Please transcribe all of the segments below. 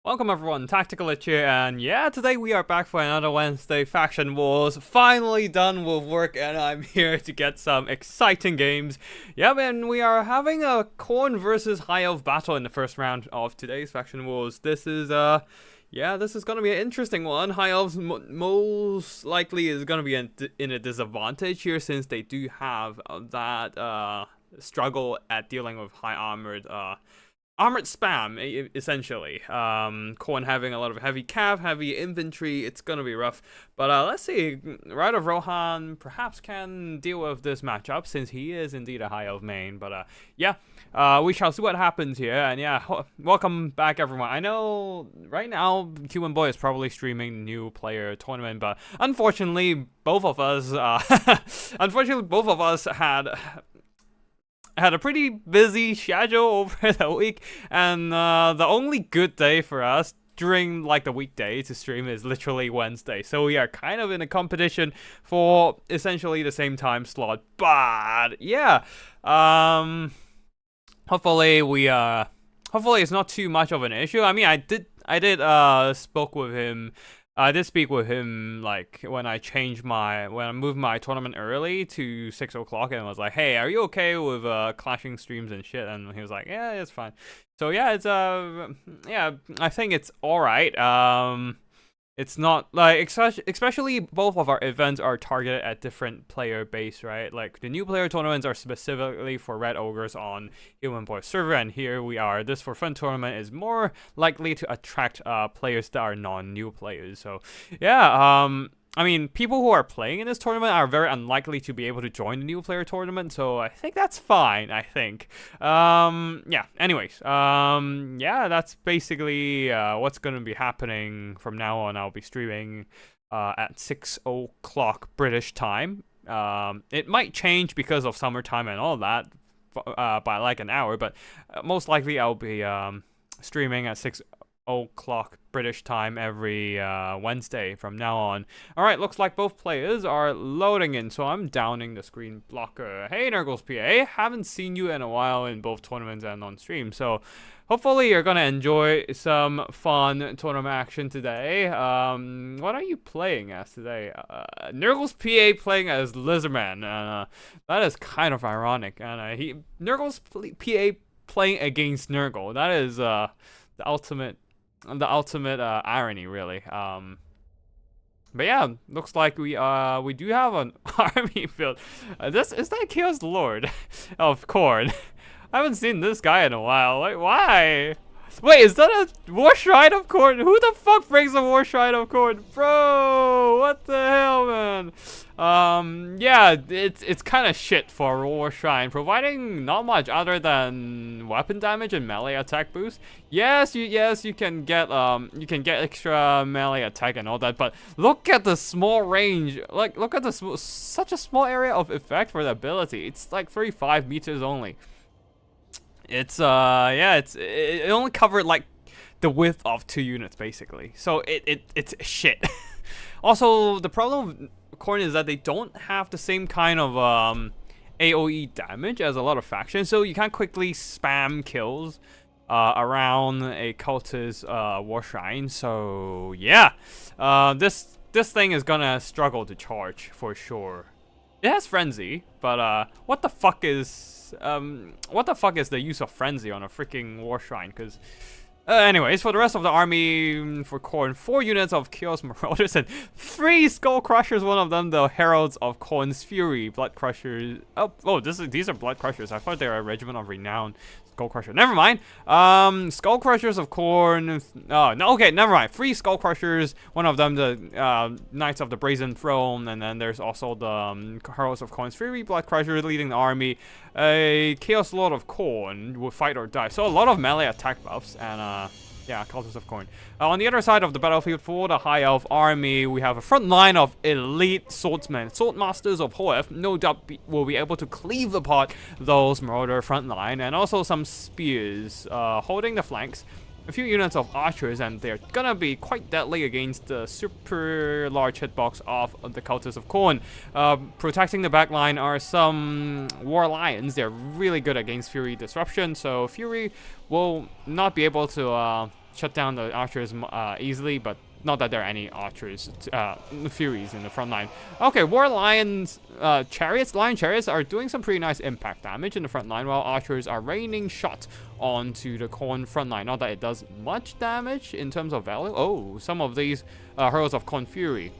Welcome everyone, Tactical Itch here, and yeah, today we are back for another Wednesday Faction Wars. Finally done with work, and I'm here to get some exciting games. Yeah, man, we are having a Khorne versus High Elf battle in the first round of today's Faction Wars. This is gonna be an interesting one. High Elves most likely is gonna be in a disadvantage here since they do have that struggle at dealing with high armored spam, essentially. Khorne having a lot of heavy cav, heavy infantry, it's gonna be rough. But let's see, Rite of Rohan perhaps can deal with this matchup since he is indeed a high elf main. But we shall see what happens here. And yeah, welcome back everyone. I know right now Cuban Boy is probably streaming new player tournament, but unfortunately both of us had a pretty busy schedule over the week, and the only good day for us during like the weekday to stream is literally Wednesday, so we are kind of in a competition for essentially the same time slot. But yeah, hopefully it's not too much of an issue. I mean, I did speak with him like when I moved my tournament early to 6 o'clock, and was like, hey, are you okay with clashing streams and shit? And he was like, yeah, it's fine. So yeah, it's yeah, I think it's alright. It's not like, especially both of our events are targeted at different player base, right? Like the new player tournaments are specifically for Red Ogres on Human Boy server, and here we are. This for fun tournament is more likely to attract players that are non-new players. So yeah, I mean, people who are playing in this tournament are very unlikely to be able to join the new player tournament, so I think that's fine, I think. Yeah, anyways, yeah, that's basically what's going to be happening from now on. I'll be streaming at 6 o'clock British time. It might change because of summertime and all that by like an hour, but most likely I'll be streaming at 6 o'clock British time every Wednesday from now on. Alright, looks like both players are loading in, so I'm downing the screen blocker. Hey Nurgles PA, haven't seen you in a while in both tournaments and on stream, so hopefully you're gonna enjoy some fun tournament action today. What are you playing as today? Nurgles PA playing as Lizardman. That is kind of ironic, and Nurgles PA playing against Nurgle. That is the ultimate irony, really. But yeah, looks like we do have an army build. This is that Chaos Lord of Khorne. I haven't seen this guy in a while. Like, why? Wait, is that a War Shrine of Khorne? Who the fuck brings a War Shrine of Khorne? Bro, what the hell, man? Yeah, it's kind of shit for a War Shrine, providing not much other than weapon damage and melee attack boost. Yes, you can get extra melee attack and all that, but look at the small range. Like, look at such a small area of effect for the ability. It's like 35 meters only. It's yeah, it only covered like the width of 2 units basically, so it's shit. Also, the problem with Khorne is that they don't have the same kind of AoE damage as a lot of factions, so you can't quickly spam kills around a cultist War Shrine. So yeah, this thing is gonna struggle to charge for sure. It has frenzy, but what the fuck is the use of frenzy on a freaking War Shrine? Because anyways, for the rest of the army for Khorne, 4 units of Chaos Marauders and 3 Skull Crushers. One of them the Heralds of Khorne's Fury, Blood Crushers. These are Blood Crushers. I thought they were a regiment of renown. Skull Crusher. Never mind. Skull Crushers of Khorne. No, okay, never mind. 3 Skull Crushers. One of them the Knights of the Brazen Throne, and then there's also the Heralds of Khorne's Fury, Blood Crusher leading the army. A Chaos Lord of Khorne will fight or die. So a lot of melee attack buffs, and yeah, Cultists of Khorne. On the other side of the battlefield for the High Elf army, we have a front line of elite swordsmen. Swordmasters of Hoeth no doubt will be able to cleave apart those Marauder front line, and also some spears holding the flanks. A few units of archers, and they're gonna be quite deadly against the super large hitbox of the Cultists of Khorne. Protecting the backline are some War Lions. They're really good against Fury Disruption, so Fury will not be able to shut down the archers easily, but not that there are any archers, Furies in the front line. Okay, War Lions, Lion Chariots are doing some pretty nice impact damage in the front line, while archers are raining shots onto the Khorne front line. Not that it does much damage in terms of value. Oh, some of these Heralds of Khorne Fury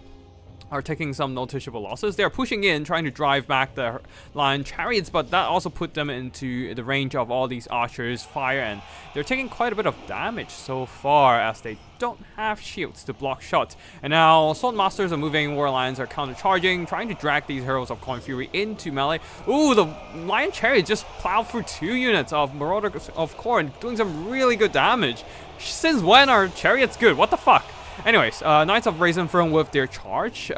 are taking some noticeable losses. They're pushing in, trying to drive back the Lion Chariots, but that also put them into the range of all these archers' fire, and they're taking quite a bit of damage so far as they don't have shields to block shots. And now Swordmasters are moving, War Lions are counter-charging, trying to drag these Heralds of Khorne Fury into melee. Ooh, the Lion Chariot just plowed through 2 units of Marauders of Khorne, doing some really good damage. Since when are chariots good? What the fuck? Anyways, Knights of Brazen Throne with their charge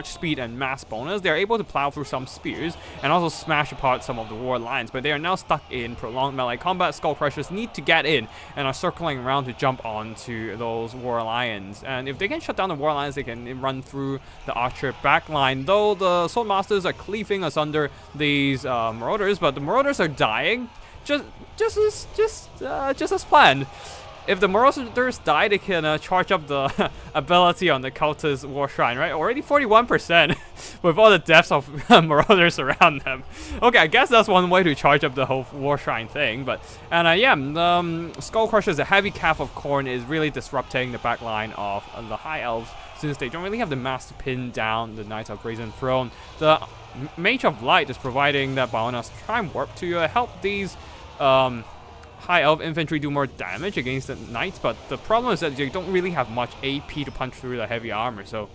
speed and mass bonus, they're able to plow through some spears and also smash apart some of the War Lions, but they are now stuck in prolonged melee combat. Skull Crushers need to get in and are circling around to jump onto those War Lions. And if they can shut down the War Lions, they can run through the Archer backline, though the Swordmasters are cleaving asunder these Marauders, but the Marauders are dying just as planned. If the Marauders die, they can charge up the ability on the Cultist War Shrine, right? Already 41% with all the deaths of Marauders around them. Okay, I guess that's one way to charge up the whole War Shrine thing. But yeah, Skull Crushers, the heavy calf of Khorne, is really disrupting the backline of the High Elves, since they don't really have the mass to pin down the Knights of Brazen Throne. The Mage of Light is providing that Biona's Time Warp to help these High Elf infantry do more damage against the knights, but the problem is that they don't really have much AP to punch through the heavy armor. So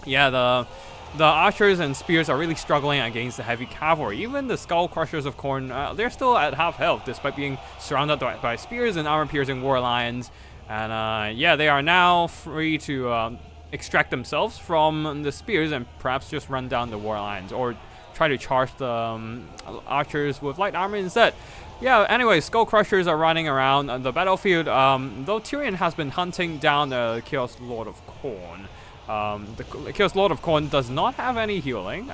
yeah, the archers and spears are really struggling against the heavy cavalry. Even the Skull Crushers of Khorne, they're still at half health despite being surrounded by spears and armor-piercing War Lions. And yeah, they are now free to extract themselves from the spears and perhaps just run down the War Lions or try to charge the archers with light armor instead. Yeah, anyway, Skull Crushers are running around on the battlefield, though Tyrion has been hunting down the Chaos Lord of Khorne. The Chaos Lord of Khorne does not have any healing,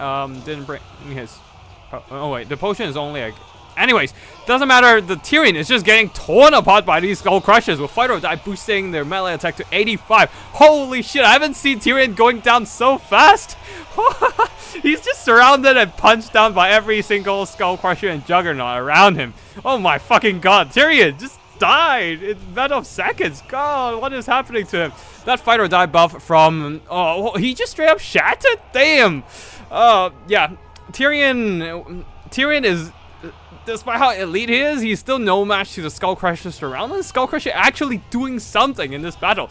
didn't bring his... Oh wait, the potion is only like... Anyways, doesn't matter, the Tyrion is just getting torn apart by these Skull Crushers, with Fight or Die boosting their melee attack to 85. Holy shit, I haven't seen Tyrion going down so fast! He's just surrounded and punched down by every single Skull Crusher and Juggernaut around him. Oh my fucking god, Tyrion just died in a matter of seconds. God, what is happening to him? That Fight or Die buff from... Oh, he just straight up shattered? Damn! Yeah, Tyrion is... Despite how elite he is, he's still no match to the Skull Crushers around him. Skull Crusher actually doing something in this battle.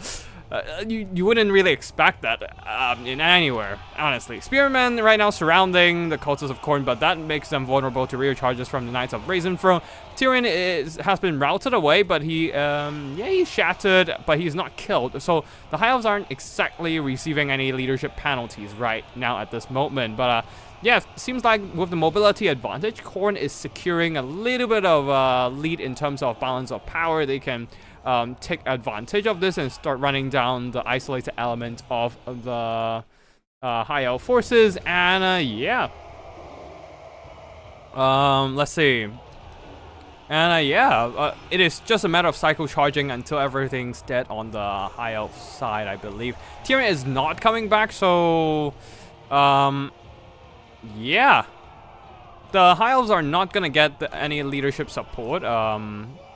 You wouldn't really expect that in anywhere, honestly. Spearmen right now surrounding the Cultists of Khorne, but that makes them vulnerable to rear charges from the Knights of Brazen Throne. Tyrion has been routed away, but he's shattered, but he's not killed. So the High Elves aren't exactly receiving any leadership penalties right now at this moment. But yeah, seems like with the mobility advantage, Khorne is securing a little bit of lead in terms of balance of power. They can take advantage of this and start running down the isolated element of the High Elf forces. And yeah, let's see. And yeah, it is just a matter of cycle charging until everything's dead on the High Elf side, I believe. Tyrion is not coming back, so yeah, the High Elves are not gonna get any leadership support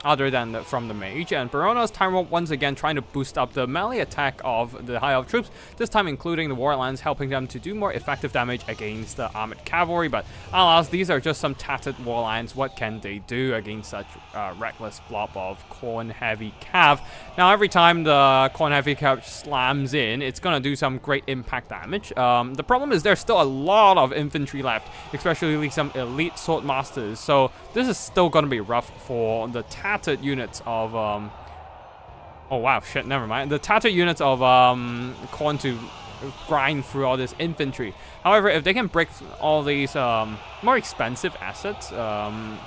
other than from the mage, and Barona's Time Warp once again trying to boost up the melee attack of the High Elf troops, this time including the War Lions, helping them to do more effective damage against the armored cavalry. But alas, these are just some tattered War Lions. What can they do against such reckless blob of Khorne Heavy Cav? Now every time the Khorne Heavy Cav slams in, it's gonna do some great impact damage. The problem is there's still a lot of infantry left, especially some elite sword masters, so this is still gonna be rough for the tattered units of oh wow, shit, never mind. The tattered units of Khorne to grind through all this infantry. However, if they can break all these more expensive assets,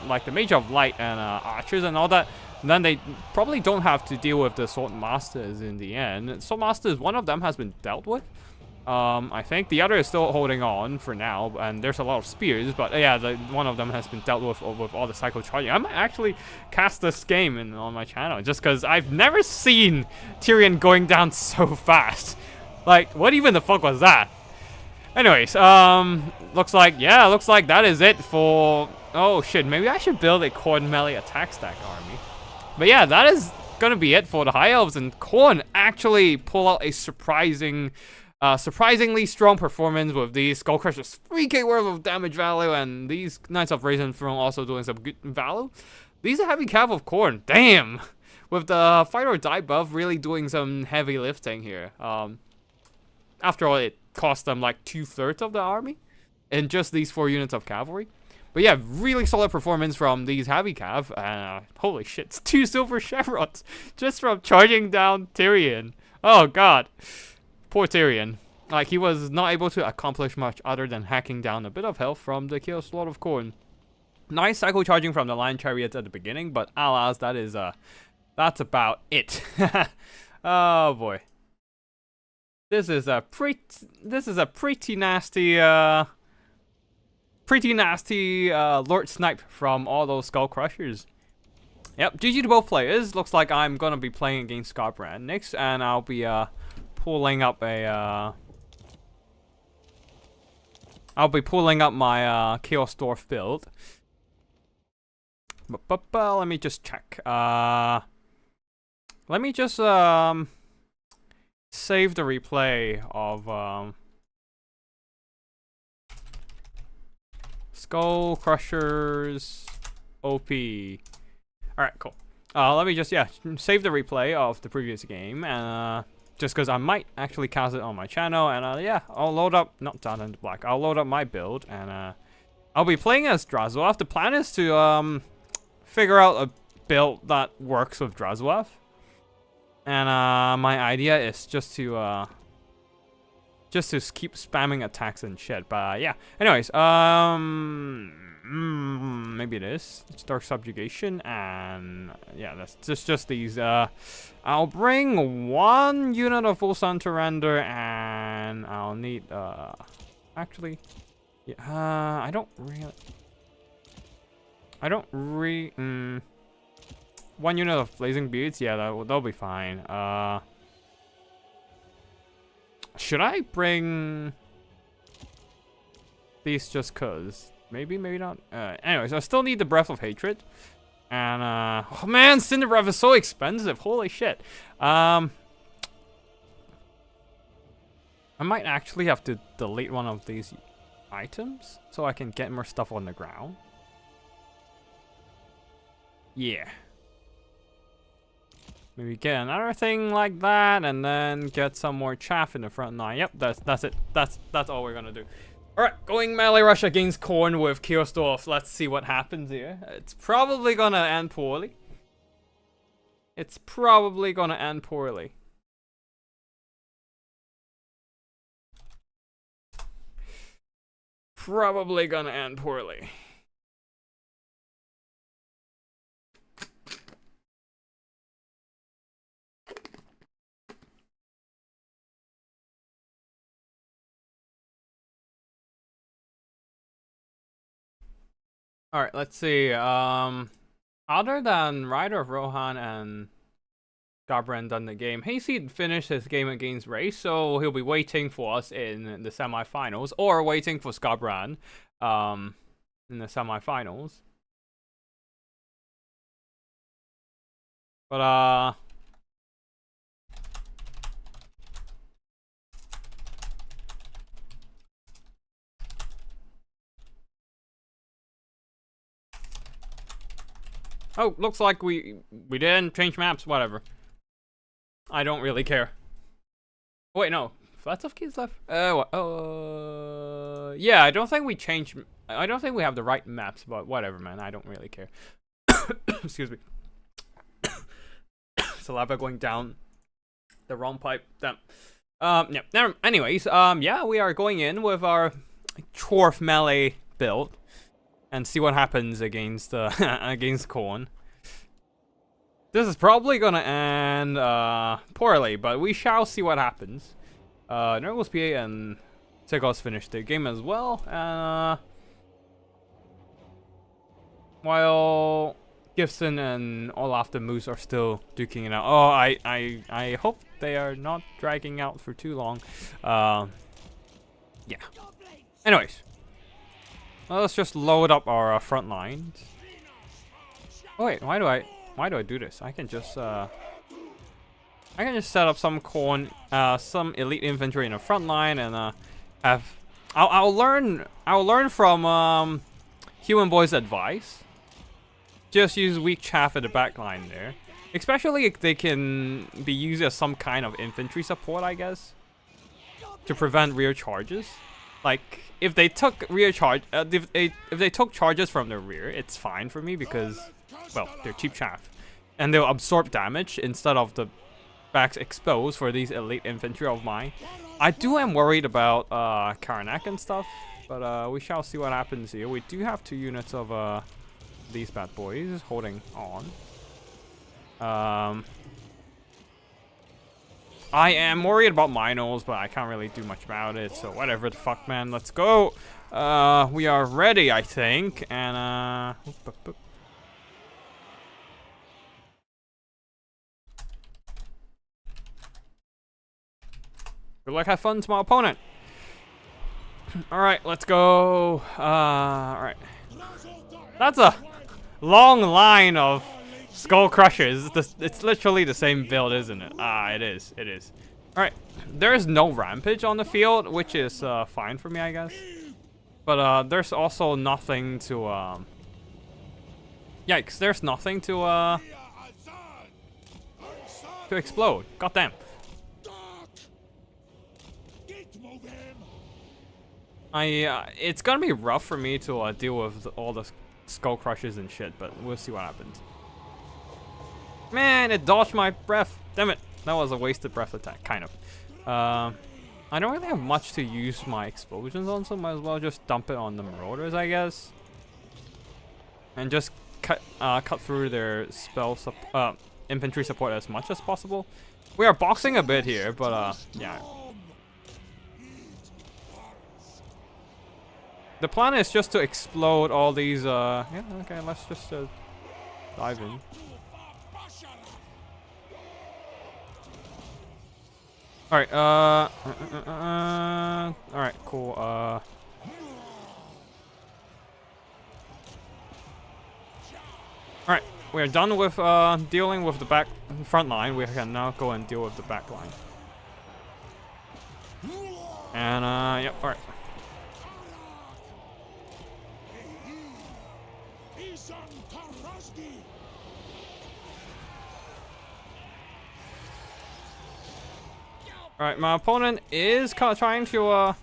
like the Mage of Light and archers and all that, then they probably don't have to deal with the sword masters in the end. Sword masters, one of them has been dealt with. I think the other is still holding on for now, and there's a lot of spears, but yeah, one of them has been dealt with all the cycle charging. I might actually cast this game on my channel, just because I've never seen Tyrion going down so fast. Like, what even the fuck was that? Anyways, looks like that is it for... Oh shit, maybe I should build a Khorne melee attack stack army. But yeah, that is gonna be it for the High Elves, and Khorne actually pull out a surprisingly strong performance with these Skull Crushers 3k worth of damage value, and these Knights of Raisin Throne also doing some good value. These are heavy cav of Khorne, damn! With the Fight or Die buff really doing some heavy lifting here. After all, it cost them like 2/3 of the army in just these 4 units of cavalry. But yeah, really solid performance from these heavy cav. Holy shit, it's 2 silver chevrons just from charging down Tyrion. Oh god. Poor Tyrion. Like, he was not able to accomplish much other than hacking down a bit of health from the Chaos Lord of Khorne. Nice cycle charging from the Lion Chariots at the beginning, but alas, that's about it. Oh boy. This is a pretty nasty Lord Snipe from all those Skull Crushers. Yep, GG to both players. Looks like I'm gonna be playing against Scarbrand next, and I'll be pulling up my Chaos Dwarf build. But let me just check. Let me just save the replay of Skull Crushers OP. Alright, cool. Let me just, save the replay of the previous game, and just because I might actually cast it on my channel, and I'll load up, not Down into Black, I'll load up my build, and I'll be playing as Draswolf. The plan is to figure out a build that works with Draswolf. And my idea is just to keep spamming attacks and shit. But yeah. Anyways, maybe it is. It's Dark Subjugation, and yeah, that's just these. I'll bring 1 unit of Full Sun to render, and I'll need actually, yeah, I don't really. 1 unit of Blazing Beards, yeah, that'll be fine. Should I bring these just cause? Maybe not. Anyways, I still need the Breath of Hatred. And, oh man, Cinder Breath is so expensive. Holy shit. I might actually have to delete one of these items so I can get more stuff on the ground. Yeah. Maybe get another thing like that, and then get some more chaff in the front line. Yep, that's it. That's all we're gonna do. Alright, going melee rush against Khorne with Chaos Dwarf. Let's see what happens here. It's probably gonna end poorly. Alright, let's see. Other than Rider of Rohan and Garbrandt done the game, Hayseed finished his game against Ray, so he'll be waiting for us in the semifinals, or waiting for Scarbrand in the semifinals. But oh, looks like we didn't change maps, whatever. I don't really care. Wait, no. Flats of keys left? Yeah, I don't think we changed. I don't think we have the right maps, but whatever, man. I don't really care. Excuse me. Saliva going down the wrong pipe. Damn. Yeah. Anyways, yeah, we are going in with our Dwarf melee build and see what happens against against Khorne. This is probably gonna end poorly, but we shall see what happens. Nervous PA and Segos finished their game as well. While Gibson and Olaf the Moose are still duking it out. Oh, I hope they are not dragging out for too long. Yeah. Anyways, let's just load up our front lines. Oh wait, why do I do this? I can just set up some elite infantry in the front line and I'll learn from Human Boy's advice. Just use weak chaff at the back line there. Especially if they can be used as some kind of infantry support, I guess. To prevent rear charges. Like, if they took if they took charges from the rear, it's fine for me because, well, they're cheap chaff. And they'll absorb damage instead of the backs exposed for these elite infantry of mine. I am worried about Karnak and stuff, but we shall see what happens here. We do have 2 units of these bad boys holding on. I am worried about Minos, but I can't really do much about it, so whatever the fuck, man. Let's go. We are ready, I think, and good luck, have fun to my opponent. Alright, let's go. Alright. That's a long line of Skull Crushers. It's literally the same build, isn't it? Ah, it is. It is. Alright. There is no Rampage on the field, which is fine for me, I guess. But there's also nothing to... Yikes, there's nothing to explode. Goddamn. It's gonna be rough for me to deal with all the Skull Crushers and shit, but we'll see what happens. Man, it dodged my breath. Damn it. That was a wasted breath attack, kind of. I don't really have much to use my explosions on, so might as well just dump it on the Marauders, I guess. And just cut through their infantry support as much as possible. We are boxing a bit here, but yeah. The plan is just to explode all these, yeah, okay, let's just dive in. Alright, alright, cool, alright, we're done with, dealing with the front line. We can now go and deal with the back line. And, yep, alright. Alright, my opponent is trying to,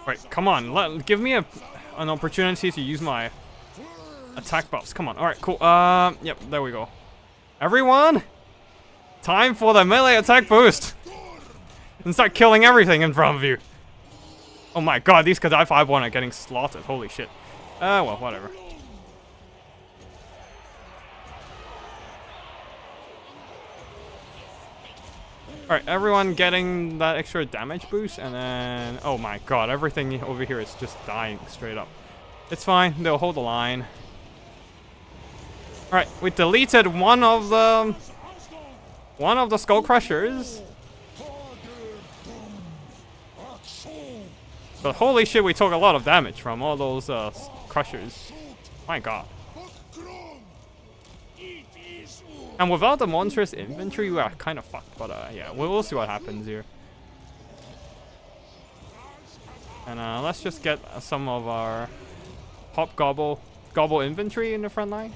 Right, come on, give me an opportunity to use my attack buffs. Come on, alright, cool. Yep, there we go. Everyone, time for the melee attack boost! And start killing everything in front of you. Oh my god, these Kadai 5-1 are getting slaughtered. Holy shit. Well, whatever. Alright, everyone getting that extra damage boost, and then... Oh my god, everything over here is just dying straight up. It's fine, they'll hold the line. Alright, we deleted one of the Skull Crushers. But holy shit, we took a lot of damage from all those Crushers. My god. And without the monstrous infantry, we are kind of fucked. But yeah, we'll see what happens here. And let's just get some of our gobble infantry in the front line.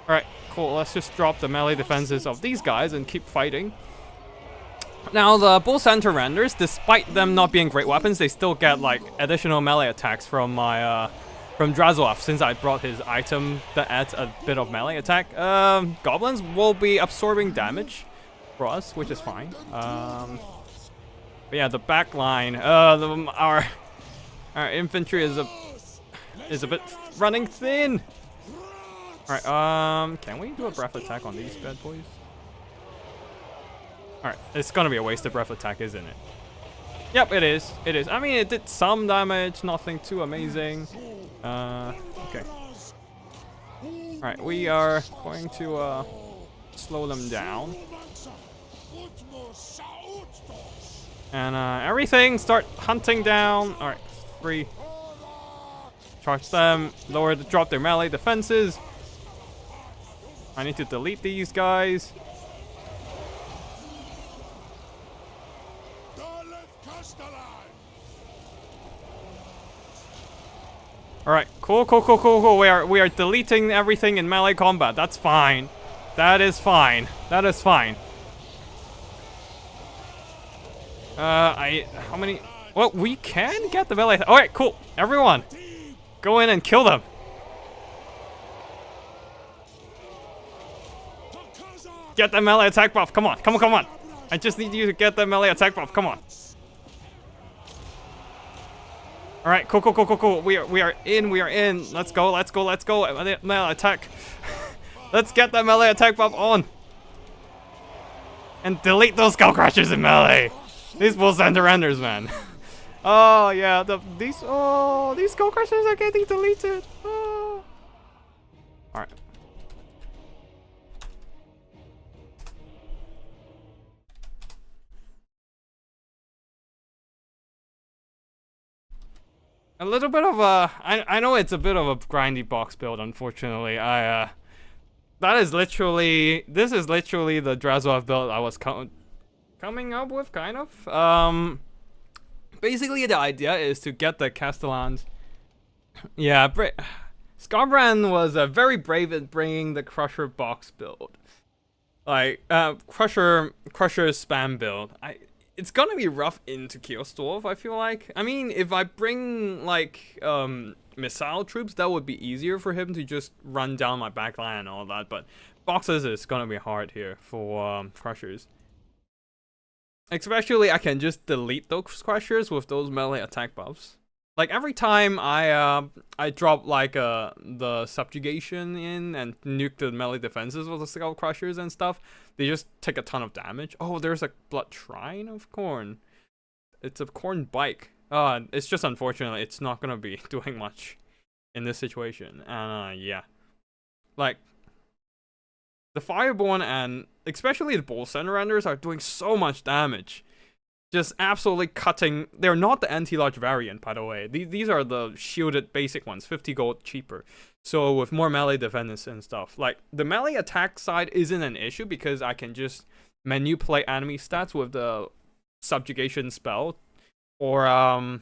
Alright, cool. Let's just drop the melee defenses of these guys and keep fighting. Now, the Bull Center Renders, despite them not being great weapons, they still get, like, additional melee attacks from my, from Drazulov, since I brought his item that adds a bit of melee attack. Goblins will be absorbing damage for us, which is fine. But yeah, the back line, our infantry is a bit running thin. All right, can we do a breath attack on these bad boys? All right, it's gonna be a wasted breath attack, isn't it? Yep, it is. It is. I mean, it did some damage, nothing too amazing. Okay. All right, we are going to slow them down. And everything, start hunting down. All right, 3. Charge them. Drop their melee defenses. I need to delete these guys. All right, cool. We are deleting everything in melee combat. That's fine. That is fine. That is fine. How many? Well, we can get the melee. All right, cool. Everyone, go in and kill them. Get the melee attack buff. Come on. I just need you to get the melee attack buff. Come on. All right, cool. We are in. Let's go. Melee attack. Let's get that melee attack buff on. And delete those skull crushers in melee. These bull surrenders, man. Oh yeah, these skull crushers are getting deleted. Oh. All right. A little bit of a, I know it's a bit of a grindy box build, unfortunately. This is literally the Drazov build I was coming up with, kind of. Basically the idea is to get the Castellans. Yeah, Scarbrand was very brave at bringing the Crusher box build. Like, Crusher spam build. It's gonna be rough into Kiostorf, I feel like. I mean, if I bring, like, missile troops, that would be easier for him to just run down my backline and all that, but boxes is gonna be hard here for, Crushers. Especially, I can just delete those Crushers with those melee attack buffs. Like, every time I drop, like, the subjugation in and nuke the melee defenses with the Skull Crushers and stuff, they just take a ton of damage. Oh, there's a Blood Shrine of Corn. It's a Corn bike. It's just unfortunate it's not gonna be doing much in this situation. And, yeah. Like, the Fireborn and especially the Bull Surrenders are doing so much damage. Just absolutely cutting. They're not the anti-large variant, by the way. These are the shielded basic ones, 50 gold cheaper. So with more melee defense and stuff. Like, the melee attack side isn't an issue because I can just manipulate enemy stats with the subjugation spell. Or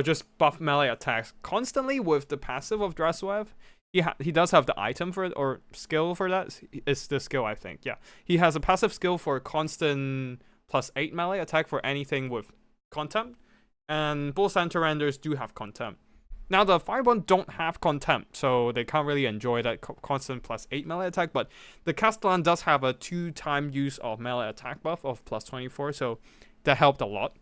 just buff melee attacks constantly with the passive of Draswev. He does have the item for it, or skill for that. It's the skill, I think. Yeah. He has a passive skill for constant +8 melee attack for anything with contempt, and Bull Surrenders do have contempt. Now the Fireborn don't have contempt, so they can't really enjoy that constant +8 melee attack, but the Castellan does have a 2-time use of melee attack buff of +24, so that helped a lot.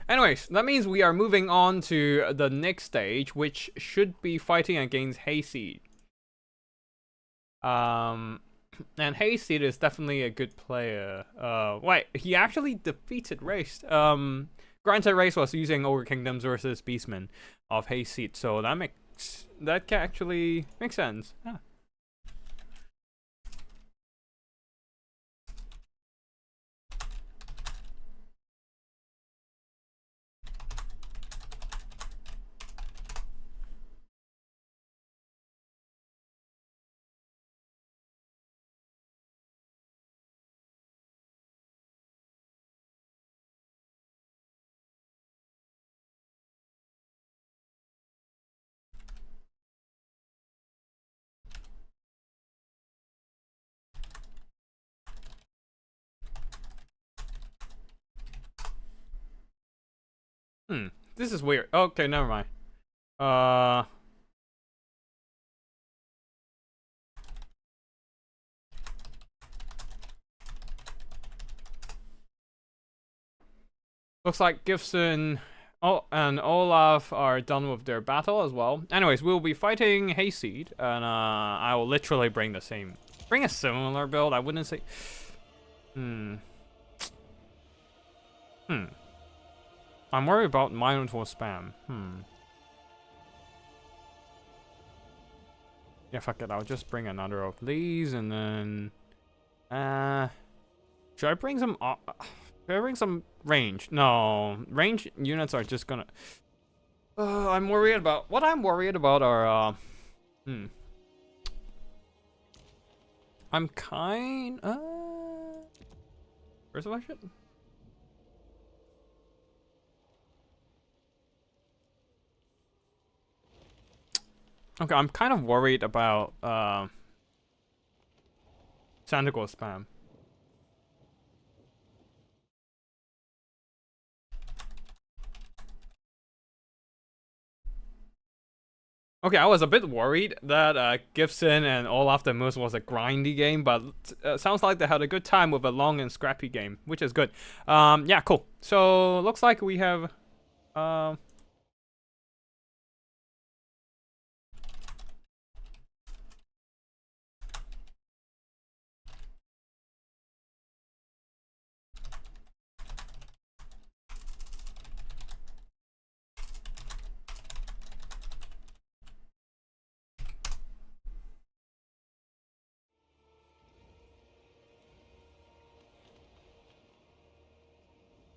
Anyways, that means we are moving on to the next stage, which should be fighting against Hayseed. And Hayseed is definitely a good player. Wait, he actually defeated Race. Granted, Race was using Ogre Kingdoms versus Beastmen of Hayseed, so that can actually make sense. Yeah. This is weird. Okay, never mind. Uh. Looks like Gibson and Olaf are done with their battle as well. Anyways, we'll be fighting Hayseed, and I will literally bring a similar build. I wouldn't say. I'm worried about Minotaur spam. Yeah, fuck it. I'll just bring another of these, and then should I bring some? Should I bring some range? No, range units are just gonna. I'm worried about. What I'm worried about are. I'm kind. Where's my shit? Okay, I'm kind of worried about Santiago spam. Okay, I was a bit worried that Gibson and Olaf the Moose was a grindy game, but sounds like they had a good time with a long and scrappy game, which is good. Yeah, cool. So looks like we have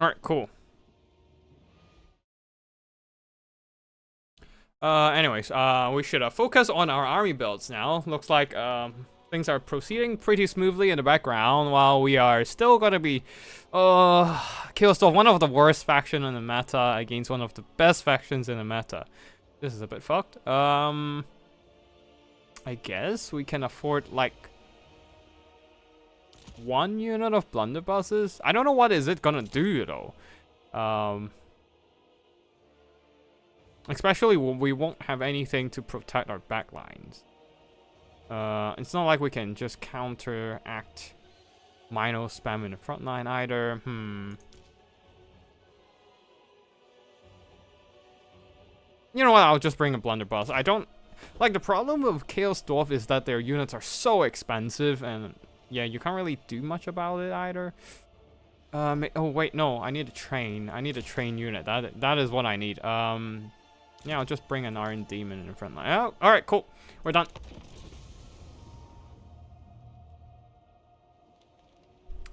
Alright, cool. Anyways, we should focus on our army builds now. Looks like things are proceeding pretty smoothly in the background, while we are still gonna be Killstone, one of the worst faction in the meta against one of the best factions in the meta. This is a bit fucked. I guess we can afford like 1 unit of blunderbusses. I don't know what is it gonna do though. Especially when we won't have anything to protect our backlines. It's not like we can just counteract Mino spam in the front line either. You know what? I'll just bring a blunderbuss. I don't like the problem with Chaos Dwarf is that their units are so expensive, and yeah, you can't really do much about it either. Oh wait, no, I need a train. I need a train unit. That is what I need. Yeah, I'll just bring an Iron Demon in the front line. Oh, all right, cool. We're done.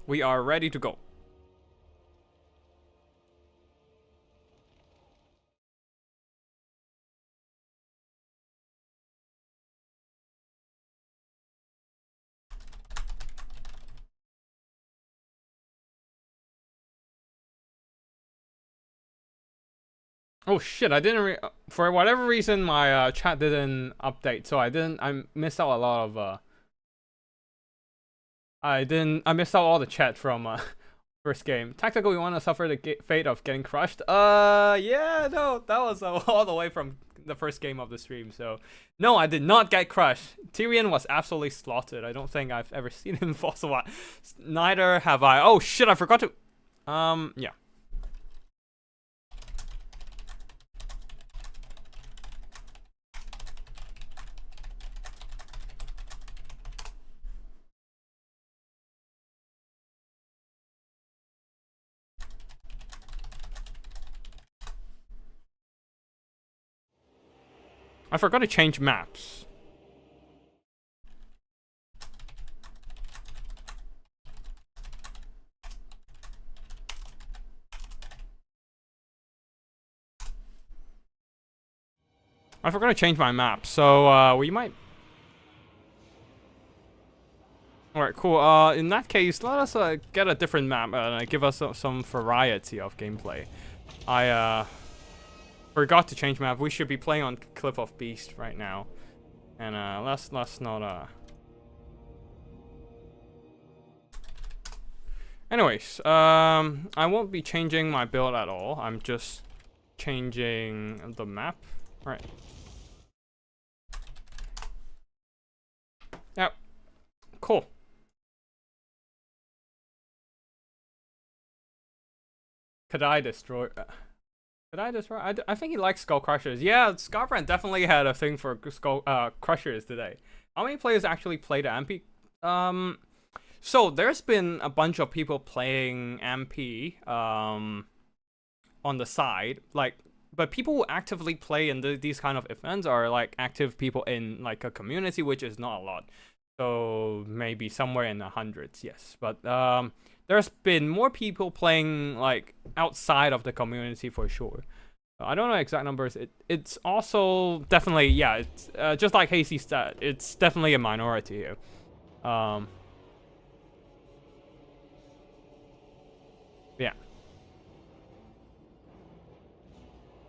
We are ready to go. Oh shit, I didn't for whatever reason my chat didn't update, so I missed out a lot of I missed out all the chat from first game. Tactical, you want to suffer the fate of getting crushed? Yeah, no, that was all the way from the first game of the stream. So no, I did not get crushed. Tyrion was absolutely slaughtered. I don't think I've ever seen him fall so much. Neither have I. Oh shit, I forgot to yeah. I forgot to change maps. I forgot to change my map, so we might. Alright, cool. In that case, let us get a different map and give us some variety of gameplay. I forgot to change map. We should be playing on Cliff of Beast right now, and let's not. Anyways, I won't be changing my build at all. I'm just changing the map. All right. Yep. Cool. Could I destroy? Could I destroy? I think he likes Skull Crushers. Yeah, Scarbrand definitely had a thing for Skull Crushers today. How many players actually played MP? So there's been a bunch of people playing MP on the side, like, but people who actively play in these kind of events are like active people in like a community, which is not a lot. So maybe somewhere in the hundreds, yes. But there's been more people playing like outside of the community for sure. I don't know exact numbers. It's also definitely, yeah, it's just like Hasty said, it's definitely a minority here. Yeah.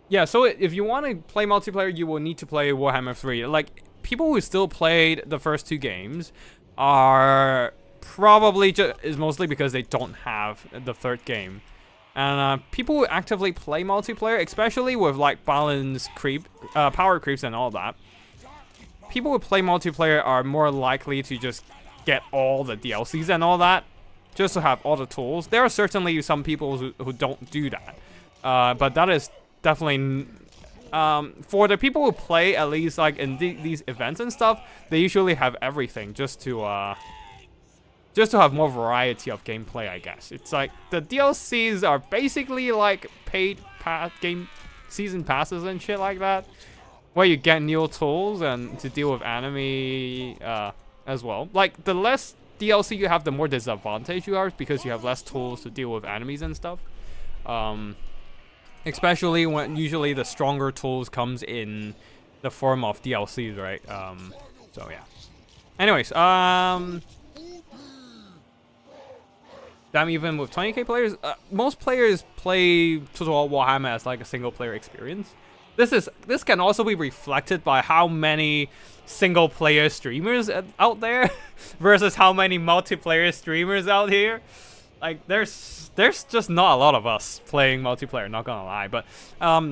Yeah, so if you want to play multiplayer, you will need to play Warhammer 3. Like, people who still played the first 2 games are probably is mostly because they don't have the 3rd game. And people who actively play multiplayer, especially with like balance creep, power creeps and all that, people who play multiplayer are more likely to just get all the DLCs and all that, just to have all the tools. There are certainly some people who don't do that, but that is definitely for the people who play, at least like in these events and stuff, they usually have everything just to have more variety of gameplay, I guess. It's like the DLCs are basically like paid game season passes and shit like that, where you get new tools and to deal with enemy as well. Like, the less DLC you have, the more disadvantage you are because you have less tools to deal with enemies and stuff. Especially when usually the stronger tools comes in the form of DLCs, right? So yeah. Anyways, damn, even with 20k players, most players play Total Warhammer as like a single player experience. This can also be reflected by how many single player streamers out there versus how many multiplayer streamers out here. Like, there's just not a lot of us playing multiplayer, not gonna lie, but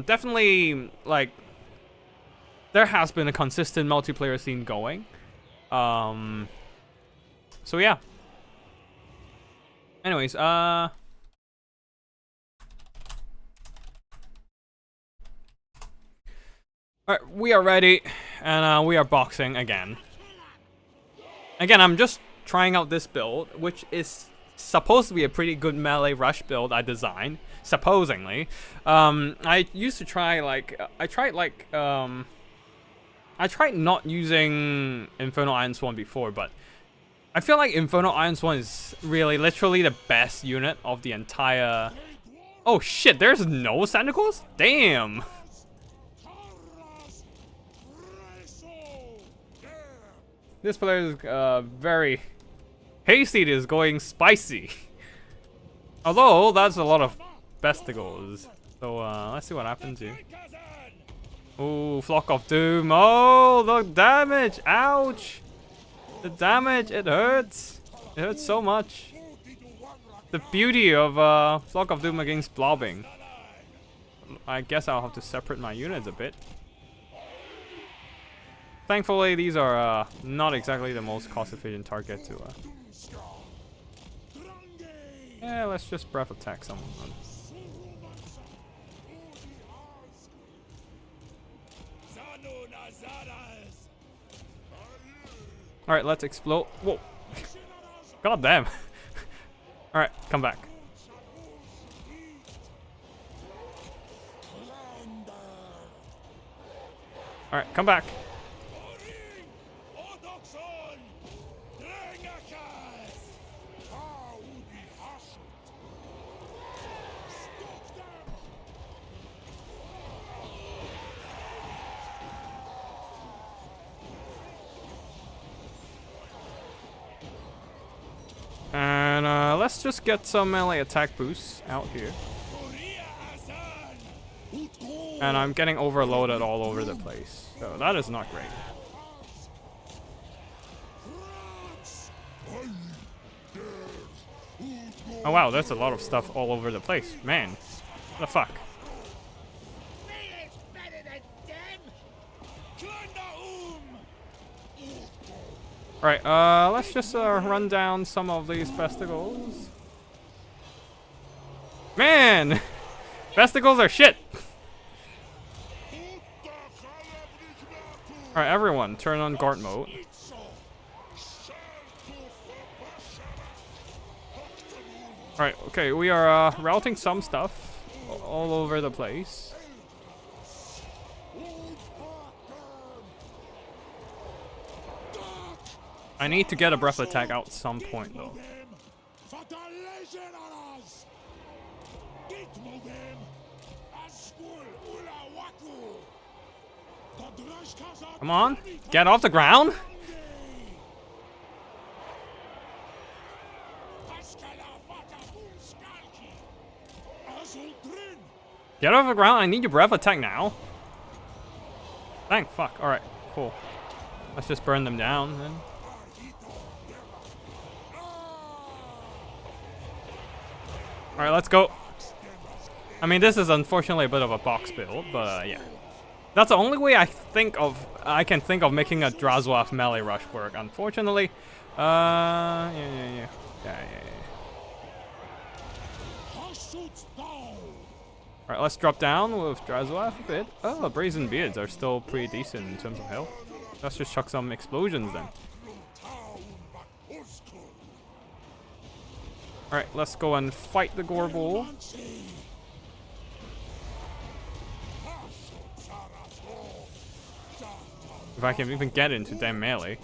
definitely like there has been a consistent multiplayer scene going. So yeah. Anyways, alright, we are ready, and we are boxing again. Again, I'm just trying out this build, which is supposed to be a pretty good melee rush build I designed, supposedly. I used to try like I tried not using Infernal Iron Sworn before, but I feel like Infernal Iron Sworn is really literally the best unit of the entire... Oh shit, there's no Sandacles? Damn! This player is very... Hasty is going spicy. Although, that's a lot of besticles. So, let's see what happens here. Oh, Flock of Doom. Oh, the damage! Ouch! The damage, it hurts. It hurts so much. The beauty of Flock of Doom against blobbing. I guess I'll have to separate my units a bit. Thankfully, these are not exactly the most cost-efficient target to... Yeah, let's just breath attack some of them. Alright, let's explode. Whoa. God damn. Alright, come back. Alright, come back. And let's just get some melee attack boosts out here. And I'm getting overloaded all over the place, so that is not great. Oh wow, that's a lot of stuff all over the place. Man, what the fuck? Alright, let's just run down some of these vestigals. Man! Vestigals are shit! Alright, everyone, turn on guard mode. Alright, okay, we are routing some stuff all over the place. I need to get a breath attack out some point though. Come on, get off the ground. Get off the ground, I need your breath attack now. Thank fuck, alright, cool. Let's just burn them down then. Alright, let's go. I mean, this is unfortunately a bit of a box build, but yeah. That's the only way I can think of making a Drazwav melee rush work, unfortunately. Yeah. Alright, let's drop down with Drazwav a bit. Oh, Brazen Beards are still pretty decent in terms of health. Let's just chuck some explosions then. Alright, let's go and fight the Gorbul. If I can even get into damn melee.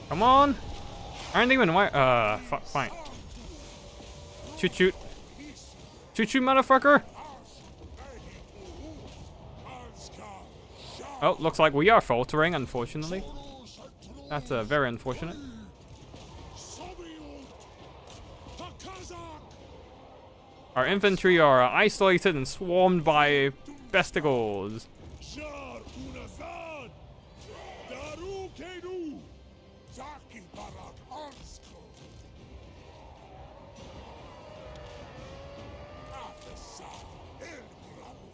Come on! Aren't even fuck, fine. Shoot. Shoot, motherfucker! Oh, looks like we are faltering, unfortunately. That's very unfortunate. Our infantry are isolated and swarmed by bestigals.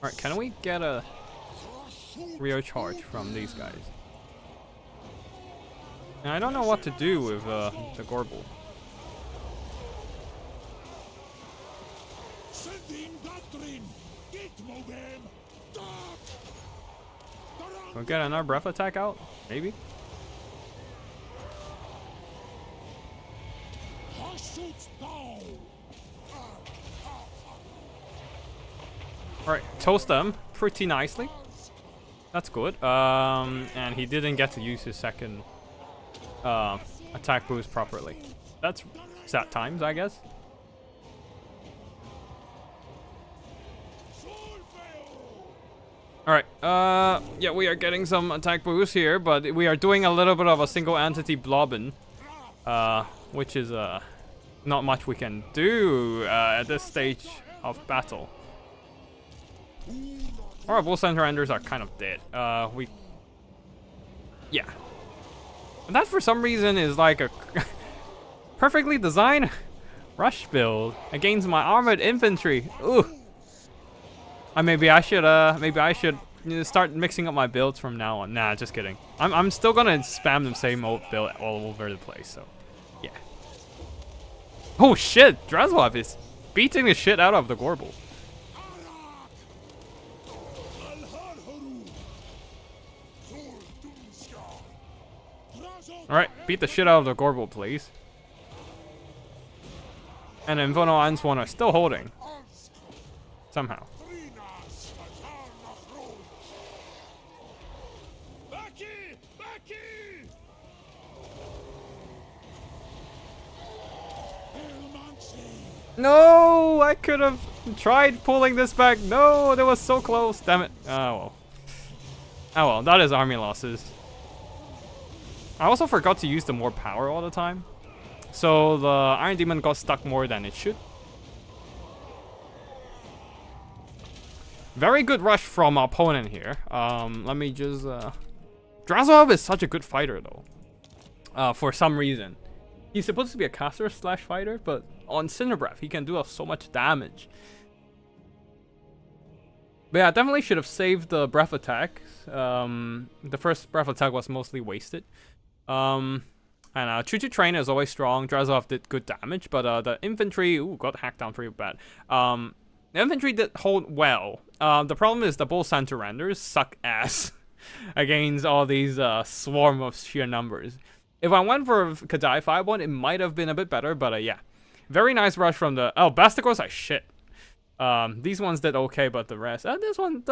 Alright, can we get a real charge from these guys? And I don't know what to do with the Gorbul. We'll get another breath attack out? Maybe? Alright, toast them pretty nicely. That's good. And he didn't get to use his second attack boost properly. That's sad times, I guess. Alright, yeah, we are getting some attack boost here, but we are doing a little bit of a single entity blobbing, which is not much we can do at this stage of battle. Our bull center enders are kind of dead. Yeah. And that for some reason is like a perfectly designed rush build against my armored infantry. Ooh. Maybe I should start mixing up my builds from now on. Nah, just kidding. I'm still gonna spam the same old build all over the place. So, yeah. Oh shit! Drazwav is beating the shit out of the Gorbul. Alright, beat the shit out of the Gorbul, please. And Inferno Answan are still holding. Somehow. No, I could have tried pulling this back. No, that was so close. Damn it. Oh well. Oh well, that is army losses. I also forgot to use the more power all the time. So the Iron Demon got stuck more than it should. Very good rush from our opponent here. Let me just... Drazwav is such a good fighter though. For some reason. He's supposed to be a caster slash fighter, but on Cinder Breath he can do so much damage. But yeah, definitely should have saved the breath attack. The first breath attack was mostly wasted. And Choo-Choo Train is always strong. Drazov did good damage, but the infantry got hacked down pretty bad. The infantry did hold well. The problem is the Bull Santoranders suck ass against all these swarm of sheer numbers. If I went for Kadai 5-1, it might have been a bit better, but yeah. Very nice rush from the... Oh, Basticles are shit. These ones did okay, but the rest... this one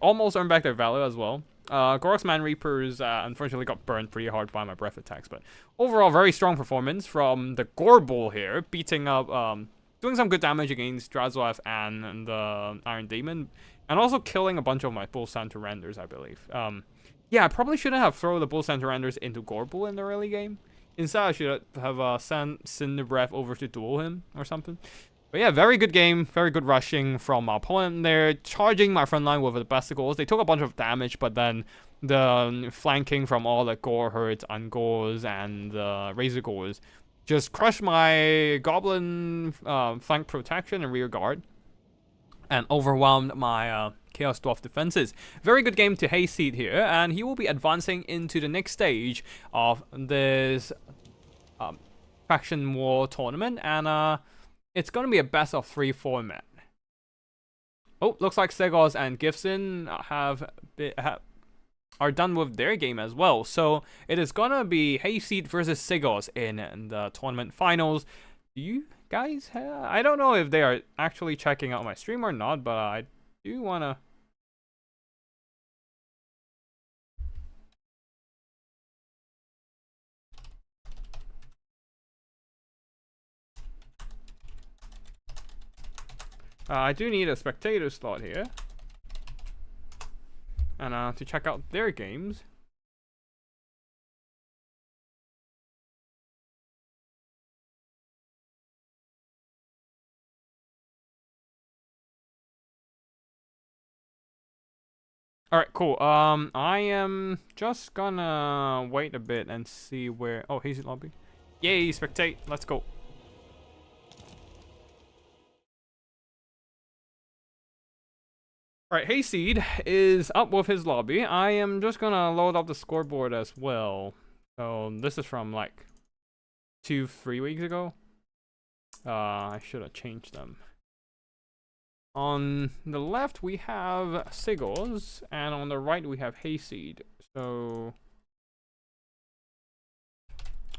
almost earned back their value as well. Gorok's Man Reapers unfortunately got burned pretty hard by my breath attacks, but overall very strong performance from the Gorbul here, beating up, doing some good damage against Drazov and the Iron Demon, and also killing a bunch of my Bull Santoranders, I believe. Yeah, I probably shouldn't have thrown the Bull Santoranders into Gorbul in the early game. Instead, I should have sent Cinder Breath over to duel him or something. But yeah, very good game, very good rushing from my opponent there, charging my front line with the Basticles. They took a bunch of damage, but then the flanking from all the Gore Herds, Ungors, and Razor Gores just crushed my Goblin flank protection and rear guard, and overwhelmed my Chaos Dwarf defenses. Very good game to Hayseed here, and he will be advancing into the next stage of this Faction War tournament, and it's going to be a best of 3 format. Oh, looks like Segos and Gibson are done with their game as well. So it is going to be Hayseed versus Segos in the tournament finals. Do you guys have... I don't know if they are actually checking out my stream or not, but I do want to... I do need a spectator slot here. And to check out their games. Alright, cool. I am just gonna wait a bit and see where... Oh, Hazy Lobby. Yay, spectate. Let's go. Alright, Hayseed is up with his lobby. I am just gonna load up the scoreboard as well. So this is from like 2-3 weeks ago. I should have changed them. On the left we have Sigils, and on the right we have Hayseed. So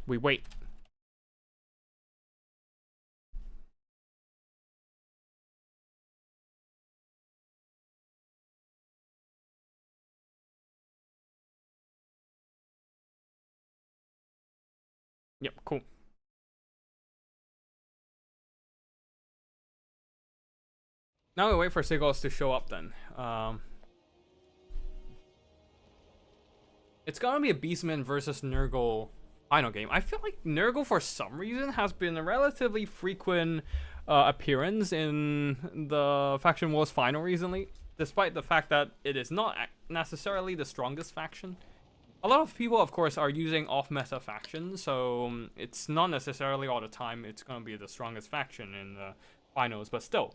we wait. Yep, cool. Now we wait for Sigils to show up then. It's gonna be a Beastman versus Nurgle final game. I feel like Nurgle for some reason has been a relatively frequent appearance in the Faction Wars final recently, despite the fact that it is not necessarily the strongest faction. A lot of people, of course, are using off-meta factions, so it's not necessarily all the time it's going to be the strongest faction in the finals, but still.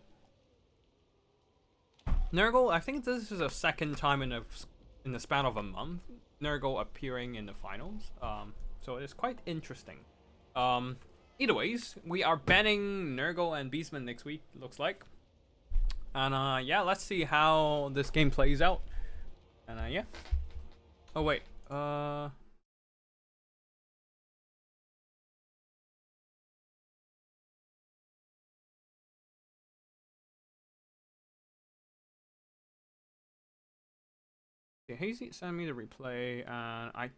Nurgle, I think this is the second time in the span of a month, Nurgle appearing in the finals, so it is quite interesting. Either ways, we are banning Nurgle and Beastman next week, looks like. And yeah, let's see how this game plays out. And yeah. Oh wait. Okay, Hazy sent me the replay, and I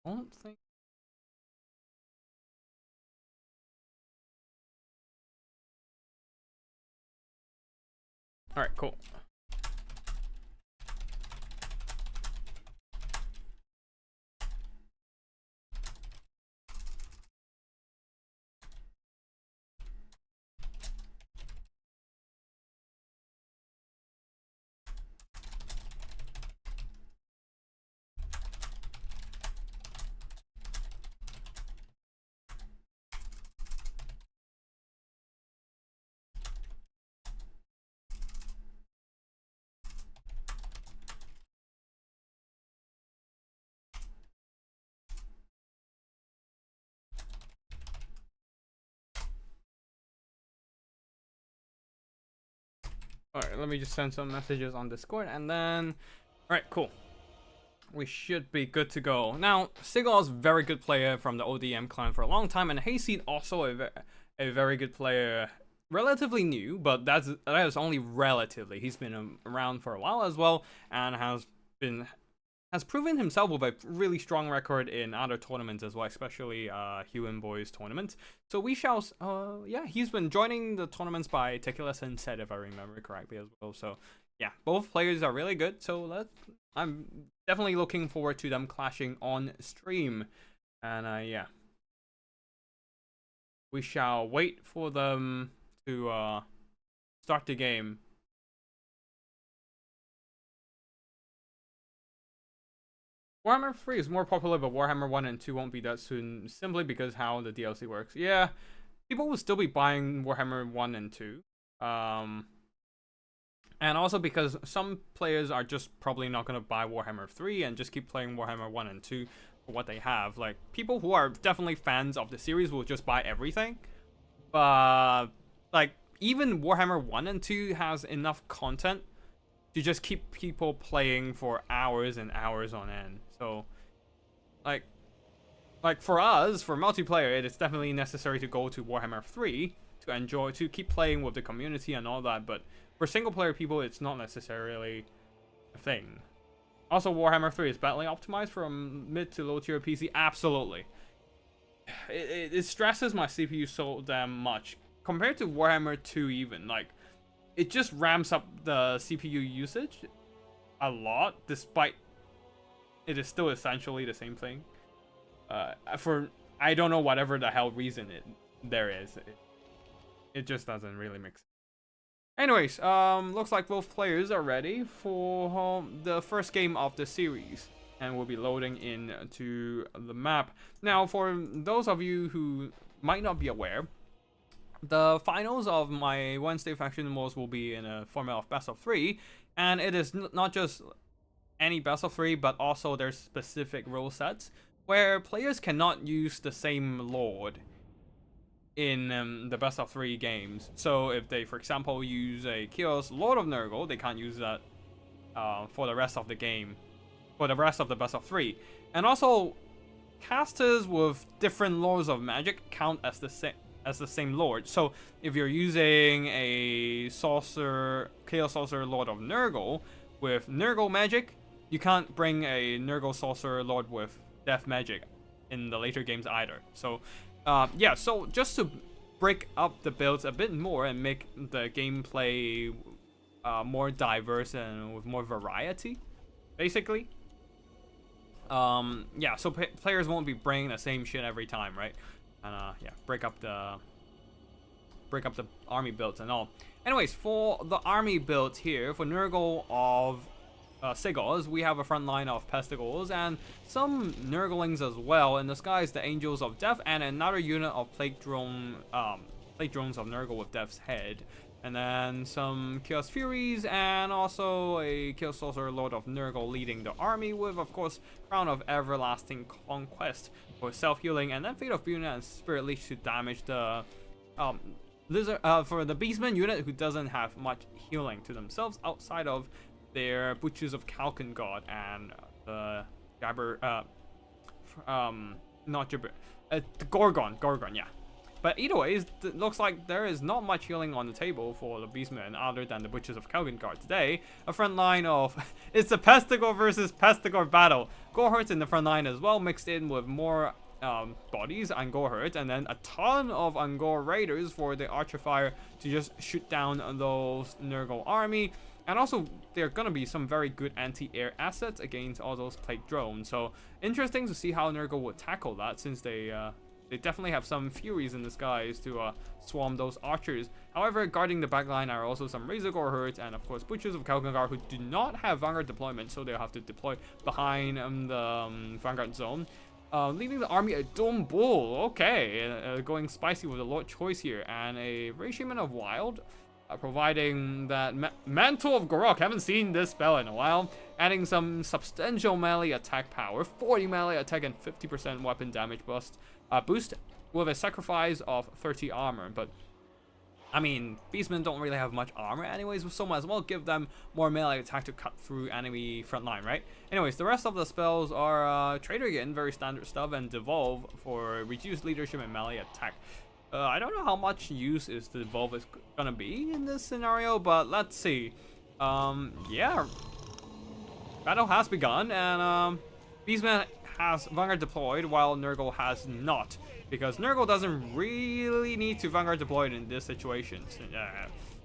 don't think... Alright, cool. Alright, let me just send some messages on Discord and then... Alright, cool. We should be good to go. Now, Sigur's a very good player from the ODM clan for a long time, and Hayseed also a very good player, relatively new, but that is only relatively. He's been around for a while as well, and has proven himself with a really strong record in other tournaments as well, especially Human Boys tournament. So we shall, yeah, he's been joining the tournaments by Tequila and said, if I remember correctly as well. So yeah, both players are really good. So I'm definitely looking forward to them clashing on stream. And yeah, we shall wait for them to start the game. Warhammer 3 is more popular, but Warhammer 1 and 2 won't be that soon, simply because how the DLC works. Yeah, people will still be buying Warhammer 1 and 2. And also because some players are just probably not going to buy Warhammer 3 and just keep playing Warhammer 1 and 2 for what they have. Like, people who are definitely fans of the series will just buy everything. But, like, even Warhammer 1 and 2 has enough content to just keep people playing for hours and hours on end. So, like for us, for multiplayer, it is definitely necessary to go to Warhammer 3 to keep playing with the community and all that. But for single player people, it's not necessarily a thing. Also, Warhammer 3 is badly optimized from mid to low tier PC. Absolutely. It stresses my CPU so damn much. Compared to Warhammer 2 even, like, it just ramps up the CPU usage a lot, despite it is still essentially the same thing. For I don't know whatever the hell reason there is. It just doesn't really make sense. Anyways, looks like both players are ready for the first game of the series, and we'll be loading into the map. Now, for those of you who might not be aware, the finals of my Wednesday faction wars will be in a format of best of 3, and it is not just any best of 3, but also there's specific rule sets where players cannot use the same lord in the best of 3 games. So if they, for example, use a Chaos Lord of Nurgle, they can't use that for the rest of the game, for the rest of the best of 3. And also, casters with different lords of magic count as the same lord. So if you're using a Chaos Sorcerer Lord of Nurgle with Nurgle magic, you can't bring a Nurgle Sorcerer Lord with Death magic in the later games either. So yeah, so just to break up the builds a bit more and make the gameplay more diverse and with more variety, basically. Yeah, so players won't be bringing the same shit every time, right? And yeah, break up the army builds and all. Anyways, for the army builds here, for Nurgle of Sigurs, we have a front line of Pestigors and some Nurglings as well. In the sky is the Angels of Death and another unit of Plague Drones of Nurgle with Death's Head. And then some Chaos Furies and also a Chaos Sorcerer Lord of Nurgle leading the army with, of course, Crown of Everlasting Conquest for self-healing, and then Fate of Buna and Spirit Leech to damage the Lizard for the Beastman unit, who doesn't have much healing to themselves outside of their Butchers of Kalkengard and the Gorgon, yeah. But either way, it looks like there is not much healing on the table for the Beastmen other than the Butchers of Kalkengard today. A front line of it's a Pestigor versus Pestigor battle. Gorehurt in the front line as well, mixed in with more bodies and Gorehurt, and then a ton of Ungor Raiders for the Archerfire to just shoot down those Nurgle army. And also, there are going to be some very good anti-air assets against all those Plague Drones. So, interesting to see how Nurgle would tackle that, since they definitely have some Furies in the skies to swarm those archers. However, guarding the backline are also some Razor Gorehurt and, of course, Butchers of Kalkengard, who do not have Vanguard deployment, so they'll have to deploy behind the Vanguard zone. Leading the army, a Dome Bull. Okay, going spicy with a Lord Choice here. And a Rayshman of Wild, providing that Mantle of Gorok. Haven't seen this spell in a while. Adding some substantial melee attack power, 40 melee attack and 50% weapon damage boost with a sacrifice of 30 armor. But I mean, beastmen don't really have much armor anyways, so might as well give them more melee attack to cut through enemy front line, right? Anyways, the rest of the spells are Traitor again, very standard stuff, and Devolve for reduced leadership and melee attack. I don't know how much use the Devolve is gonna be in this scenario, but let's see. Yeah, battle has begun, and Beastman has Vanguard deployed while Nurgle has not, because Nurgle doesn't really need to Vanguard deployed in this situation.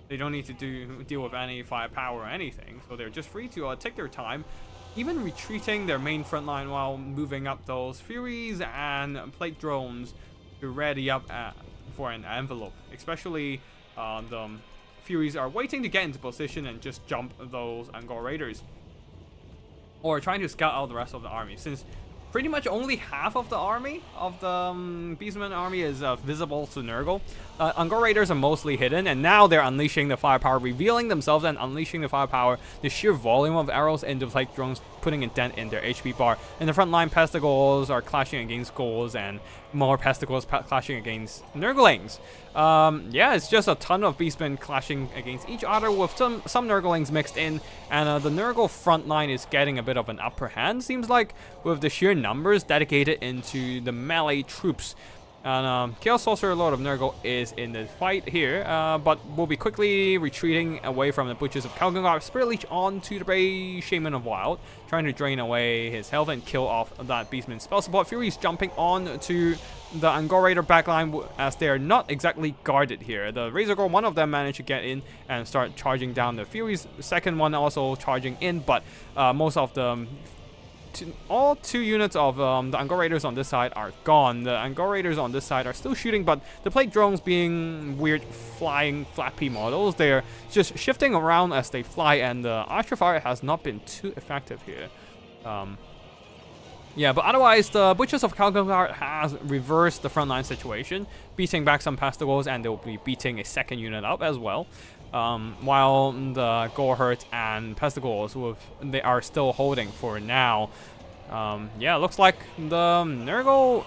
They don't need to deal with any firepower or anything, so they're just free to take their time, even retreating their main front line while moving up those Furies and Plate Drones to ready up for an envelope. Especially the Furies are waiting to get into position and just jump those Angor Raiders, or trying to scout out the rest of the army, since pretty much only half of the army of the Beastman army is visible to Nurgle. Angor Raiders are mostly hidden, and now they're unleashing the firepower, revealing themselves and unleashing the firepower. The sheer volume of arrows into Plague Drones putting a dent in their HP bar. In the front line, Pestigals are clashing against Ghouls, and more Pestigals clashing against Nurglings. Yeah, it's just a ton of Beastmen clashing against each other with some Nurglings mixed in, and the Nurgle front line is getting a bit of an upper hand, seems like, with the sheer numbers dedicated into the melee troops. And Chaos Sorcerer Lord of Nurgle is in the fight here, but will be quickly retreating away from the Butchers of Kalgungar. Spirit Leech onto the Bray Shaman of Wild, trying to drain away his health and kill off that Beastman spell support. Fury's jumping on to the Angor Raider backline as they're not exactly guarded here. The Razor Gore, one of them managed to get in and start charging down the Furies. The second one also charging in, but most of the all two units of the Angor Raiders on this side are gone. The Angor Raiders on this side are still shooting, but the Plague Drones, being weird flying flappy models, they're just shifting around as they fly, and the Archer Fire has not been too effective here. Yeah, but otherwise, the Butchers of Kalgungar has reversed the frontline situation, beating back some Pestigals, and they'll be beating a second unit up as well. While the Gorehurt and Pestigals, they are still holding for now. Yeah, looks like the Nurgle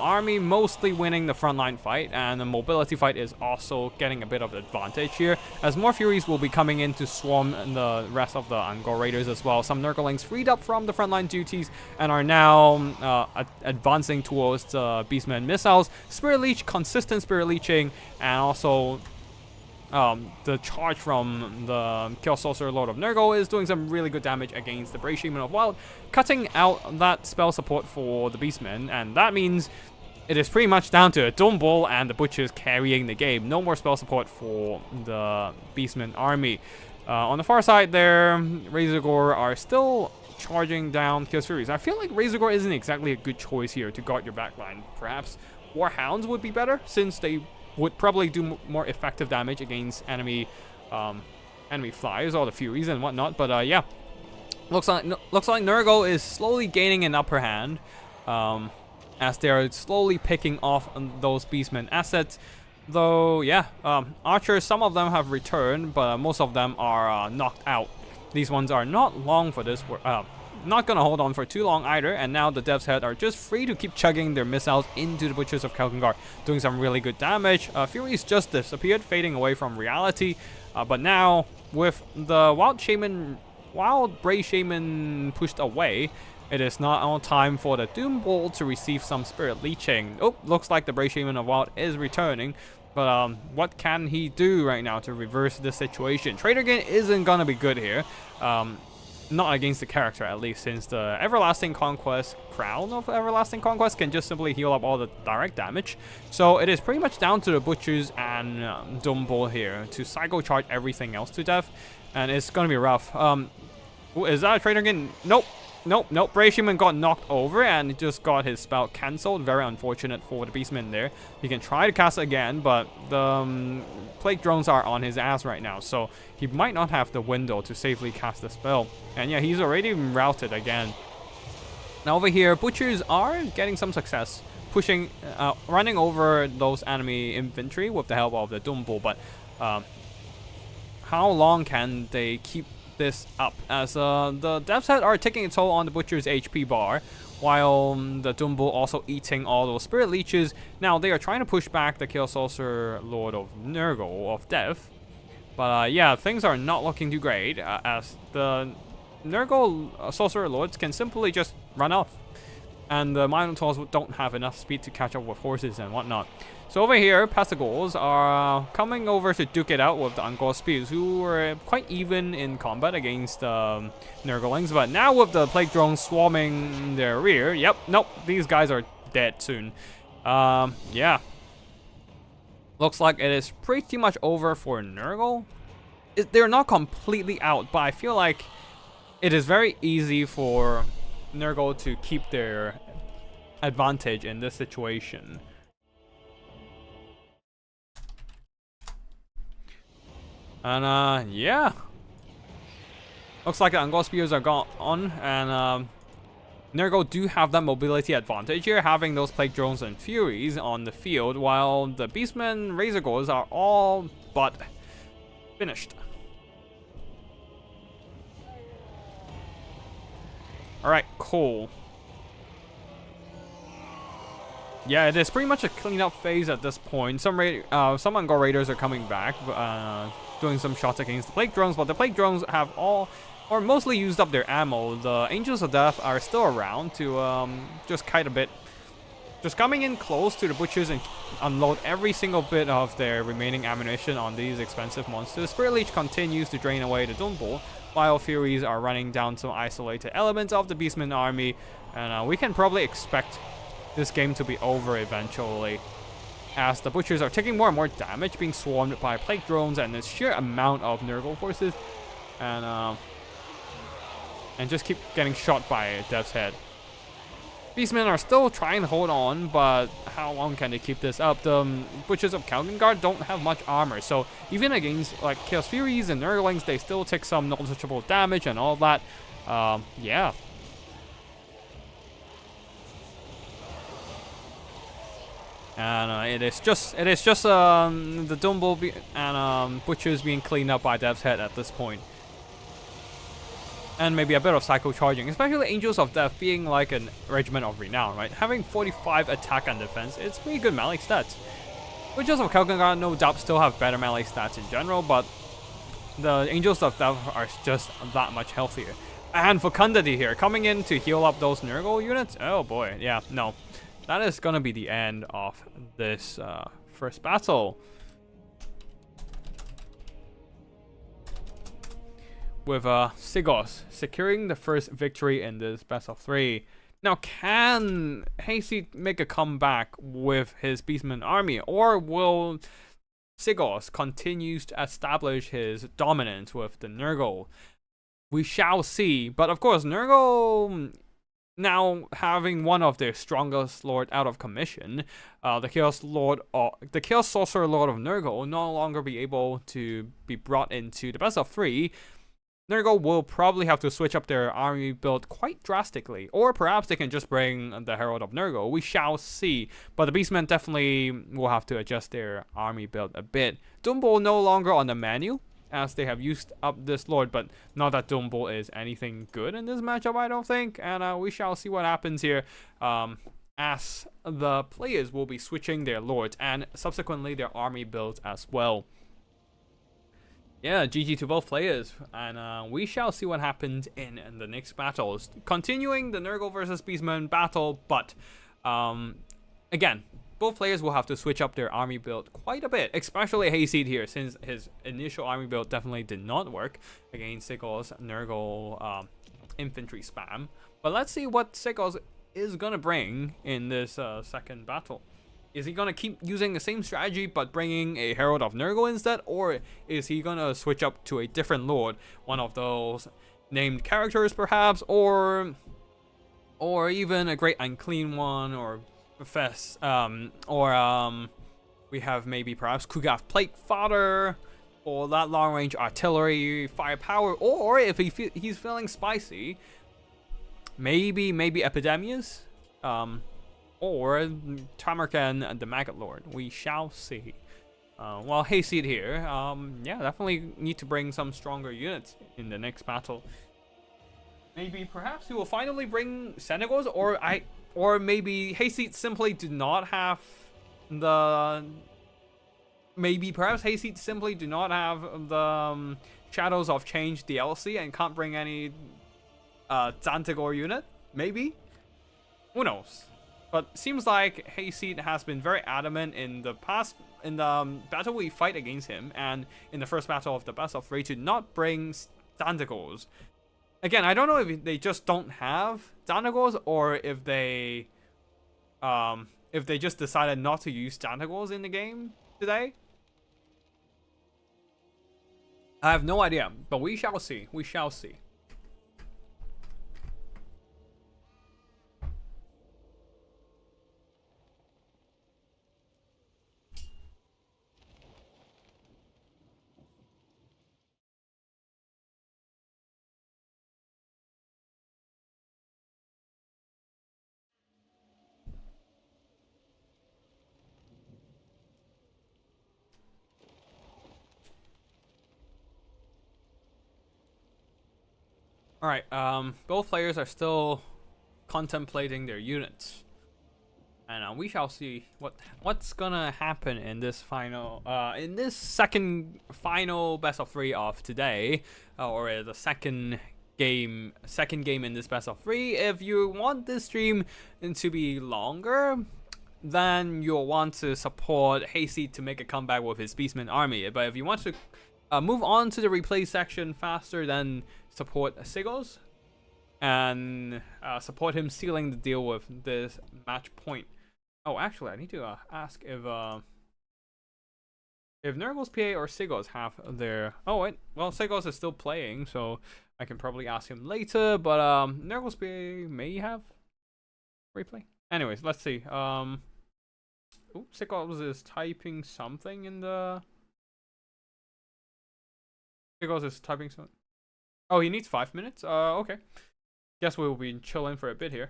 army mostly winning the frontline fight, and the mobility fight is also getting a bit of advantage here, as more Furies will be coming in to swarm the rest of the Angor Raiders as well. Some Nurglings freed up from the frontline duties and are now advancing towards the Beastman missiles. Spirit Leech, consistent Spirit Leeching, and also the charge from the Chaos Sorcerer Lord of Nurgle is doing some really good damage against the Bray Shaman of Wild, cutting out that spell support for the Beastmen, and that means it is pretty much down to a Doom Bull and the Butchers carrying the game. No more spell support for the Beastmen army. On the far side there, Razor Gore are still charging down Chaos Furies. I feel like Razor Gore isn't exactly a good choice here to guard your backline. Perhaps Warhounds would be better, since they would probably do more effective damage against enemy flyers or the Furies and whatnot. But yeah, looks like Nurgle is slowly gaining an upper hand, as they're slowly picking off those Beastmen assets. Though yeah, archers, some of them have returned, but most of them are knocked out. These ones are not long for this not gonna hold on for too long either, and now the Dev's Head are just free to keep chugging their missiles into the Butchers of Kalgungar, doing some really good damage. Furies just disappeared, fading away from reality, but now with the Wild Bray Shaman pushed away, it is now time for the Doom Bull to receive some Spirit Leeching. Oh, looks like the Bray Shaman of Wild is returning, but what can he do right now to reverse this situation? Traitor Gain isn't gonna be good here. Not against the character, at least, since the Everlasting Conquest, Crown of Everlasting Conquest, can just simply heal up all the direct damage. So it is pretty much down to the Butchers and Doom Bull here to psycho charge everything else to death, and it's gonna be rough. Is that a Traitor Gain? Nope. Bray Shaman got knocked over and just got his spell cancelled. Very unfortunate for the Beastman there. He can try to cast again, but the Plague Drones are on his ass right now, so he might not have the window to safely cast the spell. And yeah, he's already routed again. Now over here, Butchers are getting some success, pushing, running over those enemy infantry with the help of the Doom Bull, but how long can they keep this up, as the Dev's Head are taking a toll on the Butcher's HP bar, while the Dumbo also eating all those Spirit Leeches. Now, they are trying to push back the Chaos Sorcerer Lord of Nurgle of Death. But yeah, things are not looking too great, as the Nurgle Sorcerer Lords can simply just run off. And the Minotaurs don't have enough speed to catch up with horses and whatnot. So over here, Pestigors are coming over to duke it out with the Ungor Spears, who were quite even in combat against Nurglings. But now with the Plague Drones swarming their rear, yep, nope, these guys are dead soon. Yeah. Looks like it is pretty much over for Nurgle. They're not completely out, but I feel like it is very easy for Nurgle to keep their advantage in this situation. And yeah, looks like the Ungor Spears are gone, and Nurgle do have that mobility advantage here, having those Plague Drones and Furies on the field, while the Beastmen Razorgors are all but finished. Alright, cool. Yeah, it is pretty much a cleanup phase at this point. Some Ungor Raiders are coming back, doing some shots against the Plague Drones, but the Plague Drones have all, or mostly used up their ammo. The Angels of Death are still around to just kite a bit. Just coming in close to the Butchers and unload every single bit of their remaining ammunition on these expensive monsters. Spirit Leech continues to drain away the Dumbo, while Furies are running down some isolated elements of the Beastman army. And we can probably expect this game to be over eventually, as the Butchers are taking more and more damage, being swarmed by Plague Drones and the sheer amount of Nurgle forces, and just keep getting shot by Death's Head. Beastmen are still trying to hold on, but how long can they keep this up? The Butchers of Kalgengard don't have much armor, so even against like Chaos Furies and Nurglings, they still take some noticeable damage and all that. Yeah. And it is just the Dumbo and Butchers being cleaned up by Death's Head at this point. And maybe a bit of Psycho Charging, especially Angels of Death being like a regiment of renown, right? Having 45 attack and defense, it's pretty good melee stats. Butchers of Kalgengard no doubt still have better melee stats in general, but the Angels of Death are just that much healthier. And Fecundity here, coming in to heal up those Nurgle units. Oh boy, yeah, no. That is gonna be the end of this first battle. With Sigos securing the first victory in this best of 3. Now, can Hayseed make a comeback with his Beastman army, or will Sigos continue to establish his dominance with the Nurgle? We shall see, but of course, Nurgle, now having one of their strongest lord out of commission, the Chaos Sorcerer Lord of Nurgle will no longer be able to be brought into the best of 3. Nurgle will probably have to switch up their army build quite drastically, or perhaps they can just bring the Herald of Nurgle. We shall see, but the Beastmen definitely will have to adjust their army build a bit. Dumbo no longer on the menu, as they have used up this lord, but not that Dumbo is anything good in this matchup, I don't think, and we shall see what happens here, as the players will be switching their lords and subsequently their army builds as well. Yeah, GG to both players, and we shall see what happens in the next battles. Continuing the Nurgle versus Beastman battle, but again, both players will have to switch up their army build quite a bit, especially Hayseed here, since his initial army build definitely did not work against Sigos Nurgle infantry spam. But let's see what Sigos is gonna bring in this second battle. Is he going to keep using the same strategy but bringing a Herald of Nurgle instead? Or is he going to switch up to a different lord? One of those named characters perhaps? Or even a Great Unclean One? Or Fess? We have maybe perhaps Kugath Plague Fodder? Or that long range artillery firepower? Or if he's feeling spicy, maybe Epidemias? Or Tamarkan and the Maggot Lord. We shall see. Well, Hayseed here, yeah, definitely need to bring some stronger units in the next battle. maybe perhaps he will finally bring Senegals, or maybe Hayseed simply do not have the maybe perhaps Hayseed simply do not have the Shadows of Change DLC and can't bring any Xantagor unit. Maybe, who knows? But seems like Hayseed has been very adamant in the past, in the battle we fight against him, and in the first battle of the best of 3 to not bring Xantagors. Again, I don't know if they just don't have Xantagors or if they just decided not to use Xantagors in the game today. I have no idea, but we shall see. We shall see. All right. Both players are still contemplating their units, and we shall see what's gonna happen in this second final best of 3 of today, or the second game in this best of 3. If you want this stream to be longer, then you'll want to support Hayseed to make a comeback with his Beastman army. But if you want to move on to the replay section faster, then support Sigos and support him sealing the deal with this match point. Oh, actually, I need to ask if Nurgle's PA or Sigos have their... Oh, wait. Well, Sigos is still playing, so I can probably ask him later. But Nurgle's PA may have replay. Anyways, let's see. Ooh, Sigos is typing something in the... Sigos is typing something. Oh, he needs 5 minutes? Okay. Guess we'll be chilling for a bit here.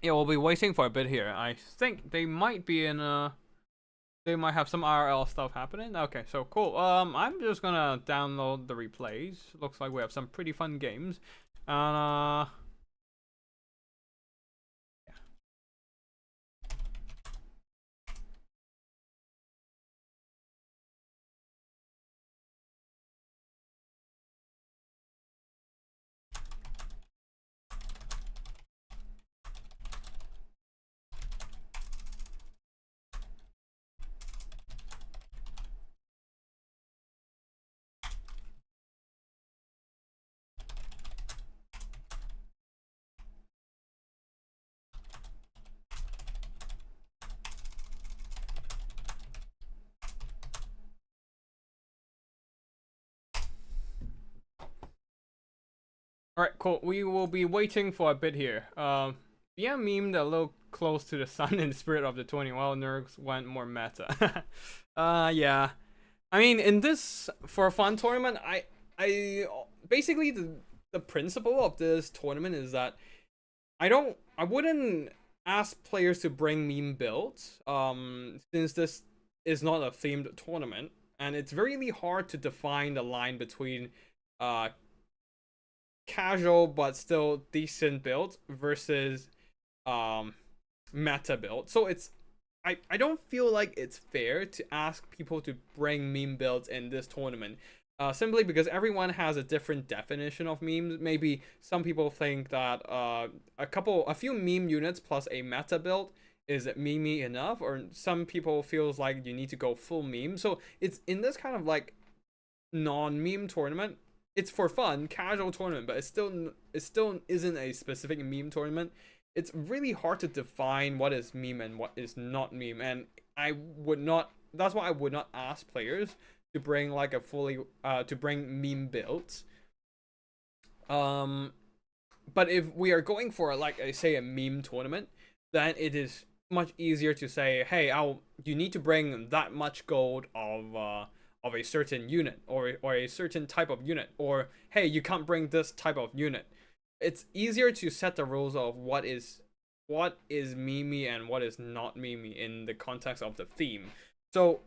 Yeah, we'll be waiting for a bit here. I think they might be in they might have some IRL stuff happening. Okay, so cool. I'm just gonna download the replays. Looks like we have some pretty fun games. And Alright, cool. We will be waiting for a bit here. Yeah, memed a little close to the sun in the spirit of the 20. Well, Nergs went more meta. Yeah. I mean, in this for a fun tournament, I basically the principle of this tournament is that I wouldn't ask players to bring meme builds, since this is not a themed tournament, and it's really hard to define the line between casual but still decent build versus meta build. So it's I don't feel like it's fair to ask people to bring meme builds in this tournament, simply because everyone has a different definition of memes. Maybe some people think that a few meme units plus a meta build is memey enough, or some people feels like you need to go full meme. So it's in this kind of like non-meme tournament. It's for fun, casual tournament, but it still isn't a specific meme tournament. It's really hard to define what is meme and what is not meme, and that's why I would not ask players to bring like a fully to bring meme builds. But if we are going for like I say a meme tournament, then it is much easier to say, hey, you need to bring that much gold of a certain unit or a certain type of unit, or hey, you can't bring this type of unit. It's easier to set the rules of what is what is meme and what is not meme in the context of the theme. So,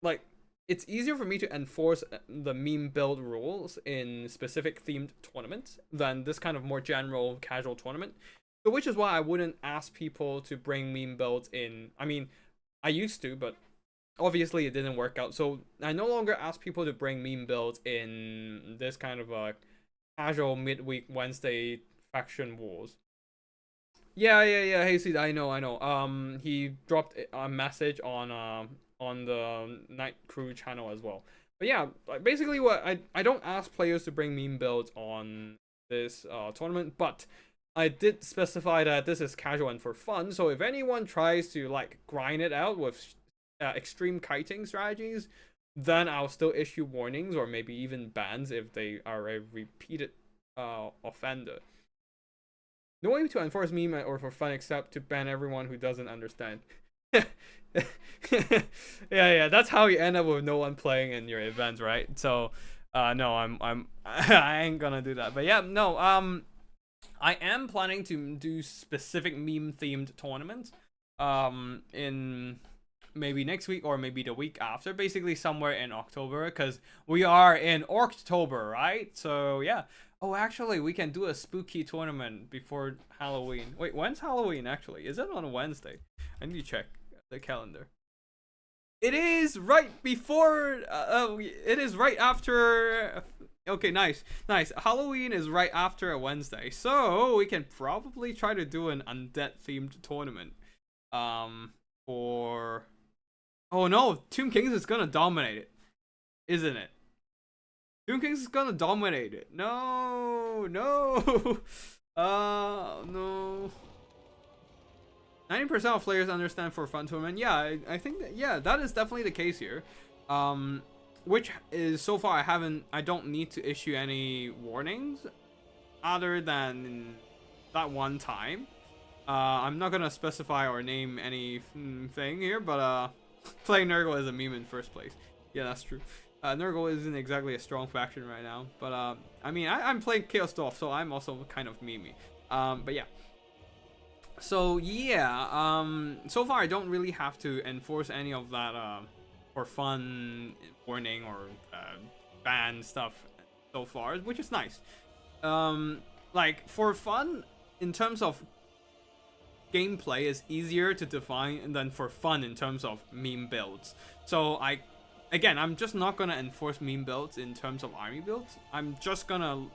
like, it's easier for me to enforce the meme build rules in specific themed tournaments than this kind of more general casual tournament. So, which is why I wouldn't ask people to bring meme builds in. I mean, I used to, but obviously it didn't work out. So I no longer ask people to bring meme builds in this kind of casual midweek Wednesday faction wars. Yeah. Hey, see, I know. He dropped a message on the Night Crew channel as well. But yeah, basically, what I don't ask players to bring meme builds on this tournament, but I did specify that this is casual and for fun. So if anyone tries to like grind it out with extreme kiting strategies, then I'll still issue warnings or maybe even bans if they are a repeated offender. No way to enforce meme or for fun except to ban everyone who doesn't understand. yeah, that's how you end up with no one playing in your events, right? So no, I'm I ain't gonna do that. But yeah, no, I am planning to do specific meme themed tournaments in maybe next week or maybe the week after, basically somewhere in October, because we are in October, right? So yeah. Oh, actually, we can do a spooky tournament before Halloween. Wait, when's Halloween actually? Is it on Wednesday? I need to check the calendar. It is right before. It is right after. Okay, nice. Halloween is right after a Wednesday, so we can probably try to do an undead themed tournament. For. Oh no, Tomb Kings is gonna dominate it, isn't it? Tomb Kings is gonna dominate it. No. No. 90% of players understand for fun tournament. Yeah, I think that, that is definitely the case here. Which is so far I don't need to issue any warnings other than that one time. I'm not gonna specify or name anything here, but playing Nurgle is a meme in first place. Yeah, that's true. Nurgle isn't exactly a strong faction right now, but I mean, I'm playing Chaos Dwarf, so I'm also kind of memey. But yeah. So yeah, so far I don't really have to enforce any of that for fun warning or ban stuff so far, which is nice. Like for fun, in terms of gameplay, is easier to define than for fun in terms of meme builds. So I'm just not gonna enforce meme builds in terms of army builds. I'm just gonna,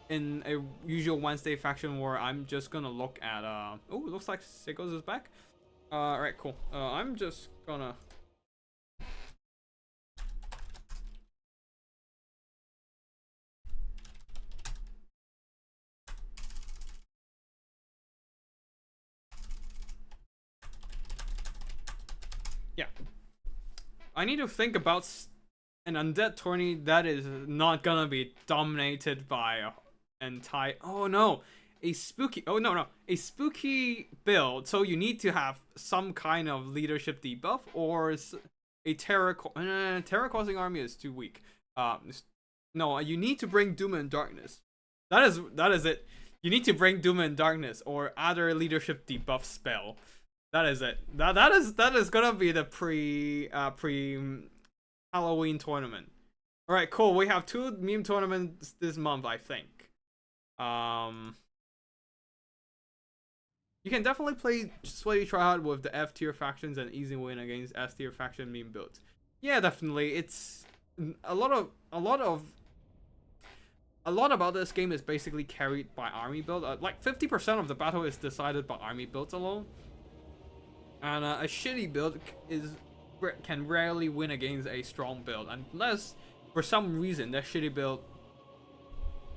in a usual Wednesday faction war, I'm just gonna look at oh, it looks like Sigos is back. Alright, cool. I'm just gonna yeah. I need to think about an undead tourney that is not gonna be dominated by entire. Oh no, a spooky. Oh no, a spooky build. So you need to have some kind of leadership debuff or a terror causing army is too weak. No, you need to bring Doom and Darkness. That is it. You need to bring Doom and Darkness or other leadership debuff spell. That is it. That is gonna be the pre Halloween tournament. All right, cool. We have 2 meme tournaments this month, I think. You can definitely play Sweaty Tryhard with the F tier factions and easy win against S tier faction meme builds. Yeah, definitely. It's a lot about this game is basically carried by army build. Like 50% of the battle is decided by army builds alone. And a shitty build can rarely win against a strong build unless for some reason that shitty build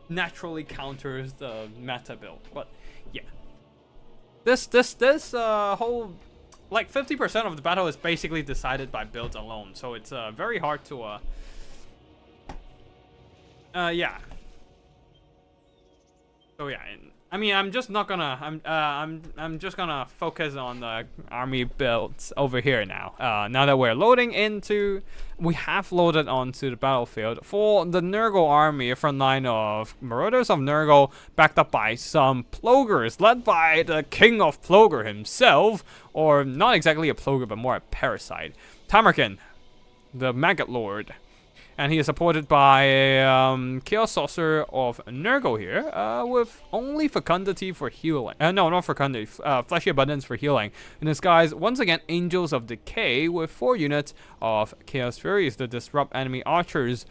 naturally counters the meta build. But yeah, this whole, like 50% of the battle is basically decided by builds alone, so it's very hard to yeah. So yeah, I mean, I'm just not gonna. I'm just gonna focus on the army builds over here now. Now that we're loading into, we have loaded onto the battlefield for the Nurgle army, a front line of Marauders of Nurgle, backed up by some Plogers, led by the King of Ploger himself, or not exactly a Ploger, but more a parasite, Tamarkin, the Maggot Lord. And he is supported by a Chaos Saucer of Nurgle here, with only Fecundity for healing. No, not Fecundity, Fleshy Abundance for healing. In this guise, once again, Angels of Decay with 4 units of Chaos Furies to disrupt enemy archers.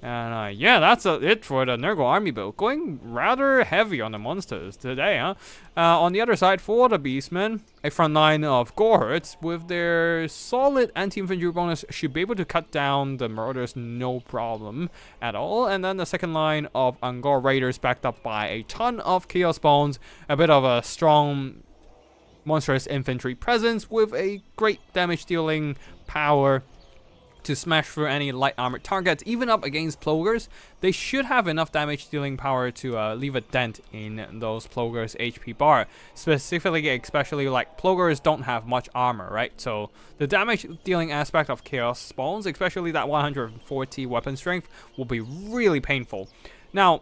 And yeah, that's it for the Nurgle army build. Going rather heavy on the monsters today, huh? On the other side, for the Beastmen, a front line of Gorehurts with their solid anti-infantry bonus should be able to cut down the Marauders no problem at all. And then the second line of Angor Raiders backed up by a ton of Chaos Bones, a bit of a strong monstrous infantry presence with a great damage dealing power to smash through any light armored targets. Even up against Plogers, they should have enough damage dealing power to leave a dent in those Plogers' HP bar. Specifically, especially like Plogers don't have much armor, right? So the damage dealing aspect of Chaos Spawns, especially that 140 weapon strength, will be really painful. Now,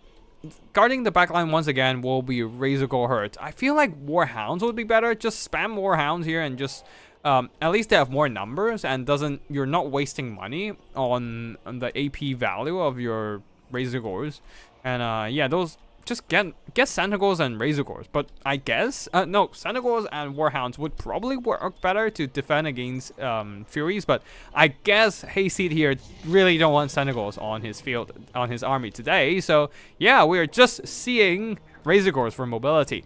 guarding the backline once again will be Razor Gorehurts. I feel like Warhounds would be better. Just spam Warhounds here and just at least they have more numbers and you're not wasting money on the AP value of your Razor Gores. And yeah, those just get Centigores and Razor Gores. But I guess no, Centigores and Warhounds would probably work better to defend against Furies. But I guess Hayseed here really don't want Centigores on his field, on his army today. So yeah, we're just seeing Razor Gores for mobility.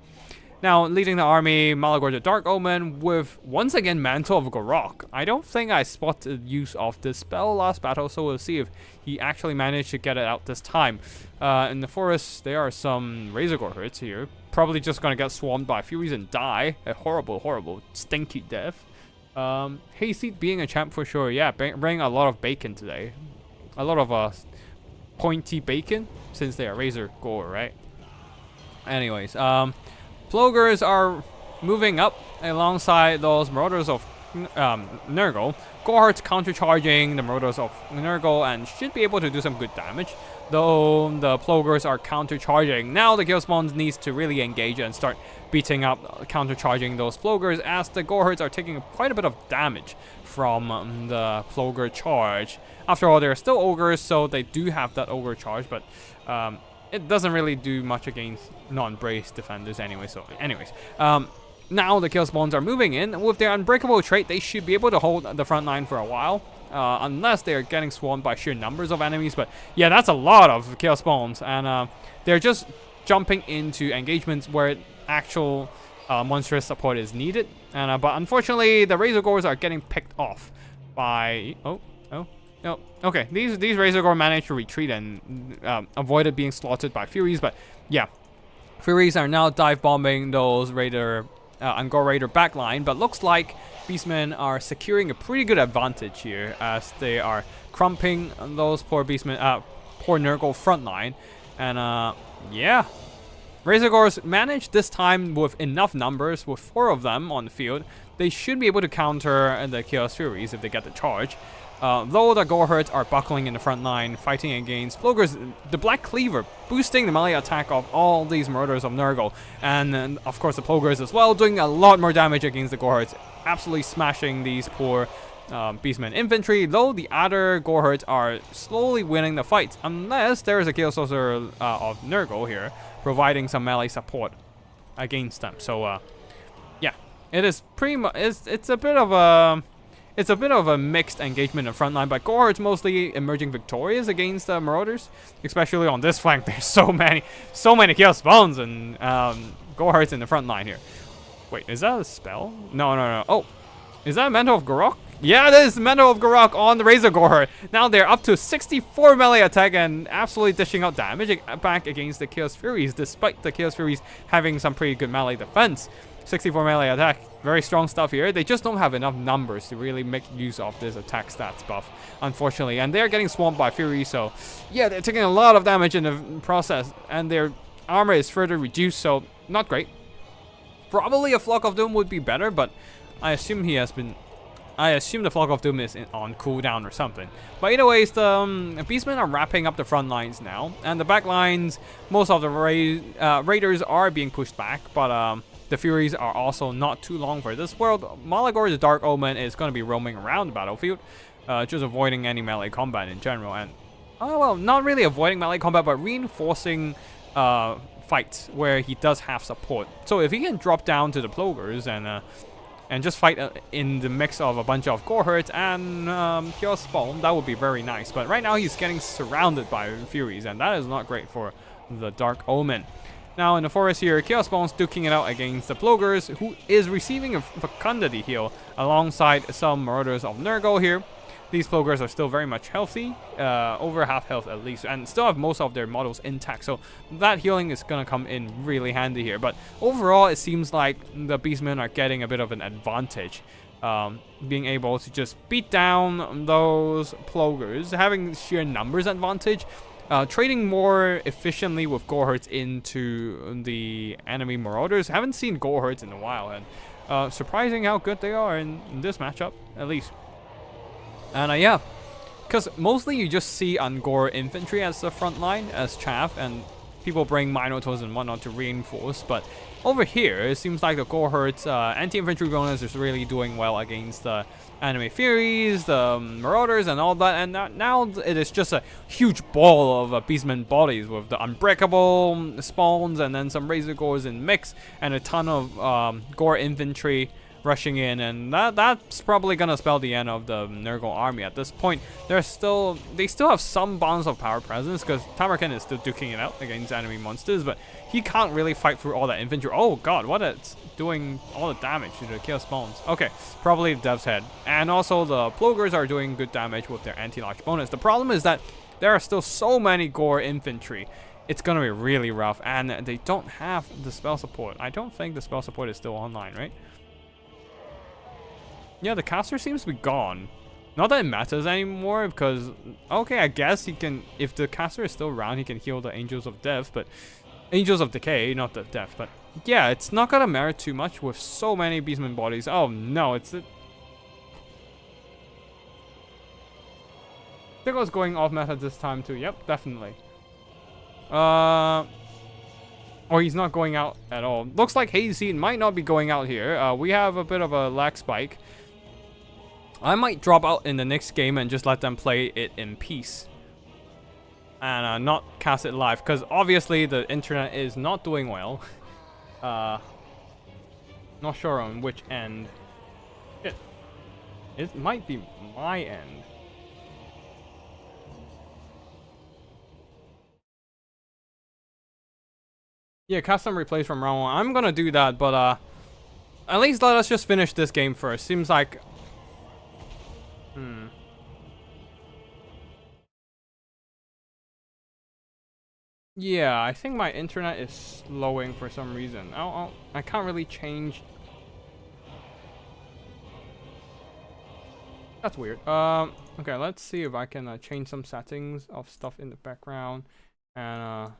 Now, leading the army, Malagor the Dark Omen with, once again, Mantle of Gorok. I don't think I spotted use of this spell last battle, so we'll see if he actually managed to get it out this time. In the forest, there are some Razor Gorehurts here. Probably just gonna get swarmed by Furies and die. A horrible, horrible, stinky death. Hayseed being a champ for sure. Yeah, bring a lot of bacon today. A lot of pointy bacon, since they are Razor Gore, right? Anyways, Plogers are moving up alongside those Marauders of Nurgle. Gorehurts countercharging the Marauders of Nurgle and should be able to do some good damage, though the Plogers are countercharging. Now the Chaos Spawns needs to really engage and start beating up, countercharging those Plogers, as the Gorehurts are taking quite a bit of damage from the Ploger charge. After all, they're still Ogres, so they do have that Ogre charge, but it doesn't really do much against non-brace defenders anyway. So anyways, now the Chaos Spawns are moving in. With their Unbreakable trait, they should be able to hold the front line for a while. Unless they're getting swarmed by sheer numbers of enemies. But yeah, that's a lot of Chaos Spawns. And they're just jumping into engagements where actual monstrous support is needed. And but unfortunately, the Razor Gores are getting picked off by... No, okay, these Razor Gore managed to retreat and avoided being slaughtered by Furies, but yeah, Furies are now dive bombing those Angor Raider backline, but looks like Beastmen are securing a pretty good advantage here as they are crumping those poor Beastmen, poor Nurgle frontline, and yeah, Razor Gores managed this time with enough numbers, with 4 of them on the field. They should be able to counter the Chaos Furies if they get the charge. Though the Gorehurts are buckling in the front line, fighting against Plogers, the Black Cleaver, boosting the melee attack of all these Marauders of Nurgle. And of course the Plogers as well, doing a lot more damage against the Gorehurts, absolutely smashing these poor Beastmen infantry, though the other Gorehurts are slowly winning the fight, unless there is a Chaos Saucer of Nurgle here, providing some melee support against them. So yeah, it is pretty much, it's a bit of a... It's a bit of a mixed engagement in the front line, but Gorehurts mostly emerging victorious against the Marauders, especially on this flank. There's so many Chaos Spawns and Gorehurts in the front line here. Wait, is that a spell? No. Oh, is that a Mantle of Gorok? Yeah, it is Mantle of Gorok on the Razor Gorehurt. Now they're up to 64 melee attack and absolutely dishing out damage back against the Chaos Furies, despite the Chaos Furies having some pretty good melee defense. 64 melee attack, very strong stuff here. They just don't have enough numbers to really make use of this attack stats buff, unfortunately. And they're getting swamped by Fury, so yeah, they're taking a lot of damage in the process. And their armor is further reduced, so not great. Probably a Flock of Doom would be better, but I assume he has been... I assume the Flock of Doom is on cooldown or something. But either ways, the Beastmen are wrapping up the front lines now. And the back lines, most of the Raiders are being pushed back. But the Furies are also not too long for this world. Malagor's Dark Omen is going to be roaming around the battlefield. Just avoiding any melee combat in general. And, well, not really avoiding melee combat, but reinforcing fights where he does have support. So if he can drop down to the Plogers and just fight in the mix of a bunch of Gorehurts and Chaos Spawn, that would be very nice. But right now he's getting surrounded by Furies, and that is not great for the Dark Omen. Now in the forest here, Chaos Spawn's duking it out against the Plogers, who is receiving a Fecundity heal alongside some Marauders of Nurgle here. These Plogers are still very much healthy, over half health at least, and still have most of their models intact, so that healing is going to come in really handy here. But overall, it seems like the Beastmen are getting a bit of an advantage, being able to just beat down those Plogers, having sheer numbers advantage, trading more efficiently with Gorehurts into the enemy Marauders. Haven't seen Gorehurts in a while, and surprising how good they are in this matchup, at least. And yeah, because mostly you just see Ungor infantry as the front line, as chaff, and people bring Minotaurs and whatnot to reinforce. But over here, it seems like the Gorehurts anti-infantry bonus is really doing well against the enemy Furies, the Marauders, and all that. And now it is just a huge ball of Beastmen bodies with the Unbreakable spawns and then some Razor Gores in mix and a ton of Gore infantry rushing in, and that's probably gonna spell the end of the Nurgle army at this point. They still have some bonds of power presence because Tamarkin is still duking it out against enemy monsters, but he can't really fight through all that infantry. Oh god, what it's doing all the damage to the Chaos Spawns. Okay, probably Dev's Head. And also the Plogers are doing good damage with their anti-large bonus. The problem is that there are still so many Gore infantry. It's gonna be really rough, and they don't have the spell support. I don't think the spell support is still online, right? Yeah, the caster seems to be gone. Not that it matters anymore, because, okay, I guess he can, if the caster is still around, he can heal the Angels of Death, but, Angels of Decay, not the Death, but, yeah, it's not gonna matter too much with so many Beastmen bodies. Oh, no, it's the... Tickle's going off meta this time, too. Yep, definitely. Or he's not going out at all. Looks like Haze Seed might not be going out here. We have a bit of a lag spike. I might drop out in the next game and just let them play it in peace. And not cast it live, because obviously the internet is not doing well. Not sure on which end. It might be my end. Yeah, custom replays from round 1. I'm gonna do that, but at least let us just finish this game first. Seems like... Yeah, I think my internet is slowing for some reason. I can't really change. That's weird. Okay, let's see if I can change some settings of stuff in the background. And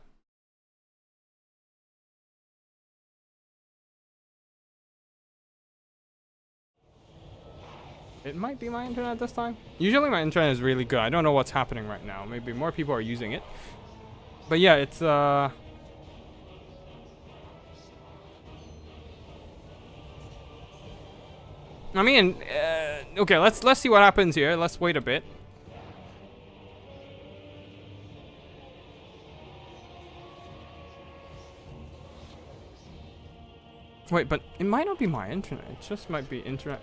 it might be my internet this time. Usually my internet is really good. I don't know what's happening right now. Maybe more people are using it. But yeah, it's I mean, okay, let's see what happens here. Let's wait a bit. Wait, but it might not be my internet. It just might be internet.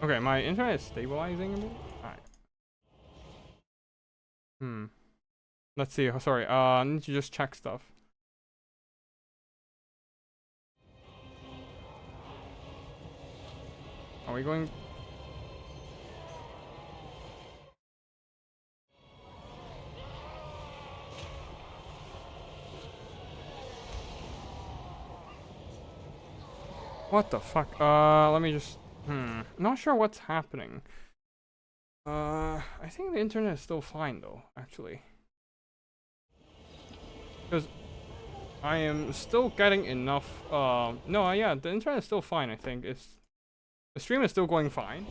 Okay, my internet is stabilizing a bit. Alright. Let's see. Oh, sorry. I need to just check stuff. Are we going? What the fuck? Let me just... Not sure what's happening. I think the internet is still fine though, actually. Because... I am still getting enough. No, yeah, the internet is still fine. I think the stream is still going fine.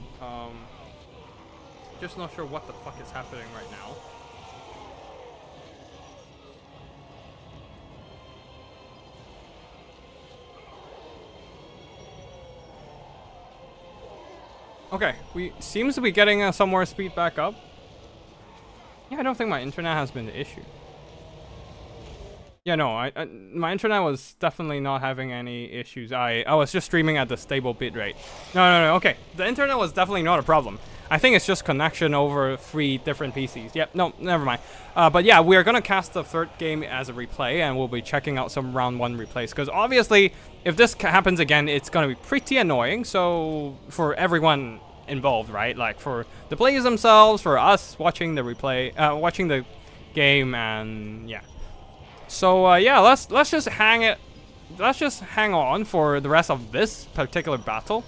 Just not sure what the fuck is happening right now. Okay, we seems to be getting some more speed back up. Yeah, I don't think my internet has been the issue. Yeah, no, my internet was definitely not having any issues. I was just streaming at the stable bitrate. No, okay. The internet was definitely not a problem. I think it's just connection over 3 different PCs. Yep, no, never mind. But yeah, we're gonna cast the 3rd game as a replay, and we'll be checking out some round 1 replays. Because obviously, if this happens again, it's gonna be pretty annoying. So for everyone involved, right? Like for the players themselves, for us watching the replay, watching the game, and yeah. So yeah, let's just hang on for the rest of this particular battle,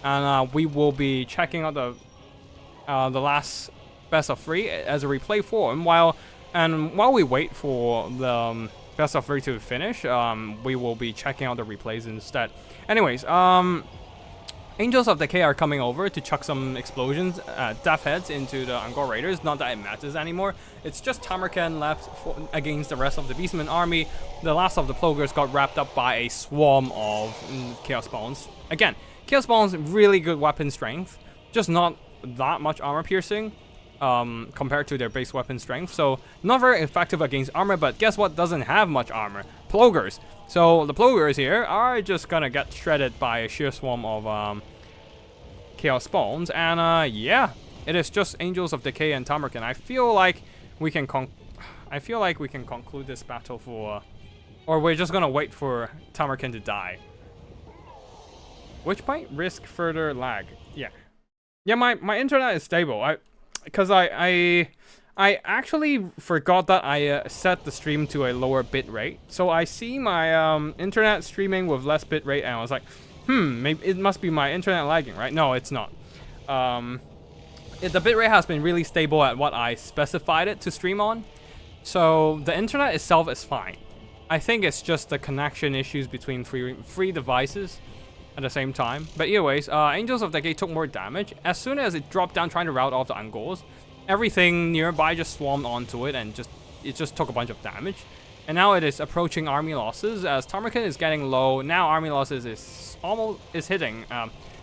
and we will be checking out the last best of 3 as a replay form. While we wait for the best of 3 to finish, we will be checking out the replays instead. Anyways, Angels of Decay are coming over to chuck some explosions, death heads into the Angkor Raiders. Not that it matters anymore. It's just Tamarkan left against the rest of the Beastman army. The last of the Plogers got wrapped up by a swarm of Chaos Bones. Again, Chaos Bones, really good weapon strength, just not that much armor piercing compared to their base weapon strength. So not very effective against armor, but guess what doesn't have much armor? Plogers. So the Plogers here are just gonna get shredded by a sheer swarm of Chaos Bones, and yeah, it is just Angels of Decay and Tamarkan. I feel like we can conclude this battle for, or we're just gonna wait for Tamarkan to die, which might risk further lag. Yeah, my internet is stable. Because I actually forgot that I set the stream to a lower bit rate. So I see my internet streaming with less bit rate, and I was like, maybe it must be my internet lagging, right? No, it's not. The bit rate has been really stable at what I specified it to stream on. So the internet itself is fine. I think it's just the connection issues between three devices at the same time. But anyways, Angels of Decay took more damage. As soon as it dropped down trying to rout off the Angors, everything nearby just swarmed onto it, and it just took a bunch of damage. And now it is approaching army losses as Tamarkan is getting low. Now army losses is hitting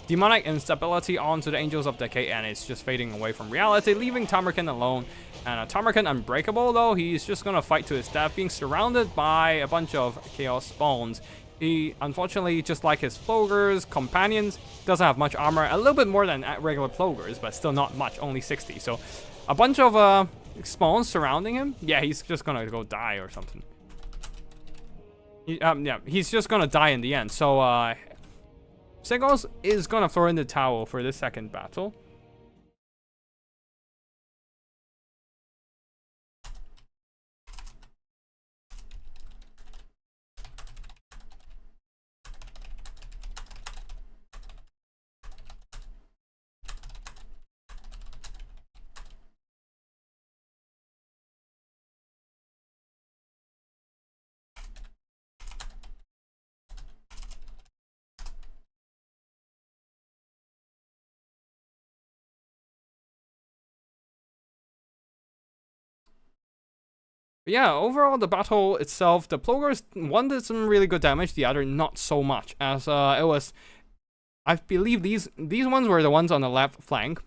demonic instability onto the Angels of Decay, and it's just fading away from reality, leaving Tamarkan alone. And Tamarkan unbreakable though, he's just gonna fight to his death, being surrounded by a bunch of Chaos Bones. He, unfortunately, just like his Plogers, companions, doesn't have much armor. A little bit more than regular Plogers, but still not much, only 60. So, a bunch of spawns surrounding him. Yeah, he's just gonna go die or something. Yeah, he's just gonna die in the end. So, Segos is gonna throw in the towel for this second battle. But yeah, overall, the battle itself, the Plogers, one did some really good damage, the other not so much, as it was, I believe these ones were the ones on the left flank,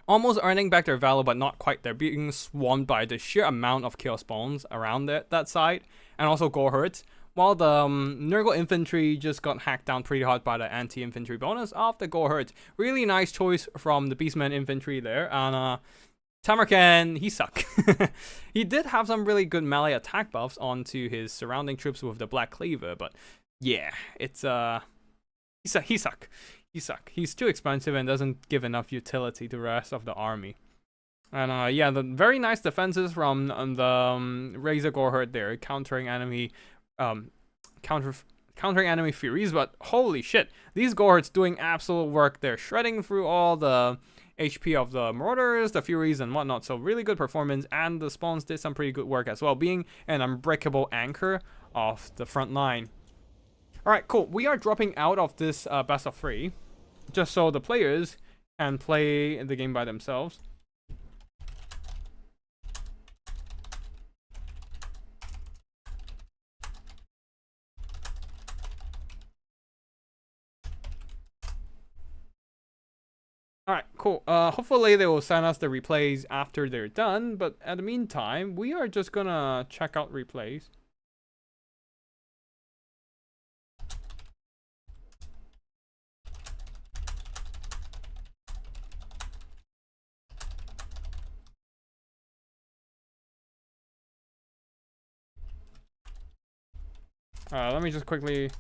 almost earning back their value, but not quite. They're being swarmed by the sheer amount of Chaos Bones around that side, and also Gorehurts, while the Nurgle infantry just got hacked down pretty hard by the anti-infantry bonus of the Gorehurts. Really nice choice from the Beastman infantry there, and Tamarkan, he suck. He did have some really good melee attack buffs onto his surrounding troops with the Black Cleaver, but yeah, it's he suck. He's too expensive and doesn't give enough utility to the rest of the army. And yeah, the very nice defenses from the Razor Gorehurt there, countering enemy Furies, but holy shit, these Gorehurts doing absolute work. They're shredding through all the HP of the Marauders, the Furies, and whatnot. So really good performance, and the spawns did some pretty good work as well, being an unbreakable anchor of the front line. Alright, cool. We are dropping out of this best of 3, just so the players can play the game by themselves. Alright, cool. Hopefully they will send us the replays after they're done, but at the meantime, we are just gonna check out replays. Let me just quickly...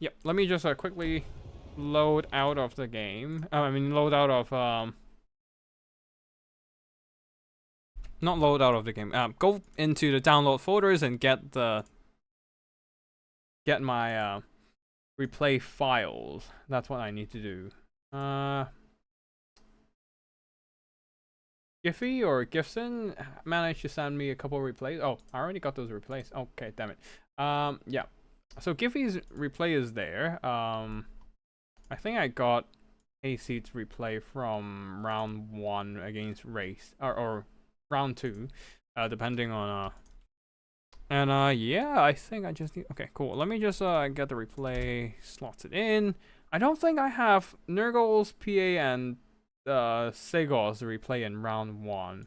Yep, let me just quickly load out of the game. Load out of... Not load out of the game. Go into the download folders and get my replay files. That's what I need to do. Giphy or Gifson managed to send me a couple replays. Oh, I already got those replays. Okay, damn it. Yeah. So Giphy's replay is there. I think I got Hayseed's replay from round 1 against Race, or round 2, depending on yeah, I think I just need... Okay, cool. Let me just get the replay slotted in. I don't think I have Nurgle's PA and Segor's replay in round 1.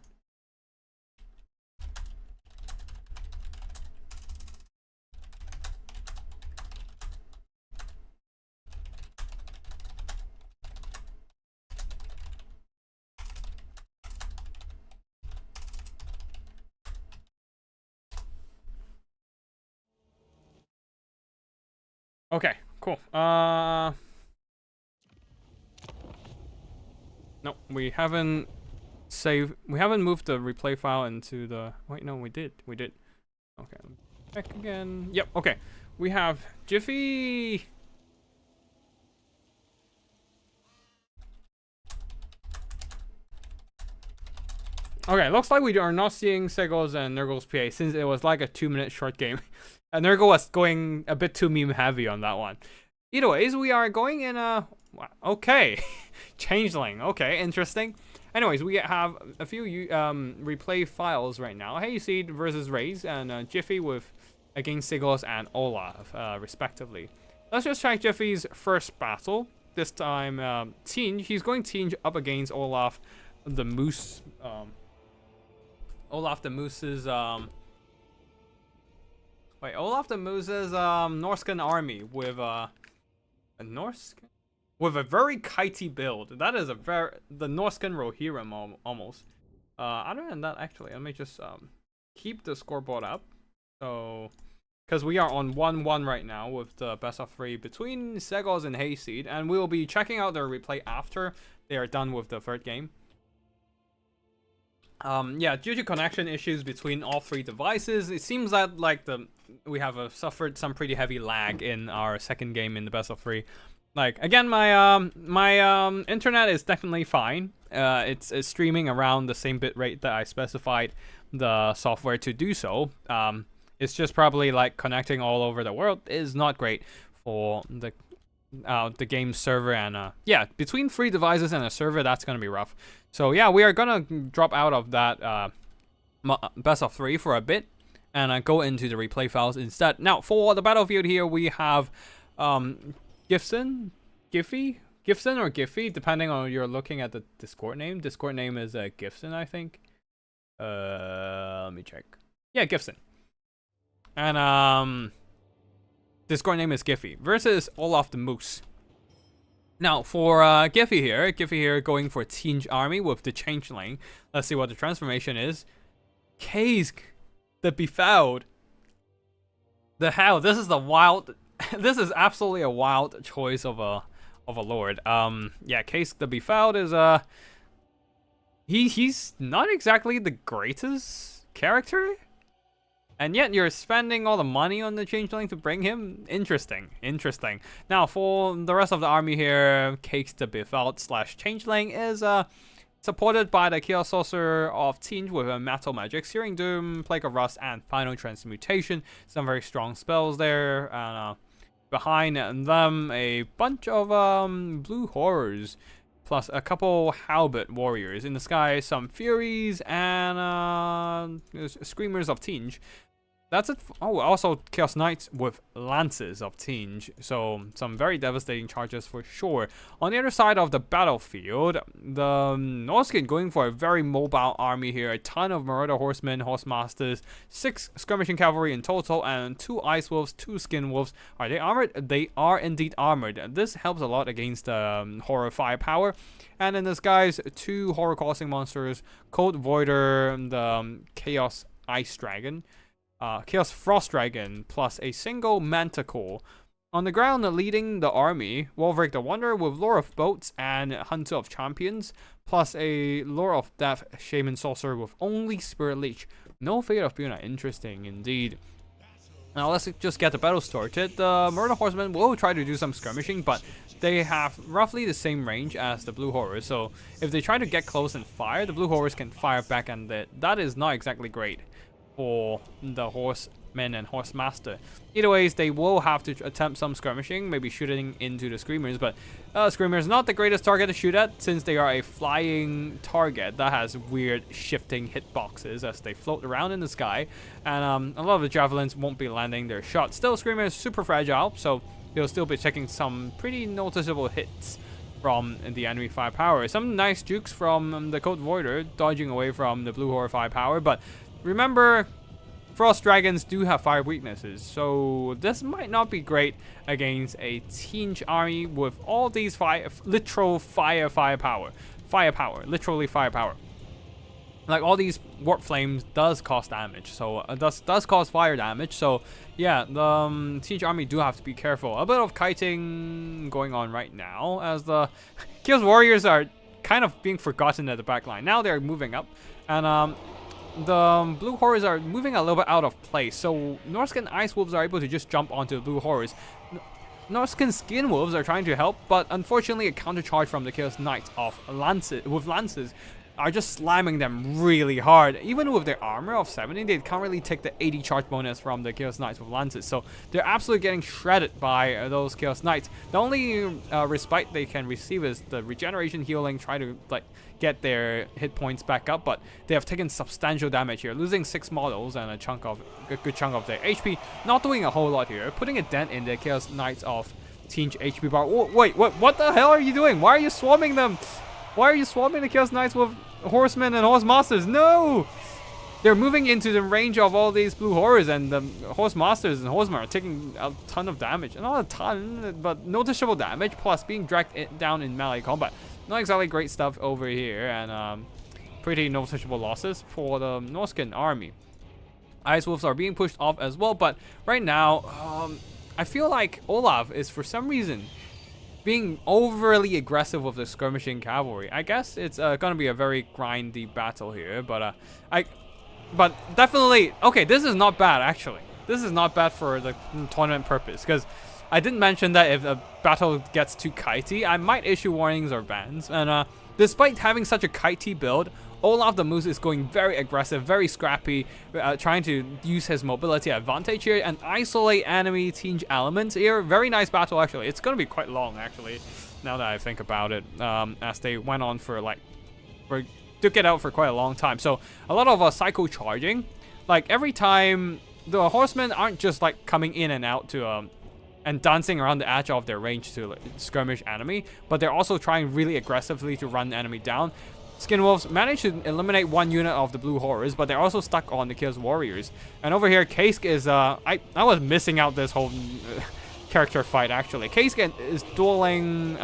Okay, cool. No, we haven't moved the replay file into the... Wait, no, we did. Okay, check again. Yep, okay. We have Jiffy. Okay, looks like we are not seeing Segos and Nurgle's PA since it was like a 2-minute short game. And Nurgle was going a bit too meme heavy on that one. Either ways, we are going in a... Okay. Changeling. Okay, interesting. Anyways, we have a few replay files right now. Hayseed versus Raze, and Jiffy against Sigos and Olaf, respectively. Let's just check Jiffy's first battle. This time, he's going Tinge up against Olaf the Moose. Olaf the Moose's Norscan army with a very kitey build. That is the Norscan Rohirrim almost. Other than that, actually, let me just keep the scoreboard up. So, because we are on 1-1 right now with the best of 3 between Segos and Hayseed, and we will be checking out their replay after they are done with the third game. Yeah, due to connection issues between all 3 devices, it seems that we have suffered some pretty heavy lag in our second game in the best of 3. Like, again, my internet is definitely fine. It's streaming around the same bit rate that I specified the software to do so. It's just probably like connecting all over the world is not great for the game server, and yeah, between 3 devices and a server, that's gonna be rough. So yeah, we are gonna drop out of that best of 3 for a bit and go into the replay files instead. Now for the battlefield here, we have Gifson or Giffy, depending on you're looking at the Discord name. Discord name is Gifson, I think. Let me check. Yeah, Gifson. And Discord name is Giffy versus Olaf the Moose. Now for Giffy here going for Tinge army with the Changeling. Let's see what the transformation is. Kazk the Befouled. The hell, this is the wild. This is absolutely a wild choice of a lord. Yeah, Kazk the Befouled is he's not exactly the greatest character. And yet you're spending all the money on the changeling to bring him? Interesting. Interesting. Now, for the rest of the army here, Cakes the Befouled / Changeling is supported by the Chaos Sorcerer of Tinge with a Metal Magic, Searing Doom, Plague of Rust, and Final Transmutation. Some very strong spells there. And behind them, a bunch of blue horrors, plus a couple halberd warriors. In the sky, some furies and screamers of Tinge. That's it. Oh, also Chaos Knights with lances of Tinge. So some very devastating charges for sure. On the other side of the battlefield, the Norskin going for a very mobile army here. A ton of Marauder Horsemen, Horsemasters, 6 Skirmishing Cavalry in total, and 2 Ice Wolves, 2 Skin Wolves. Are they armored? They are indeed armored. This helps a lot against Horror Firepower. And in this, guys, 2 Horror-causing monsters, Cold Voider, the Chaos Ice Dragon, Chaos Frost Dragon, plus a single Manticore. On the ground, leading the army, Wolfric the Wanderer with Lure of Boats and Hunter of Champions, plus a Lure of Death Shaman Sorcerer with only Spirit Leech. No Fate of Buna. Interesting indeed. Now let's just get the battle started. The Murder Horsemen will try to do some skirmishing, but they have roughly the same range as the Blue Horrors. So if they try to get close and fire, the Blue Horrors can fire back, and that is not exactly great for the Horsemen and Horsemaster. Either ways, they will have to attempt some skirmishing, maybe shooting into the Screamers, but Screamers not the greatest target to shoot at, since they are a flying target that has weird shifting hitboxes as they float around in the sky, and a lot of the Javelins won't be landing their shots. Still, Screamers super fragile, so they'll still be taking some pretty noticeable hits from the enemy firepower. Some nice jukes from the Cold Voider, dodging away from the Blue Horror firepower, but remember, Frost Dragons do have fire weaknesses, so this might not be great against a Tinge army with all these literal firepower. Literally firepower. Like, all these Warp Flames does cause damage, so does cause fire damage, so yeah, the Tinge army do have to be careful. A bit of kiting going on right now, as the Chaos Warriors are kind of being forgotten at the back line. Now they're moving up, and the Blue Horrors are moving a little bit out of place, so Norskin Ice Wolves are able to just jump onto the Blue Horrors. Norskin Skin Wolves are trying to help, but unfortunately a countercharge from the Chaos Knights of lances are just slamming them really hard. Even with their armor of 70, they can't really take the 80 charge bonus from the Chaos Knights with lances, so they're absolutely getting shredded by those Chaos Knights. The only respite they can receive is the regeneration healing, try to get their hit points back up, but they have taken substantial damage here, losing 6 models and a good chunk of their HP. Not doing a whole lot here, putting a dent in the Chaos Knights of Tinge HP bar. Oh, wait, what the hell are you doing? Why are you swarming them? Why are you swarming the Chaos Knights with Horsemen and Horsemasters? No! They're moving into the range of all these Blue Horrors, and the Horsemasters and Horsemen are taking a ton of damage. Not a ton, but noticeable damage, plus being dragged down in melee combat. Not exactly great stuff over here, and pretty noticeable losses for the Norskin army. Ice Wolves are being pushed off as well, but right now, I feel like Olaf is, for some reason, being overly aggressive with the skirmishing cavalry. I guess it's gonna be a very grindy battle here, but definitely, okay, this is not bad actually. This is not bad for the tournament purpose, because I didn't mention that if a battle gets too kitey, I might issue warnings or bans. And despite having such a kitey build, Olaf the Moose is going very aggressive, very scrappy, trying to use his mobility advantage here and isolate enemy Tinge elements here. Very nice battle actually. It's going to be quite long actually, now that I think about it, as they went on for took it out for quite a long time. So a lot of psycho charging. Like, every time the horsemen aren't just like coming in and out to and dancing around the edge of their range to skirmish enemy, but they're also trying really aggressively to run the enemy down. Skin Wolves managed to eliminate 1 unit of the Blue Horrors, but they're also stuck on the Chaos Warriors. And over here, Kaisk is, I was missing out this whole character fight, actually. Kaisk is dueling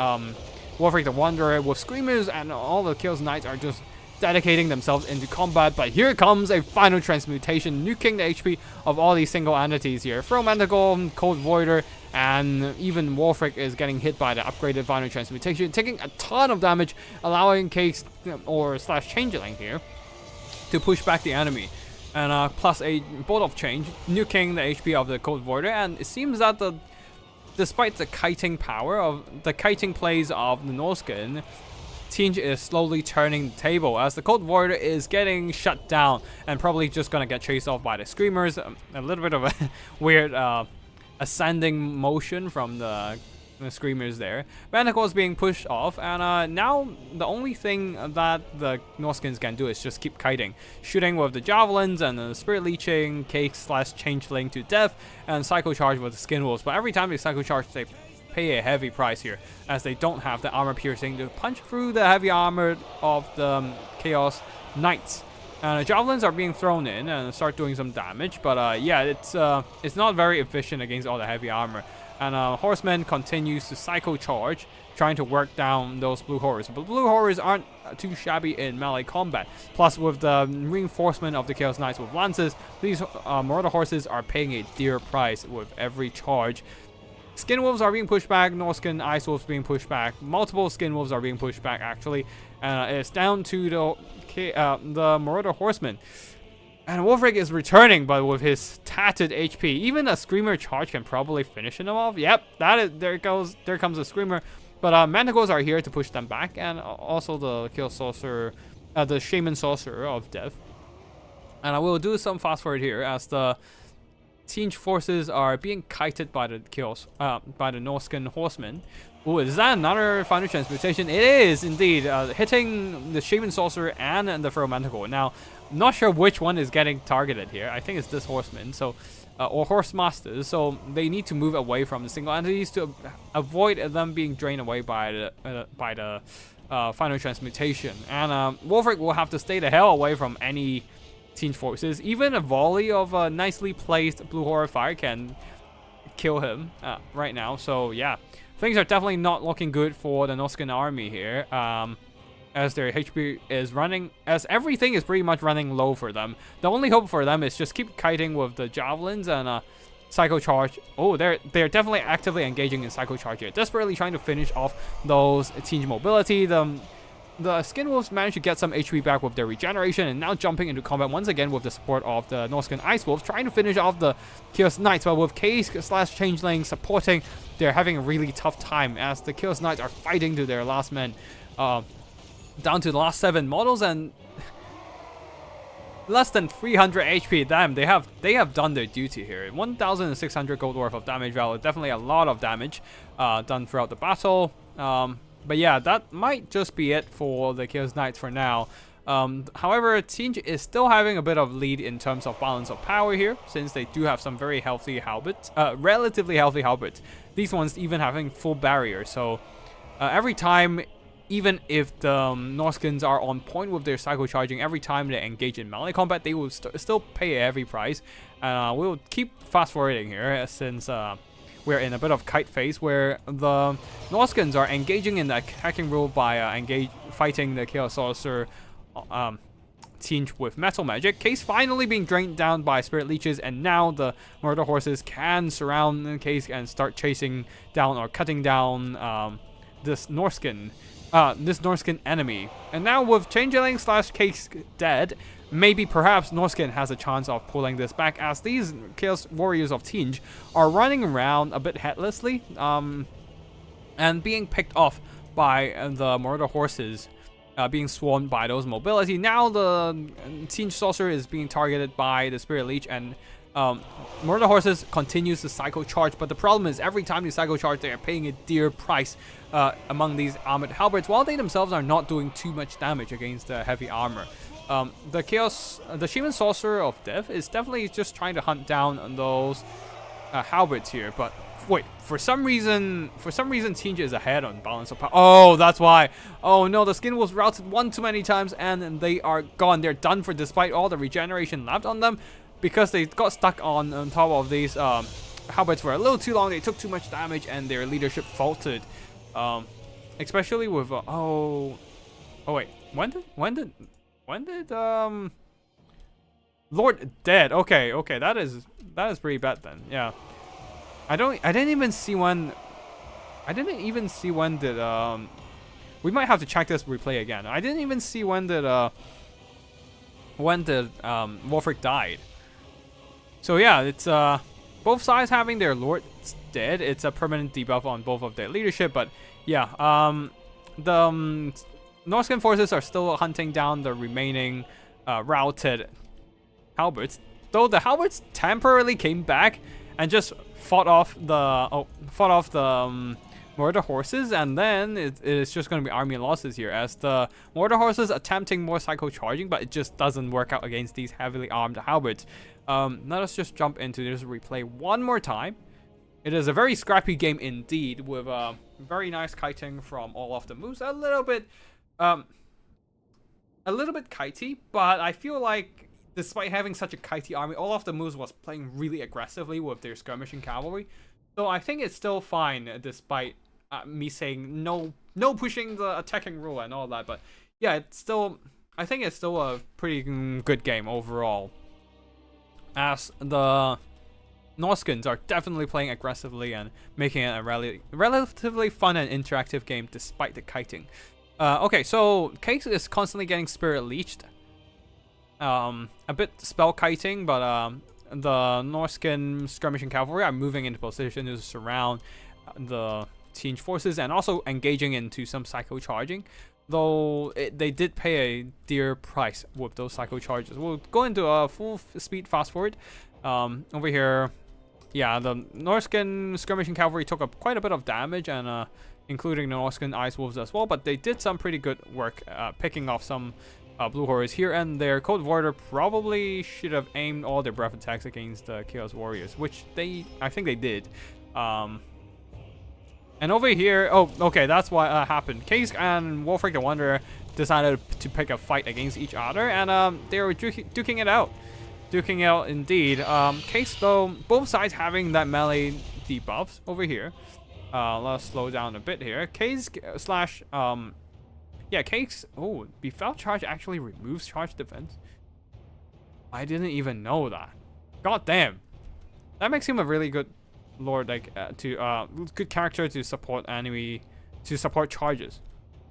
Warfric the Wanderer with Screamers, and all the Chaos Knights are just dedicating themselves into combat. But here comes a Final Transmutation, nuking the HP of all these single entities here. Manticore, Cold Voider, and even Warfric is getting hit by the upgraded Final Transmutation, taking a ton of damage, allowing Case or /Changeling here to push back the enemy. and plus a bolt of change, nuking the HP of the Cold Voider. And it seems that despite the kiting plays of the Norskin, Tinge is slowly turning the table as the Cold Voider is getting shut down and probably just gonna get chased off by the Screamers. A little bit of a weird ascending motion from the Screamers there. Manticore is being pushed off, and now the only thing that the Norskins can do is just keep kiting, shooting with the javelins and the spirit leeching, cake/changeling to death, and psycho charge with the skin wolves. But every time they psycho charge, they pay a heavy price here, as they don't have the armor piercing to punch through the heavy armor of the Chaos Knights. And the javelins are being thrown in and start doing some damage, but yeah, it's not very efficient against all the heavy armor. And Horseman continues to psycho charge, trying to work down those blue horrors. But blue horrors aren't too shabby in melee combat. Plus, with the reinforcement of the Chaos Knights with lances, these Marauder horses are paying a dear price with every charge. Skin Wolves are being pushed back, Norskin Ice Wolves being pushed back, multiple Skin Wolves are being pushed back actually, and it's down to the Marauder Horsemen. And Wolfric is returning, but with his tattered HP, even a Screamer charge can probably finish him off. Yep, there comes a Screamer. But Manticores are here to push them back, and also the Kill Sorcerer, the Shaman Sorcerer of Death. And I will do some fast forward here as the Tinge forces are being kited by the Norskin Horsemen. Ooh, is that another Final Transmutation? It is indeed, hitting the Shaman Sorcerer and the Feral Manticore. Now, not sure which one is getting targeted here. I think it's this Horseman, so or Horse Masters. So they need to move away from the single entities to avoid them being drained away by the Final Transmutation. And Wolfric will have to stay the hell away from any Tinge forces. Even a volley of nicely placed Blue Horror Fire can kill him right now. So yeah, things are definitely not looking good for the Norskin army here. As their HP is running, as everything is pretty much running low for them. The only hope for them is just keep kiting with the javelins and Psycho Charge. Oh, they're definitely actively engaging in Psycho Charge here, desperately trying to finish off those Tinge mobility. The Skin Wolves managed to get some HP back with their regeneration, and now jumping into combat once again with the support of the Norskin Ice Wolves, trying to finish off the Chaos Knights. But with Case/Changeling supporting, they're having a really tough time as the Chaos Knights are fighting to their last men. Down to the last 7 models and less than 300 HP. Damn, they have done their duty here. 1,600 gold worth of damage value. Definitely a lot of damage done throughout the battle. But yeah, that might just be it for the Chaos Knights for now. However, Tinge is still having a bit of lead in terms of balance of power here, since they do have some very healthy halberds, relatively healthy halberds. These ones even having full barrier. So every time, even if the Norskins are on point with their Psycho Charging, every time they engage in melee combat, they will still pay a heavy price. And we'll keep fast forwarding here, since we're in a bit of kite phase where the Norskins are engaging in the hacking rule by fighting the Chaos Sorcerer Tinge with Metal Magic. Case finally being drained down by Spirit Leeches, and now the Murder Horses can surround the Case and start chasing down or cutting down this Norskin enemy. And now with Changeling/Case dead, maybe perhaps Norskin has a chance of pulling this back, as these Chaos Warriors of Tinge are running around a bit headlessly and being picked off by the Murder Horses, being swarmed by those mobility. Now the Tinge Sorcerer is being targeted by the Spirit Leech, and Murder Horses continues to Psycho Charge, but the problem is every time they Psycho Charge, they are paying a dear price among these armored halberds, while they themselves are not doing too much damage against the heavy armor. The Shaman Sorcerer of Death is definitely just trying to hunt down those halberds here, but wait, for some reason Tinge is ahead on balance of power. Oh, that's why. Oh no, the Skin Wolves routed one too many times and they are gone. They're done for despite all the regeneration left on them, because they got stuck on top of these halberds for a little too long. They took too much damage and their leadership faltered. Especially with oh wait, when did Lord dead? Okay, that is pretty bad then. Yeah, I didn't even see when did we might have to check this replay again. I didn't even see when did when the Wolfric died. So yeah, it's both sides having their lords dead. It's a permanent debuff on both of their leadership, but yeah, the Norscan forces are still hunting down the remaining routed halberds, though the halberds temporarily came back and just fought off the mortar horses, and then it's just going to be army losses here as the mortar horses attempting more psycho charging, but it just doesn't work out against these heavily armed halberds. Let us just jump into this replay one more time. It is a very scrappy game indeed, with very nice kiting from all of the moves. A little bit kitey, but I feel like despite having such a kitey army, all of the moves was playing really aggressively with their skirmishing cavalry. So I think it's still fine, despite me saying no pushing the attacking rule and all that. But yeah, I think it's still a pretty good game overall, as the Norscans are definitely playing aggressively and making it a relatively fun and interactive game despite the kiting. Okay, so Case is constantly getting spirit leeched. A bit spell kiting, but the Norscan skirmishing cavalry are moving into position to surround the siege forces and also engaging into some psycho charging. Though they did pay a dear price with those psycho charges. We'll go into a full speed fast forward. Over here, yeah, the Norscan skirmishing cavalry took up quite a bit of damage, and including the Norscan ice wolves as well. But they did some pretty good work picking off some blue horrors here and there. Cold Warrior probably should have aimed all their breath attacks against the Chaos Warriors, which I think they did. And over here, oh, okay, that's what happened. Case and Wolfric the Wanderer decided to pick a fight against each other, and they were duking it out. Duking it out indeed. Case, though, both sides having that melee debuffs over here. Let's slow down a bit here. Case slash, yeah, Case, oh, Befoul Charge actually removes charge defense. I didn't even know that. God damn. That makes him a really good lord, like good character to support support charges.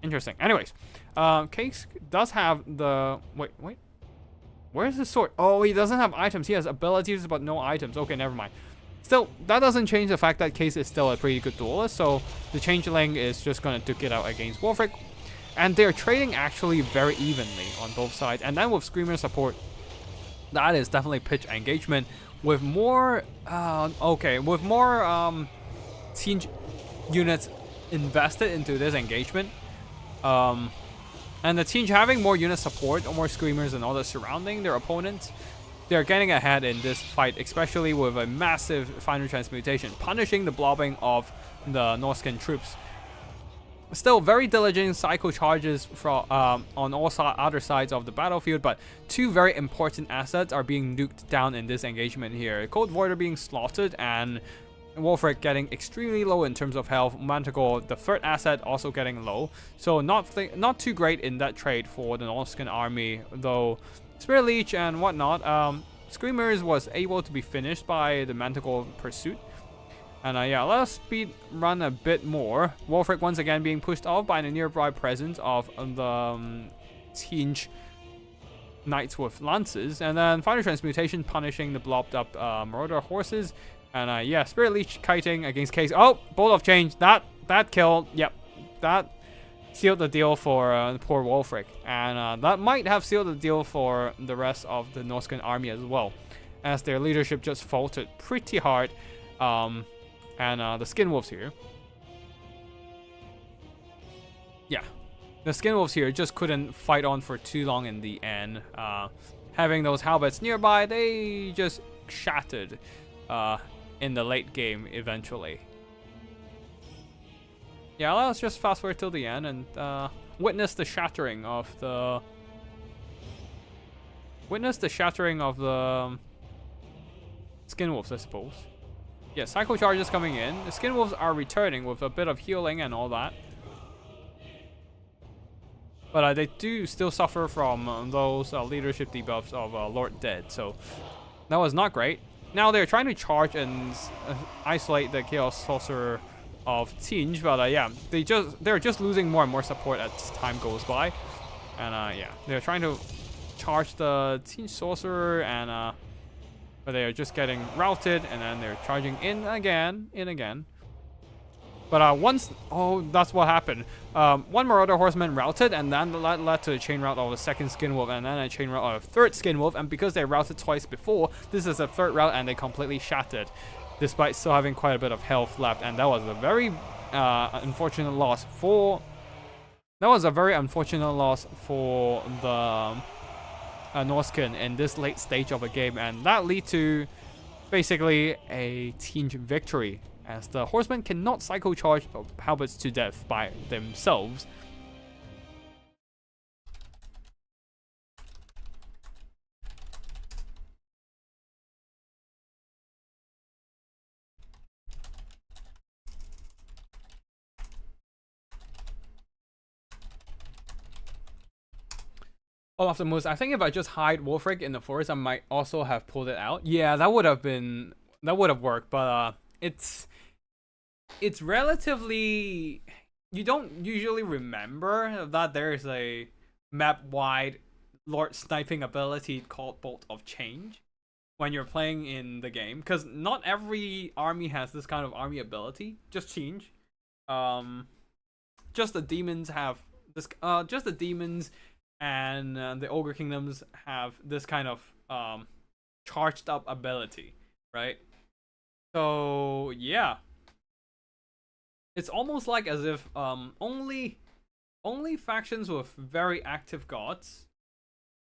Interesting. Anyways, Case does have the wait, where's his sword? Oh, he doesn't have items. He has abilities but no items. Okay, never mind. Still, that doesn't change the fact that Case is still a pretty good duelist, so the changeling is just gonna duke it out against Wolfric, and they're trading actually very evenly on both sides. And then with Screamer support, that is definitely pitch engagement with more siege units invested into this engagement, and the siege having more unit support or more screamers and all that surrounding their opponents, they're getting ahead in this fight, especially with a massive final transmutation punishing the blobbing of the Norscan troops. Still very diligent psycho charges from on all other sides of the battlefield, but two very important assets are being nuked down in this engagement here. Cold Warrior being slaughtered and Wolfric getting extremely low in terms of health. Manticore, the third asset, also getting low. So not too great in that trade for the Norscan army, though Spirit Leech and whatnot. Screamers was able to be finished by the Manticore pursuit. And yeah, let's speed run a bit more. Wolfric once again being pushed off by the nearby presence of the siege knights with lances, and then final transmutation punishing the blobbed up marauder horses. And yeah, Spirit Leech kiting against Case. Oh, Bolt of Change. That killed. Yep, that sealed the deal for poor Wolfric, and that might have sealed the deal for the rest of the Norscan army as well, as their leadership just faltered pretty hard. And the Skin Wolves here. Yeah, the Skin Wolves here just couldn't fight on for too long in the end. Having those halberds nearby, they just shattered in the late game eventually. Yeah, let's just fast forward till the end and witness the shattering of the Skin Wolves, I suppose. Yeah, Psycho Charges coming in. The Skin Wolves are returning with a bit of healing and all that. But they do still suffer from those leadership debuffs of Lord Dead, so that was not great. Now they're trying to charge and isolate the Chaos Sorcerer of Tinge, but yeah, they're just losing more and more support as time goes by. And yeah, they're trying to charge the Teen Sorcerer, and but they are just getting routed, and then they're charging in again. But that's what happened. One Marauder Horseman routed, and then that led to a chain route of the second Skin Wolf, and then a chain route of a third Skin Wolf. And because they routed twice before, this is a third route, and they completely shattered, despite still having quite a bit of health left. And that was a very unfortunate loss for. That was a very unfortunate loss for the Norskin in this late stage of the game, and that led to basically a team victory, as the horsemen cannot cycle charge halberds to death by themselves. All of the moves. I think if I just hide Wolfric in the forest, I might also have pulled it out. Yeah, that would have worked, but it's relatively, you don't usually remember that there's a map-wide Lord sniping ability called Bolt of Change when you're playing in the game, because not every army has this kind of army ability. Just change. Just the demons have this. Just the demons and the Ogre Kingdoms have this kind of charged up ability, right? So yeah, it's almost like as if only factions with very active gods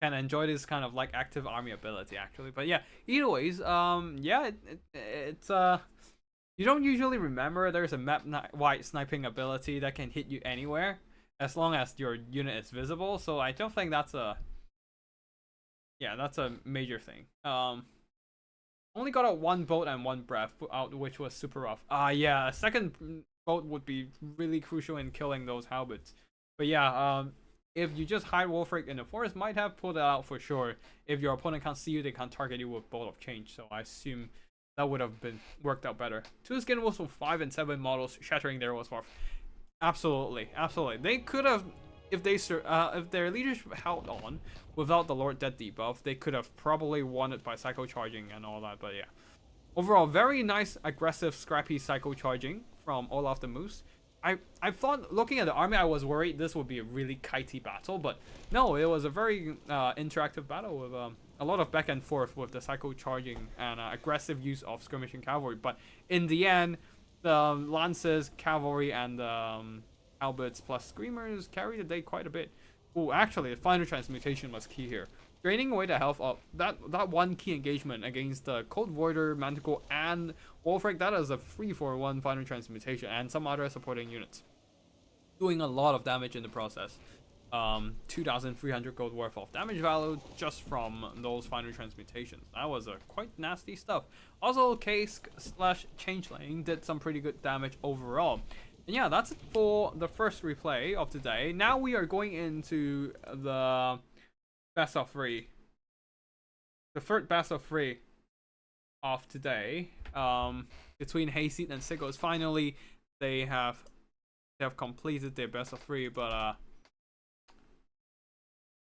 can enjoy this kind of like active army ability, actually. But yeah, either ways, yeah, it's you don't usually remember there's a map-wide sniping ability that can hit you anywhere as long as your unit is visible. So I don't think that's a major thing. Only got out one bolt and one breath out, which was super rough. Yeah, a second bolt would be really crucial in killing those halberds. But yeah, if you just hide Wolfric in the forest, might have pulled it out for sure. If your opponent can't see you, they can't target you with Bolt of Change. So I assume that would have been worked out better. 2 Skin Wolves with 5 and 7 models shattering their Wolfswarf. Absolutely. They could have, if their leadership held on without the Lord Dead debuff, they could have probably won it by psycho charging and all that. But yeah, overall, very nice, aggressive, scrappy psycho charging from Olaf the Moose. I thought, looking at the army, I was worried this would be a really kitey battle, but no, it was a very interactive battle with a lot of back and forth with the psycho charging and aggressive use of skirmishing cavalry. But in the end, the lances, cavalry, and halberds plus screamers carried the day quite a bit. Oh, actually, the final transmutation was key here. Draining away the health of that one key engagement against the Cold Voider, Manticore, and Wolfric. That is a 3-for-1 final transmutation, and some other supporting units doing a lot of damage in the process. 2,300 gold worth of damage value just from those final transmutations. That was quite nasty stuff. Also, Case/Changeling did some pretty good damage overall. And yeah, that's it for the first replay of today. Now we are going into the best of 3. The third best of 3 of today. Between Hayseed and Sigos. Finally, they have completed their best of 3, but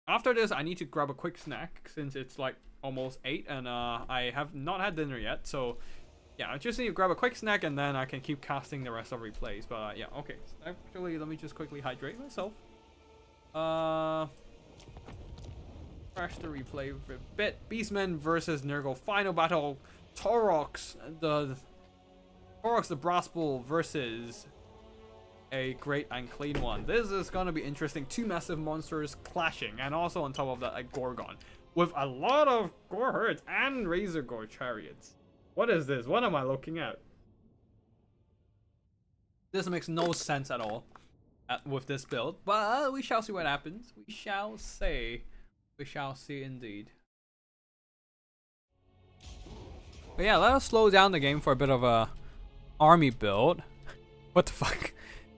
after this, I need to grab a quick snack since it's like almost 8 and I have not had dinner yet. So yeah, I just need to grab a quick snack and then I can keep casting the rest of replays. But yeah, okay. Actually, let me just quickly hydrate myself. Crash the replay for a bit. Beastmen versus Nurgle. Final battle. Taurox the Brass Bull versus a Great and Clean One. This is gonna be interesting. 2 massive monsters clashing, and also on top of that, a Gorgon with a lot of Gore Herds and Razor Gore chariots. What is this? What am I looking at? This makes no sense at all with this build, but we shall see what happens. We shall see. We shall see indeed. But yeah, let us slow down the game for a bit of a army build. What the fuck?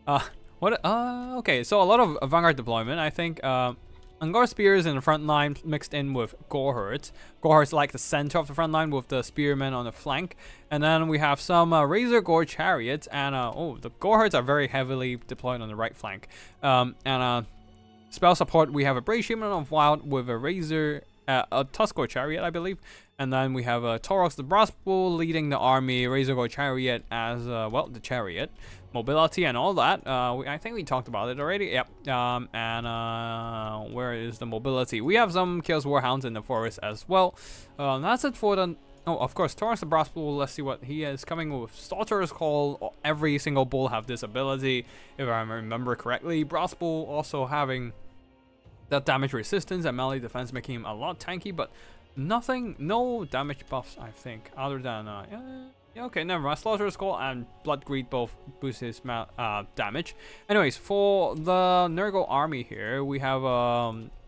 Okay, so a lot of Vanguard deployment. I think Angor Spears in the front line mixed in with Goreherds. Goreherds like the center of the front line with the Spearmen on the flank. And then we have some Razor Gore Chariots. And, the Goreherds are very heavily deployed on the right flank. And Spell support, we have a Brave Shaman of Wild with a Razor, a Tuskor Chariot, I believe. And then we have Taurox the Brass Bull leading the army, Razorgore Chariot as, well, the Chariot. Mobility and all that. I think we talked about it already. Yep. Where is the mobility? We have some Chaos Warhounds in the forest as well. That's it for the... Oh, of course, Taurox the Brass Bull. Let's see what he is coming with. Slaughter's Call. Every single bull have this ability, if I remember correctly. Brass Bull also having that damage resistance and melee defense, making him a lot tanky, but no damage buffs, I think, other than... yeah, okay, never mind. Slaughter's Call and Blood Greed both boost his damage. Anyways, for the Nurgle army here, we have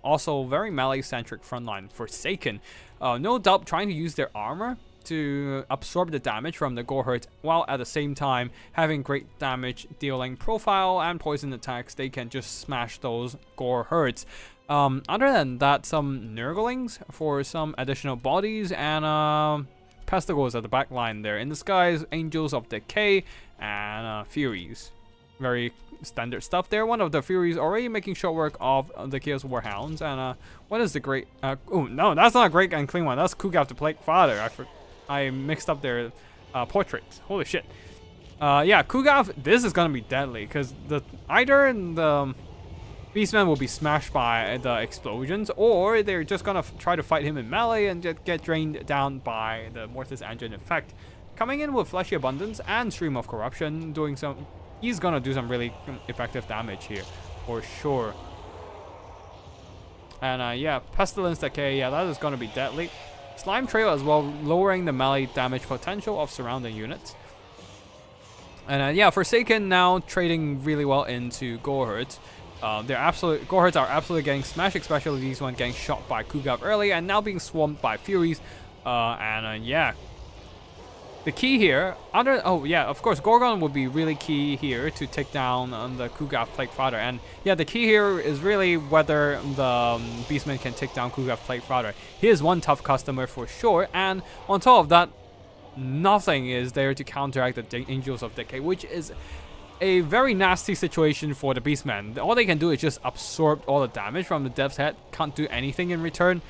also very melee-centric frontline. Forsaken, no doubt trying to use their armor to absorb the damage from the Gorehurts, while at the same time having great damage dealing profile and poison attacks. They can just smash those Gorehurts. Other than that, some Nurglings for some additional bodies and Pestigors at the back line there. In the skies, Angels of Decay and Furies. Very standard stuff there. One of the Furies already making short work of the Chaos Warhounds. And what is the great... oh, no, that's not a great and clean one. That's Kugav the Plague Father. I mixed up their portraits. Holy shit. Yeah, Kugav, this is going to be deadly. Because either the Beastmen will be smashed by the explosions, or they're just gonna try to fight him in melee and get drained down by the Mortis Engine effect. Coming in with Fleshy Abundance and Stream of Corruption, he's gonna do some really effective damage here, for sure. And yeah, Pestilence Decay, yeah, that is gonna be deadly. Slime Trail as well, lowering the melee damage potential of surrounding units. And yeah, Forsaken now trading really well into Gorehurts. Gorehurts are absolutely getting smashed, especially these ones getting shot by Kugav early and now being swarmed by Furies. Yeah, the key here, oh yeah, of course, Gorgon would be really key here to take down the Kugav Plague Father. And yeah, the key here is really whether the Beastman can take down Kugav Plague Father. He is one tough customer for sure, and on top of that, nothing is there to counteract the Angels of Decay, which is a very nasty situation for the Beastmen. All they can do is just absorb all the damage from the Dev's Head, can't do anything in return.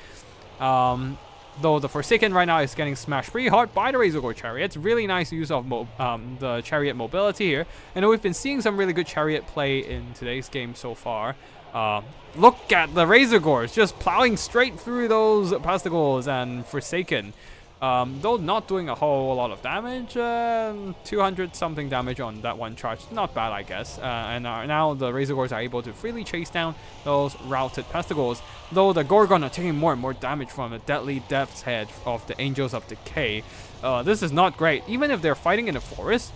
Though the Forsaken right now is getting smashed pretty hard by the Razorgore Chariot. Really nice use of the Chariot mobility here. And we've been seeing some really good Chariot play in today's game so far. Look at the Razorgores just plowing straight through those Pestigors and Forsaken. Though not doing a whole lot of damage, 200 something damage on that one charge, not bad I guess. And now the Razorgores are able to freely chase down those routed Pestigors, though the Gorgon are taking more and more damage from the deadly Death's Head of the Angels of Decay. This is not great. Even if they're fighting in the forest,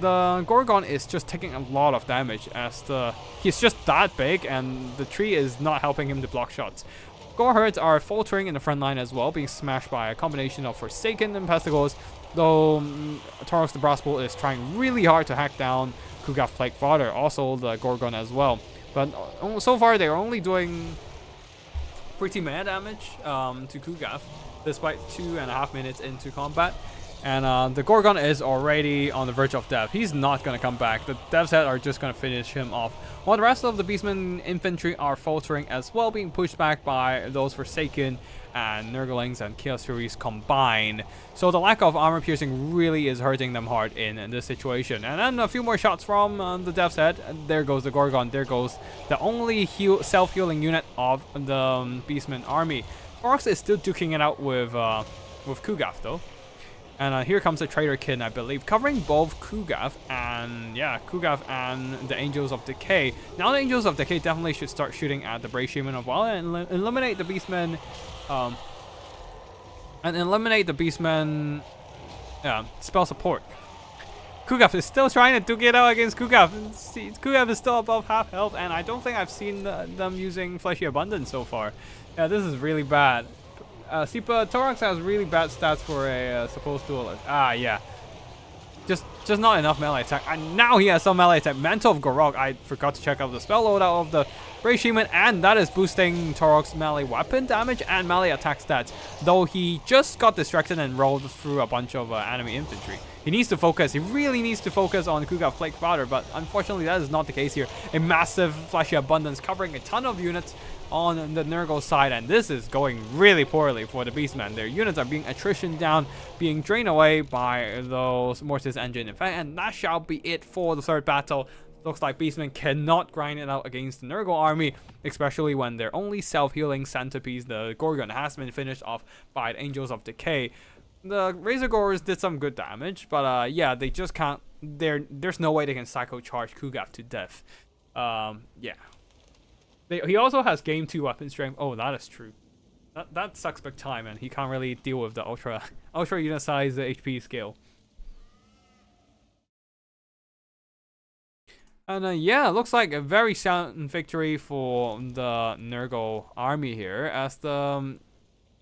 the Gorgon is just taking a lot of damage as he's just that big and the tree is not helping him to block shots. Gorehurts are faltering in the front line as well, being smashed by a combination of Forsaken and Pestigors, though Taurox the Brass Bull is trying really hard to hack down Kugav Plague Father, also the Gorgon as well. But so far they're only doing pretty meh damage to Kugav, despite 2.5 minutes into combat. And the Gorgon is already on the verge of death. He's not going to come back. The Dev's Head are just going to finish him off. While the rest of the Beastmen infantry are faltering as well, being pushed back by those Forsaken and Nurglings and Chaos Furies combined. So the lack of armor piercing really is hurting them hard in this situation. And then a few more shots from the Dev's Head. There goes the Gorgon. There goes the only self-healing unit of the Beastmen army. Taurox is still duking it out with Kugav though. And here comes the Traitorkin, I believe, covering both Kugav and the Angels of Decay. Now the Angels of Decay definitely should start shooting at the Brave Shaman of Wild and eliminate the Beastmen. Spell support. Kugav is still trying to duke it out against Kugav. Kugav is still above half health, and I don't think I've seen them using Fleshy Abundance so far. Yeah, this is really bad. Taurox has really bad stats for a supposed duelist. Yeah. Just not enough melee attack. And now he has some melee attack. Mantle of Gorok. I forgot to check out the spell loadout of the Brave Shaman, and that is boosting Taurox's melee weapon damage and melee attack stats. Though he just got distracted and rolled through a bunch of enemy infantry. He needs to focus. He really needs to focus on Kugav Plague Powder, but unfortunately that is not the case here. A massive Fleshy Abundance covering a ton of units on the Nurgle side, and this is going really poorly for the Beastmen. Their units are being attrition down, being drained away by those Mortis Engine effect, and that shall be it for the third battle. Looks like Beastmen cannot grind it out against the Nurgle army, especially when their only self-healing centerpiece, the Gorgon, has been finished off by the Angels of Decay. The Razor Gores did some good damage, but yeah, they just can't. There's no way they can Psycho Charge Kugav to death. Yeah. He also has game 2 weapon strength. Oh, that is true. That sucks big time, and he can't really deal with the ultra unit size HP scale. And yeah, looks like a very sound victory for the Nurgle army here, as the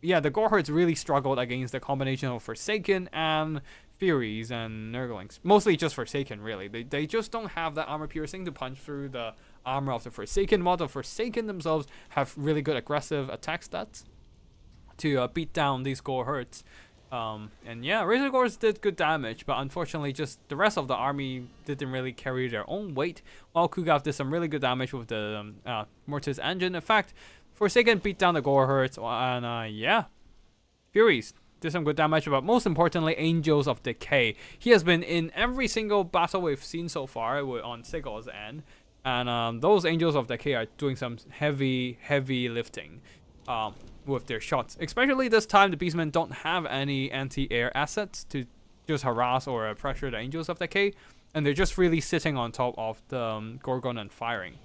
the Goreherds really struggled against the combination of Forsaken and Furies and Nurglings. Mostly just Forsaken, really. They just don't have that armor piercing to punch through the armor of the Forsaken mod. The Forsaken themselves have really good aggressive attack stats to beat down these Goreherds. And yeah, Razor Gores did good damage, but unfortunately just the rest of the army didn't really carry their own weight, while Kugav did some really good damage with the Mortis Engine. In fact, Forsaken beat down the Goreherds, and yeah, Furies did some good damage, but most importantly, Angels of Decay. He has been in every single battle we've seen so far on Sigurd's end, and those Angels of Decay are doing some heavy lifting with their shots. Especially this time, the Beastmen don't have any anti-air assets to just harass or pressure the Angels of Decay, and they're just really sitting on top of the Gorgon and firing.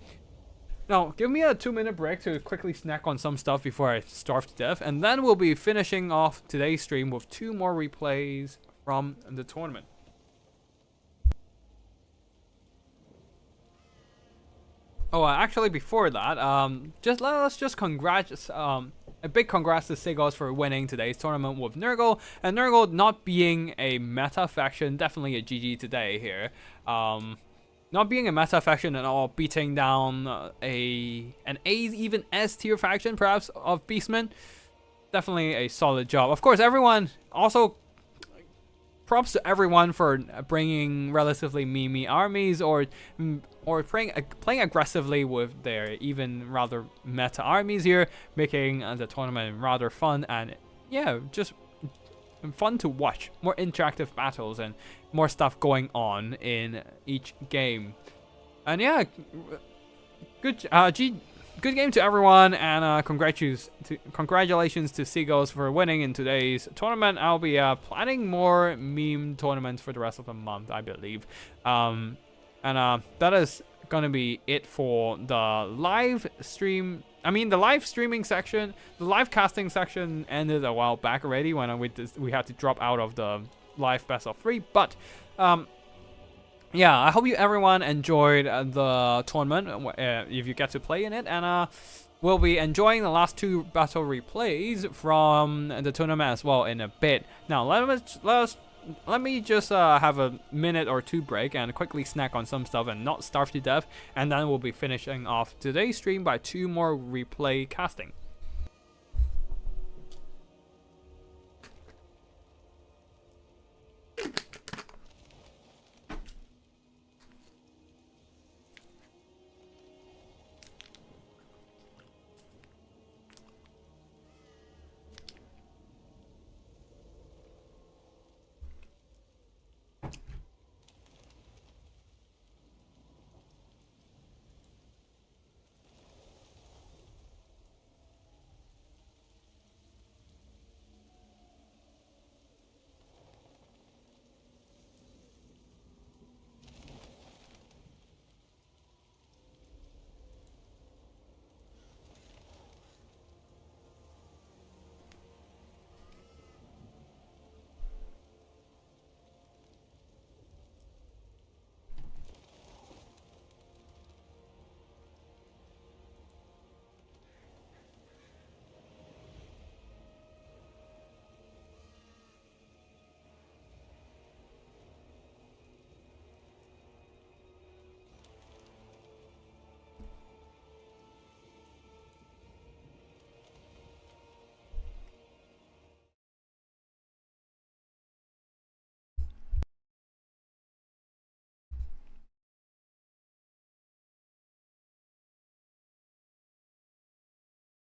Now, give me a 2-minute break to quickly snack on some stuff before I starve to death, and then we'll be finishing off today's stream with 2 more replays from the tournament. Oh, actually, before that, let's just a big congrats to Sigos for winning today's tournament with Nurgle, and Nurgle not being a meta faction, definitely a GG today here. Not being a meta faction at all, beating down an A, even S tier faction perhaps of Beastmen. Definitely a solid job. Of course, everyone also props to everyone for bringing relatively meme armies or playing aggressively with their even rather meta armies here, making the tournament rather fun and yeah, just fun to watch. More interactive battles and more stuff going on in each game. And yeah, good game to everyone, and congratulations to Seagulls for winning in today's tournament. I'll be planning more meme tournaments for the rest of the month, I believe. And that is gonna be it for the live stream. I mean, the live streaming section, the live casting section ended a while back already when we had to drop out of the live best of 3. But yeah, I hope everyone enjoyed the tournament if you get to play in it, and we'll be enjoying the last 2 battle replays from the tournament as well in a bit. Now let me just have a minute or 2 break and quickly snack on some stuff and not starve to death, and then we'll be finishing off today's stream by 2 more replay casting.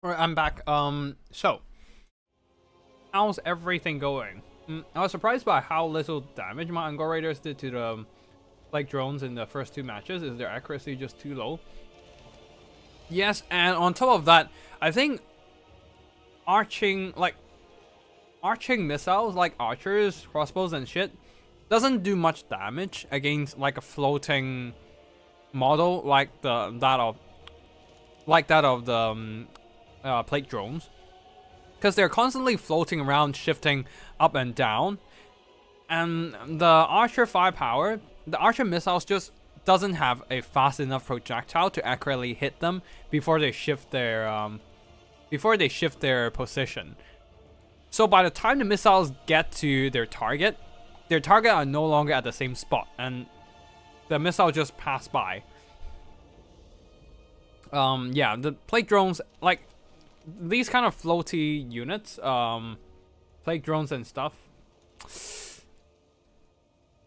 Alright, I'm back. So how's everything going? I was surprised by how little damage my Angkor Raiders did to the like drones in the first 2 matches. Is their accuracy just too low? Yes, and on top of that, I think arching missiles like archers, crossbows and shit doesn't do much damage against like a floating model like that of the plate drones, because they're constantly floating around, shifting up and down, and the archer firepower, the archer missiles just doesn't have a fast enough projectile to accurately hit them before they shift their position. So by the time the missiles get to their target are no longer at the same spot, and the missile just passed by. Yeah, the plate drones, like these kind of floaty units, plate drones and stuff,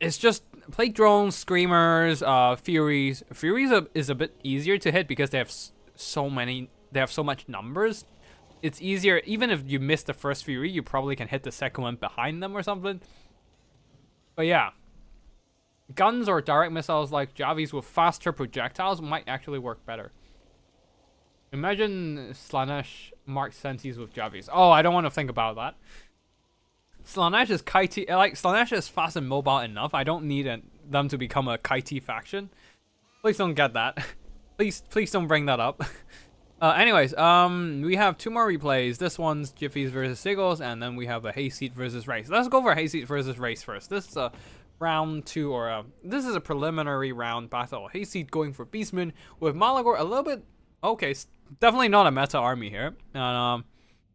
it's just plate drones, screamers, furies. Furies is a bit easier to hit because they have so much numbers. It's easier, even if you miss the first fury, you probably can hit the second one behind them or something. But yeah, guns or direct missiles like Javis with faster projectiles might actually work better. Imagine Slanesh Mark Sensis with Javis. Oh, I don't want to think about that. Slanesh is kitey, like Slanesh is fast and mobile enough. I don't need them to become a kitey faction. Please don't get that. please don't bring that up. Anyways, we have 2 more replays. This one's Jiffies versus Siggles, and then we have a Hayseed versus Race. Let's go for Hayseed versus Race first. This is a round 2, or this is a preliminary round battle. Hayseed going for Beastman with Malagor a little bit. Okay, definitely not a meta army here. And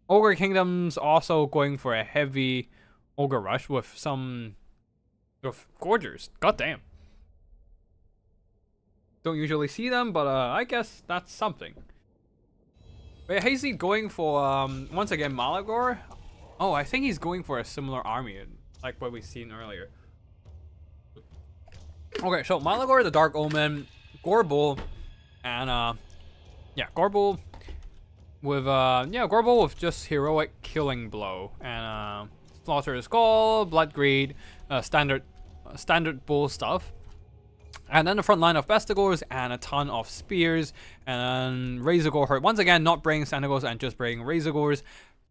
Ogre Kingdom's also going for a heavy Ogre Rush with some Gorgers. God damn. Don't usually see them, but I guess that's something. Wait, Hayseed going for, once again, Malagor? Oh, I think he's going for a similar army, like what we've seen earlier. Okay, so Malagor, the Dark Omen, Gorbul, and, yeah, Gorbul with, Gorbul with just Heroic Killing Blow, and, Slaughter Skull, Blood Greed, standard bull stuff. And then the front line of Bestigors and a ton of spears, and Razorgore Hurt. Once again, not bringing Senegors and just bringing Razorgores.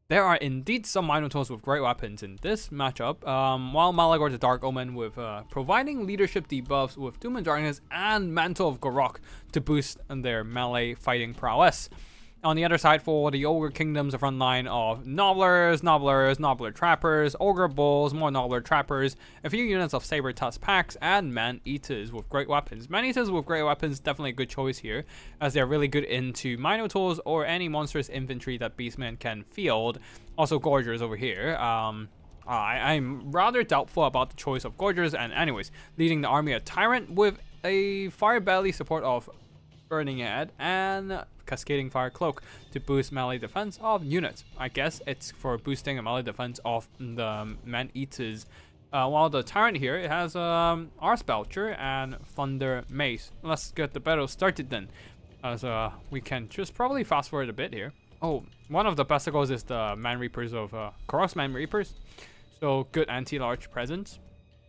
There are indeed some Minotaurs with great weapons in this matchup, while Malagor the Dark Omen with providing leadership debuffs with Doom and Darkness and Mantle of Gorok to boost their melee fighting prowess. On the other side, for the Ogre Kingdoms, the front line of Nobblers, Nobbler Trappers, Ogre Bulls, more Nobbler Trappers, a few units of Saber Tusk Packs, and Man-Eaters with great weapons. Man-Eaters with great weapons, definitely a good choice here, as they're really good into Minotaurs or any monstrous infantry that Beastman can field. Also Gorgers over here. I'm rather doubtful about the choice of Gorgers, and anyways, leading the army of Tyrant with a Fire Belly support of Burning Head and Cascading Fire Cloak to boost melee defense of units. I guess it's for boosting the melee defense of the Man-Eaters. While the Tyrant here, it has Arse Belcher and Thunder Mace. Let's get the battle started then, as we can just probably fast forward a bit here. Oh, one of the Bestigors is the Man Reapers of Korok's Man Reapers, so good anti-large presence.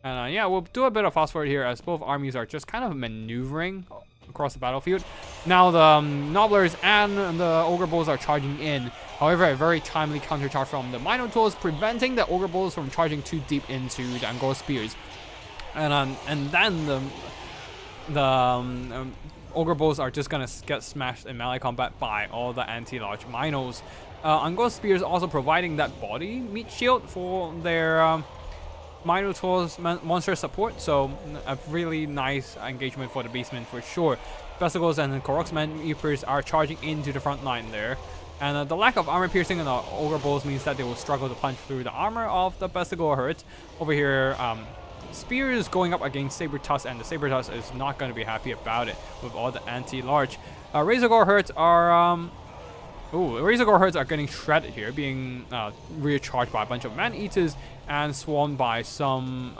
And yeah, we'll do a bit of fast forward here as both armies are just kind of maneuvering across the battlefield. Now the Nobblers and the Ogre Bulls are charging in. However, a very timely countercharge from the Minotaurs, preventing the Ogre Bulls from charging too deep into the Angkor Spears. And then the Ogre Bulls are just gonna get smashed in melee combat by all the anti-large Minos. Angkor Spears also providing that body meat shield for their Minotaur's monster support, so a really nice engagement for the Beastmen for sure. Bestigors and Korok's Man Reapers are charging into the front line there, and the lack of armor piercing on the Ogre Bulls means that they will struggle to punch through the armor of the Bestigor Hurt. Over here, Spears going up against Saber Tusk, and the Saber Tusk is not going to be happy about it with all the anti-large. Razorgore Hurts are Razorgore Hurts are getting shredded here, being recharged by a bunch of Man-Eaters and swarmed by some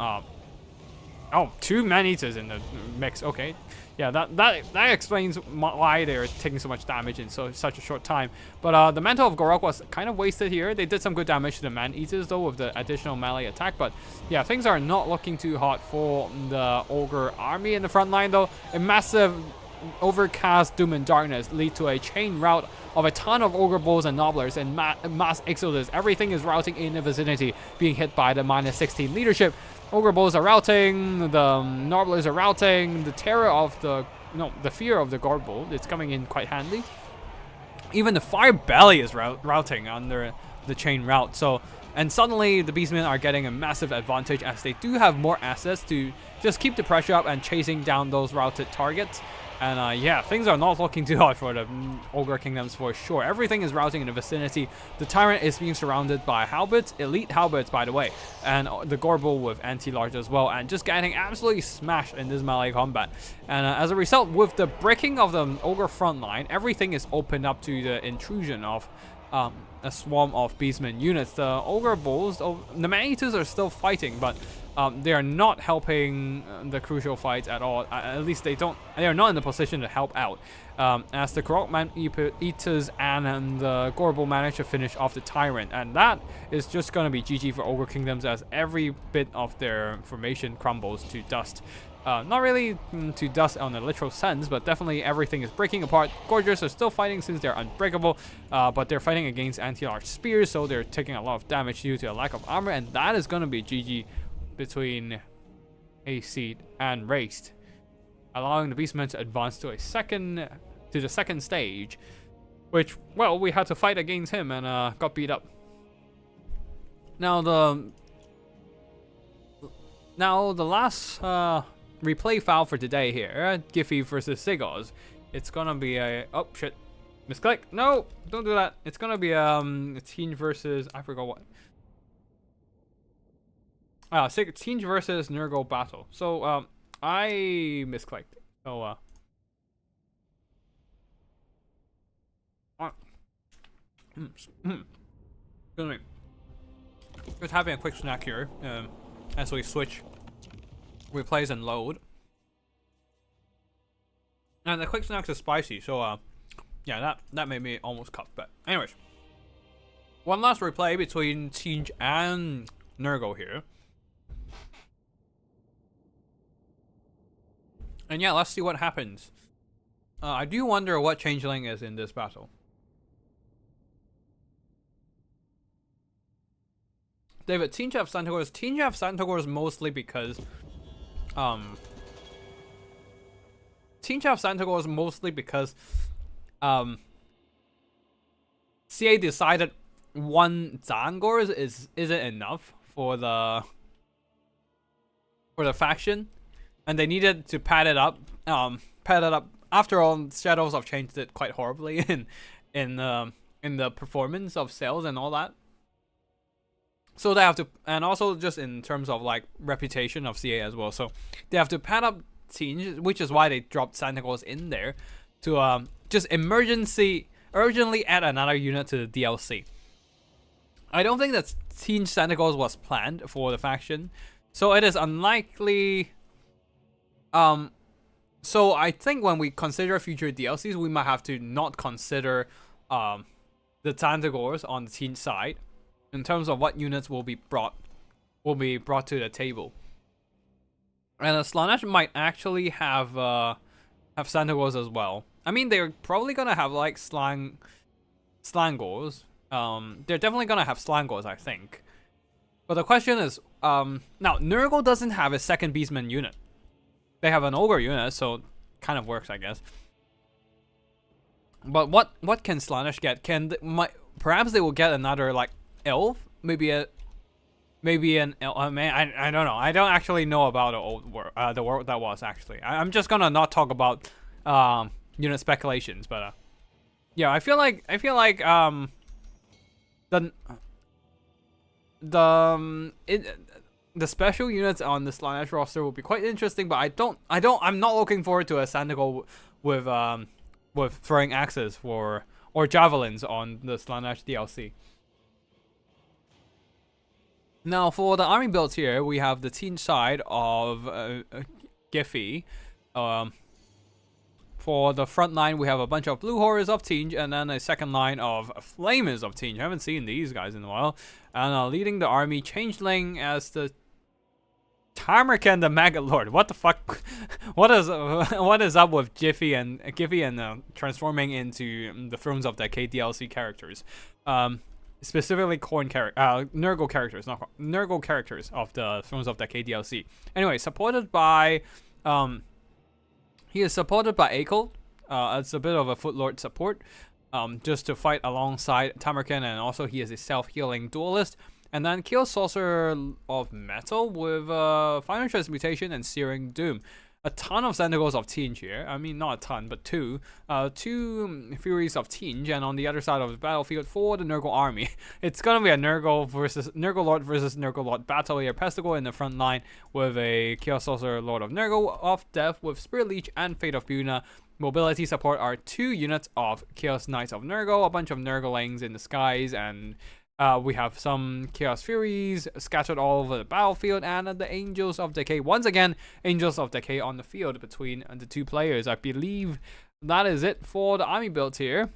Oh, 2 man-eaters in the mix. Okay, yeah, that explains why they're taking so much damage in such a short time. But the Mantle of Gorok was kind of wasted here. They did some good damage to the man-eaters though with the additional melee attack. But yeah, things are not looking too hot for the Ogre army in the front line though. A massive overcast doom and darkness lead to a chain rout of a ton of Ogre Bulls and Nobblers and mass exodus. Everything is routing in the vicinity, being hit by the -16 leadership. Ogre Bulls are routing, the Nobblers are routing, the terror of the fear of the Guard Bull is coming in quite handy. Even the Fire Belly is routing under the chain route. So, and suddenly the Beastmen are getting a massive advantage as they do have more assets to just keep the pressure up and chasing down those routed targets. And yeah, things are not looking too hot for the Ogre Kingdoms for sure. Everything is routing in the vicinity. The Tyrant is being surrounded by Halberds, elite Halberds by the way, and the Gorbel with anti-large as well, and just getting absolutely smashed in this melee combat. And as a result, with the breaking of the Ogre front line, everything is opened up to the intrusion of a swarm of Beastmen units. The Ogre Bulls, the Man-Eaters are still fighting, but they are not helping the crucial fights at all. At least they are not in the position to help out. As the Gorok Man-Eaters and the Gorbel manage to finish off the Tyrant. And that is just going to be GG for Ogre Kingdoms as every bit of their formation crumbles to dust. Not really to dust on a literal sense, but definitely everything is breaking apart. Gorgers are still fighting since they're unbreakable, but they're fighting against anti-large spears, so they're taking a lot of damage due to a lack of armor, and that is going to be GG between Hayseed and Raced, allowing the Beastmen to advance to the second stage, which, well, we had to fight against him and got beat up. Now the last replay file for today here, Giffy versus Sigos. It's gonna be a oh shit, misclick. No, don't do that. It's gonna be a Teen versus I forgot what. Teen versus Nurgle battle. So I misclicked. So excuse me. Just having a quick snack here as we switch replays and load. And the quick snacks is spicy, so yeah, that made me almost cough. But anyways, one last replay between Tinge and Nurgle here. And yeah, let's see what happens. I do wonder what changeling is in this battle. David, Tinge of Santagors mostly because CA decided one Zangors isn't enough for the faction, and they needed to pad it up. After all, Shadows of Change did quite horribly in the performance of sales and all that. So they have to, and also just in terms of like reputation of CA as well. So they have to pad up Tinge, which is why they dropped Santa Claus in there to just urgently add another unit to the DLC. I don't think that Tinge Santa Claus was planned for the faction, so it is unlikely. So I think when we consider future DLCs, we might have to not consider the Tantagors on the Tinge side in terms of what units will be brought to the table. And Slaanesh might actually have Tantagors as well. I mean, they're probably gonna have like Slangors. They're definitely gonna have Slangors, I think. But the question is, now Nurgle doesn't have a second Beastman unit. They have an Ogre unit, so it kind of works, I guess. But what can Slaanesh get? Perhaps they will get another like elf, maybe an elf. I mean, I don't know. I don't actually know about the world that was actually. I'm just gonna not talk about unit speculations, but yeah, I feel like the special units on the Slaanesh roster will be quite interesting, but I'm not looking forward to a Sandagal with throwing axes or javelins on the Slaanesh DLC. Now for the army builds here, we have the teen side of Giphy. For the front line, we have a bunch of blue horrors of Tinge, and then a second line of flamers of Tinge. I haven't seen these guys in a while. And leading the army, Changeling as the Tamarkin the Maggot Lord. What the fuck? what is up with Giphy and transforming into the Thrones of Decay DLC characters? Specifically Nurgle characters, not Nurgle characters of the Thrones of Decay DLC. Anyway, supported by he is supported by Akol. It's a bit of a Footlord support, just to fight alongside Tamarkin, and also he is a self-healing duelist. And then Chaos Sorcerer of Metal with Final Transmutation and Searing Doom. A ton of Sentinels of Tinge here. I mean, not a ton, but two. Two Furies of Tinge, and on the other side of the battlefield for the Nurgle army. It's gonna be a Nurgle Lord versus Nurgle Lord battle here. Pesticle in the front line with a Chaos Sorcerer Lord of Nurgle of Death with Spirit Leech and Fate of Buna. Mobility support are 2 units of Chaos Knights of Nurgle, a bunch of Nurglings in the skies, and we have some Chaos Furies scattered all over the battlefield, and the Angels of Decay. Once again, Angels of Decay on the field between the two players. I believe that is it for the army builds here.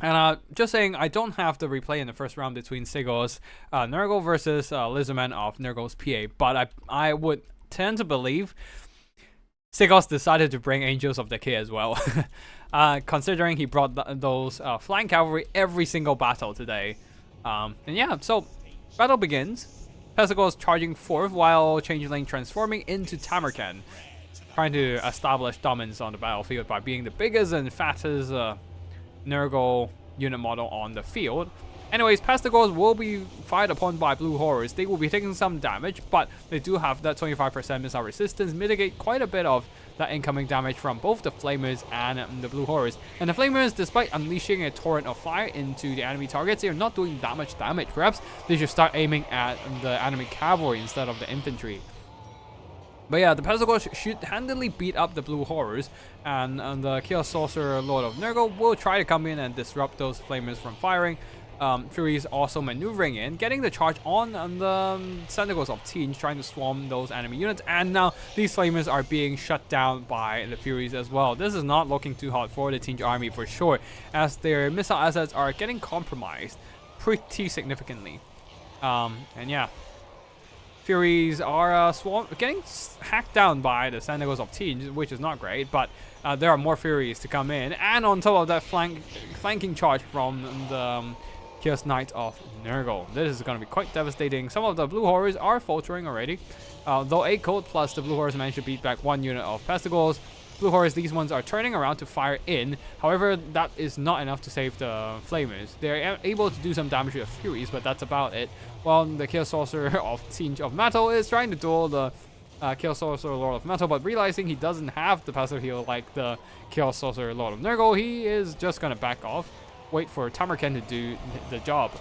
And just saying, I don't have the replay in the first round between Sigur's Nurgle versus Lizardman of Nurgle's PA, but I would tend to believe Sigur's decided to bring Angels of Decay as well. Considering he brought those flying cavalry every single battle today. And yeah, so battle begins. Pesticle is charging forth while Changeling transforming into Tamarkin, trying to establish dominance on the battlefield by being the biggest and fattest Nurgle unit model on the field. Anyways, Pesticles will be fired upon by blue horrors. They will be taking some damage, but they do have that 25% missile resistance, mitigate quite a bit of that incoming damage from both the flamers and the blue horrors. And the flamers, despite unleashing a torrent of fire into the enemy targets, they are not doing that much damage. Perhaps they should start aiming at the enemy cavalry instead of the infantry. But yeah, the Pesticles should handily beat up the blue horrors, and the Chaos Sorcerer Lord of Nurgle will try to come in and disrupt those flamers from firing. Furies also maneuvering in, getting the charge on the Sentinels of Tinge, trying to swarm those enemy units, and now these flamers are being shut down by the Furies as well. This is not looking too hot for the Tinge army for sure, as their missile assets are getting compromised pretty significantly. And yeah, Furies are getting hacked down by the Sentinels of Tinge, which is not great, but there are more Furies to come in, and on top of that, flanking charge from the Chaos Knight of Nurgle. This is going to be quite devastating. Some of the blue horrors are faltering already, though 8 code plus the blue horrors managed to beat back 1 unit of Pesticles. Blue horrors, these ones are turning around to fire in. However, that is not enough to save the flamers. They're able to do some damage to the Furies, but that's about it. While the Chaos Sorcerer of Tinge of Metal is trying to duel the Chaos Sorcerer Lord of Metal, but realizing he doesn't have the passive heal like the Chaos Sorcerer Lord of Nurgle, he is just going to back off, wait for Tamarkin to do the job.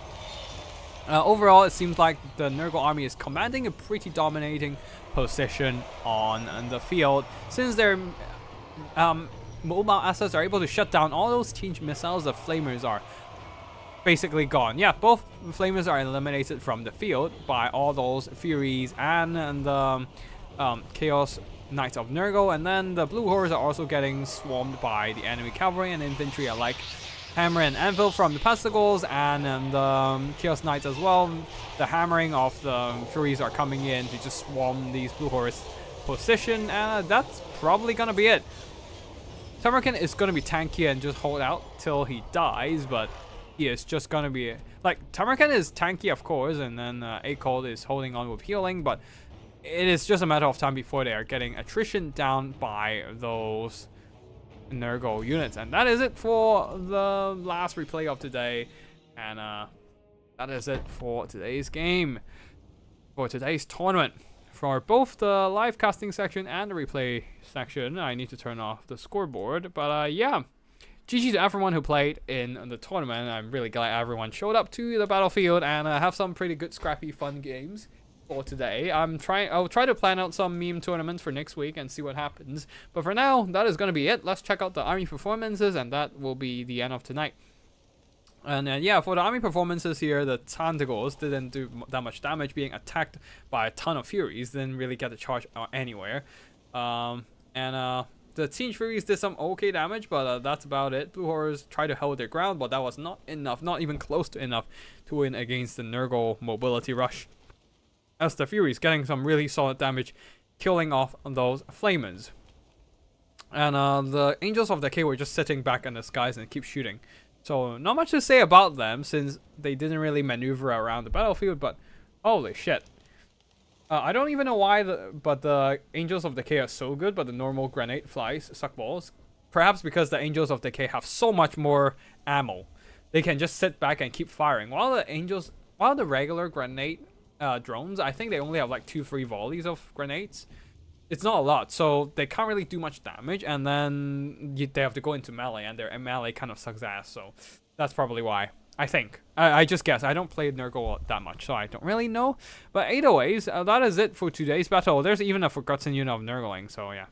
Overall, it seems like the Nurgle army is commanding a pretty dominating position on the field, since their mobile assets are able to shut down all those Tinge missiles. The flamers are basically gone. Yeah, both flamers are eliminated from the field by all those Furies and the Chaos Knights of Nurgle, and then the blue horrors are also getting swarmed by the enemy cavalry and infantry alike. Hammer and anvil from the Pesticles and the Chaos Knights as well. The hammering of the Furies are coming in to just swarm these blue horse position, and that's probably gonna be it. Tamarkin is gonna be tanky and just hold out till he dies, but he is just gonna be like, Tamarkin is tanky of course, and then Akol is holding on with healing, but it is just a matter of time before they are getting attrition down by those Nurgle units. And that is it for the last replay of today, and that is it for today's game, for today's tournament. For both the live casting section and the replay section, I need to turn off the scoreboard, but yeah, GG to everyone who played in the tournament. I'm really glad everyone showed up to the battlefield and have some pretty good scrappy fun games for today. I'll try to plan out some meme tournaments for next week and see what happens, but for now that is going to be it. Let's check out the army performances, and that will be the end of tonight. And yeah, for the army performances here, the tentacles didn't do that much damage. Being attacked by a ton of Furies didn't really get the charge anywhere. And the Teen Furies did some okay damage, but that's about it. Blue Horrors tried to hold their ground, but that was not enough, not even close to enough to win against the Nurgle Mobility Rush. As the Furies getting some really solid damage, killing off those Flamers. And the Angels of Decay were just sitting back in the skies and keep shooting. So not much to say about them since they didn't really maneuver around the battlefield, but holy shit. I don't even know why but the Angels of Decay are so good, but the normal grenade flies suck balls. Perhaps because the Angels of Decay have so much more ammo. They can just sit back and keep firing. While the regular grenade drones, I think they only have like 2-3 volleys of grenades. It's not a lot, so they can't really do much damage, and then they have to go into melee, and their melee kind of sucks ass, so that's probably why. I think. I just guess. I don't play Nurgle that much, so I don't really know. But anyways, that is it for today's battle. There's even a forgotten unit of Nurgling, so yeah.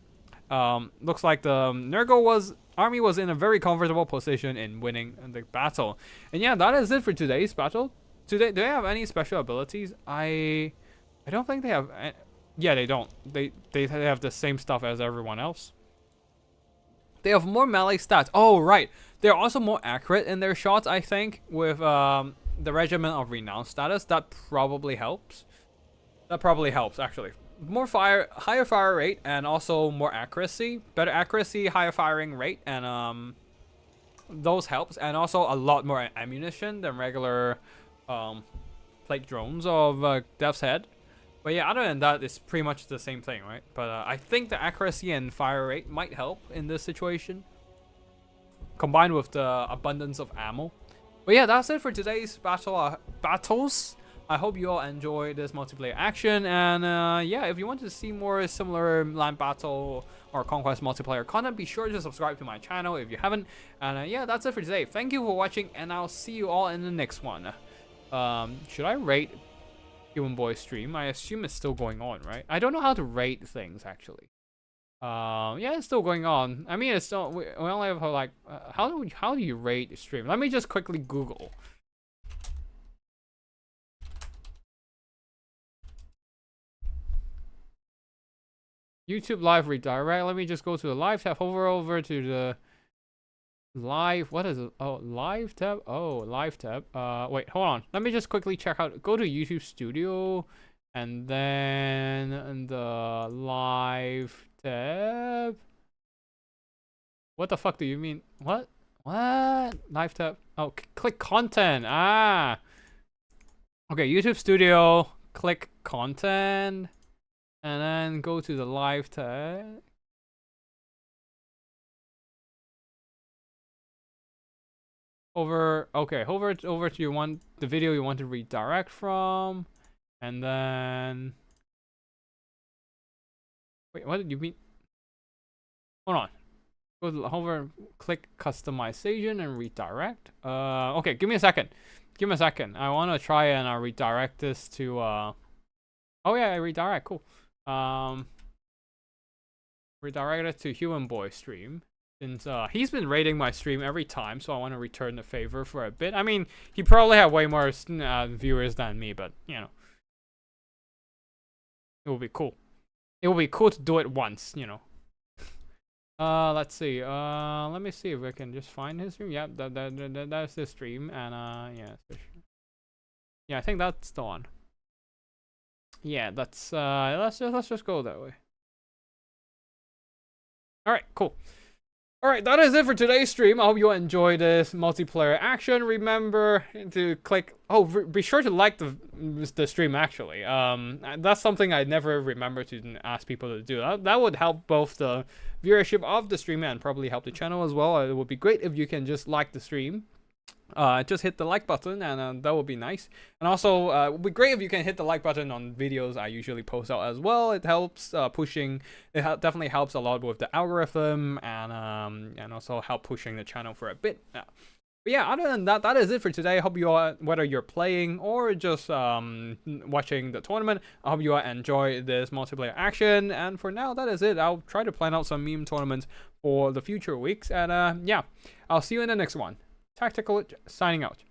Looks like the Nurgle army was in a very comfortable position in winning the battle. And yeah, that is it for today's battle. Do they have any special abilities? I don't think they have. Yeah, they don't. They have the same stuff as everyone else. They have more melee stats. Oh, right. They're also more accurate in their shots, I think, with the Regiment of Renown status. That probably helps. That probably helps, actually. Higher fire rate, and also more accuracy. Better accuracy, higher firing rate, and those helps. And also a lot more ammunition than regular plague drones of Death's Head. But yeah, other than that, it's pretty much the same thing, right? But I think the accuracy and fire rate might help in this situation, combined with the abundance of ammo. But yeah, that's it for today's battles. I hope you all enjoyed this multiplayer action. And yeah, if you want to see more similar land battle or conquest multiplayer content, be sure to subscribe to my channel if you haven't. And yeah, that's it for today. Thank you for watching, and I'll see you all in the next one. Should I rate Human Boy stream? I assume it's still going on, right? I don't know how to rate things, actually. Yeah, it's still going on. I mean, it's still, we only have like how do you rate stream? Let me just quickly Google. YouTube live redirect. Let me just go to the live tab. Hover over to the live. What is it? Oh, live tab. Oh, live tab. Wait, hold on. Let me just quickly check out. Go to YouTube Studio, and then in the live tab. What the fuck do you mean? What? Live tab. Oh, click content. Ah. Okay, YouTube Studio. Click content, and then go to the live tab. Hover over to the video you want to redirect from, and then wait, what did you mean? Hold on. Go to hover, click customization and redirect. Okay, give me a second. Give me a second. I want to try and redirect this to oh yeah, redirect. Cool. Redirect it to Human Boy stream. Since he's been rating my stream every time, so I want to return the favor for a bit. I mean, he probably have way more viewers than me, but you know, it will be cool. It will be cool to do it once, you know. Let's see. Let me see if I can just find his stream. Yeah, that's his stream, and yeah, yeah, I think that's the one. Yeah, that's let's just go that way. All right, cool. Alright, that is it for today's stream. I hope you enjoyed this multiplayer action. Remember to click... Oh, be sure to like the stream, actually. That's something I never remember to ask people to do. That would help both the viewership of the stream and probably help the channel as well. It would be great if you can just like the stream. Just hit the like button, and that would be nice. And also, it would be great if you can hit the like button on videos I usually post out as well. It helps pushing. It definitely helps a lot with the algorithm, and also help pushing the channel for a bit. But yeah, other than that, that is it for today. I hope you all, whether you're playing or just watching the tournament, I hope you all enjoy this multiplayer action. And for now, that is it. I'll try to plan out some meme tournaments for the future weeks. And yeah, I'll see you in the next one. Tactical signing out.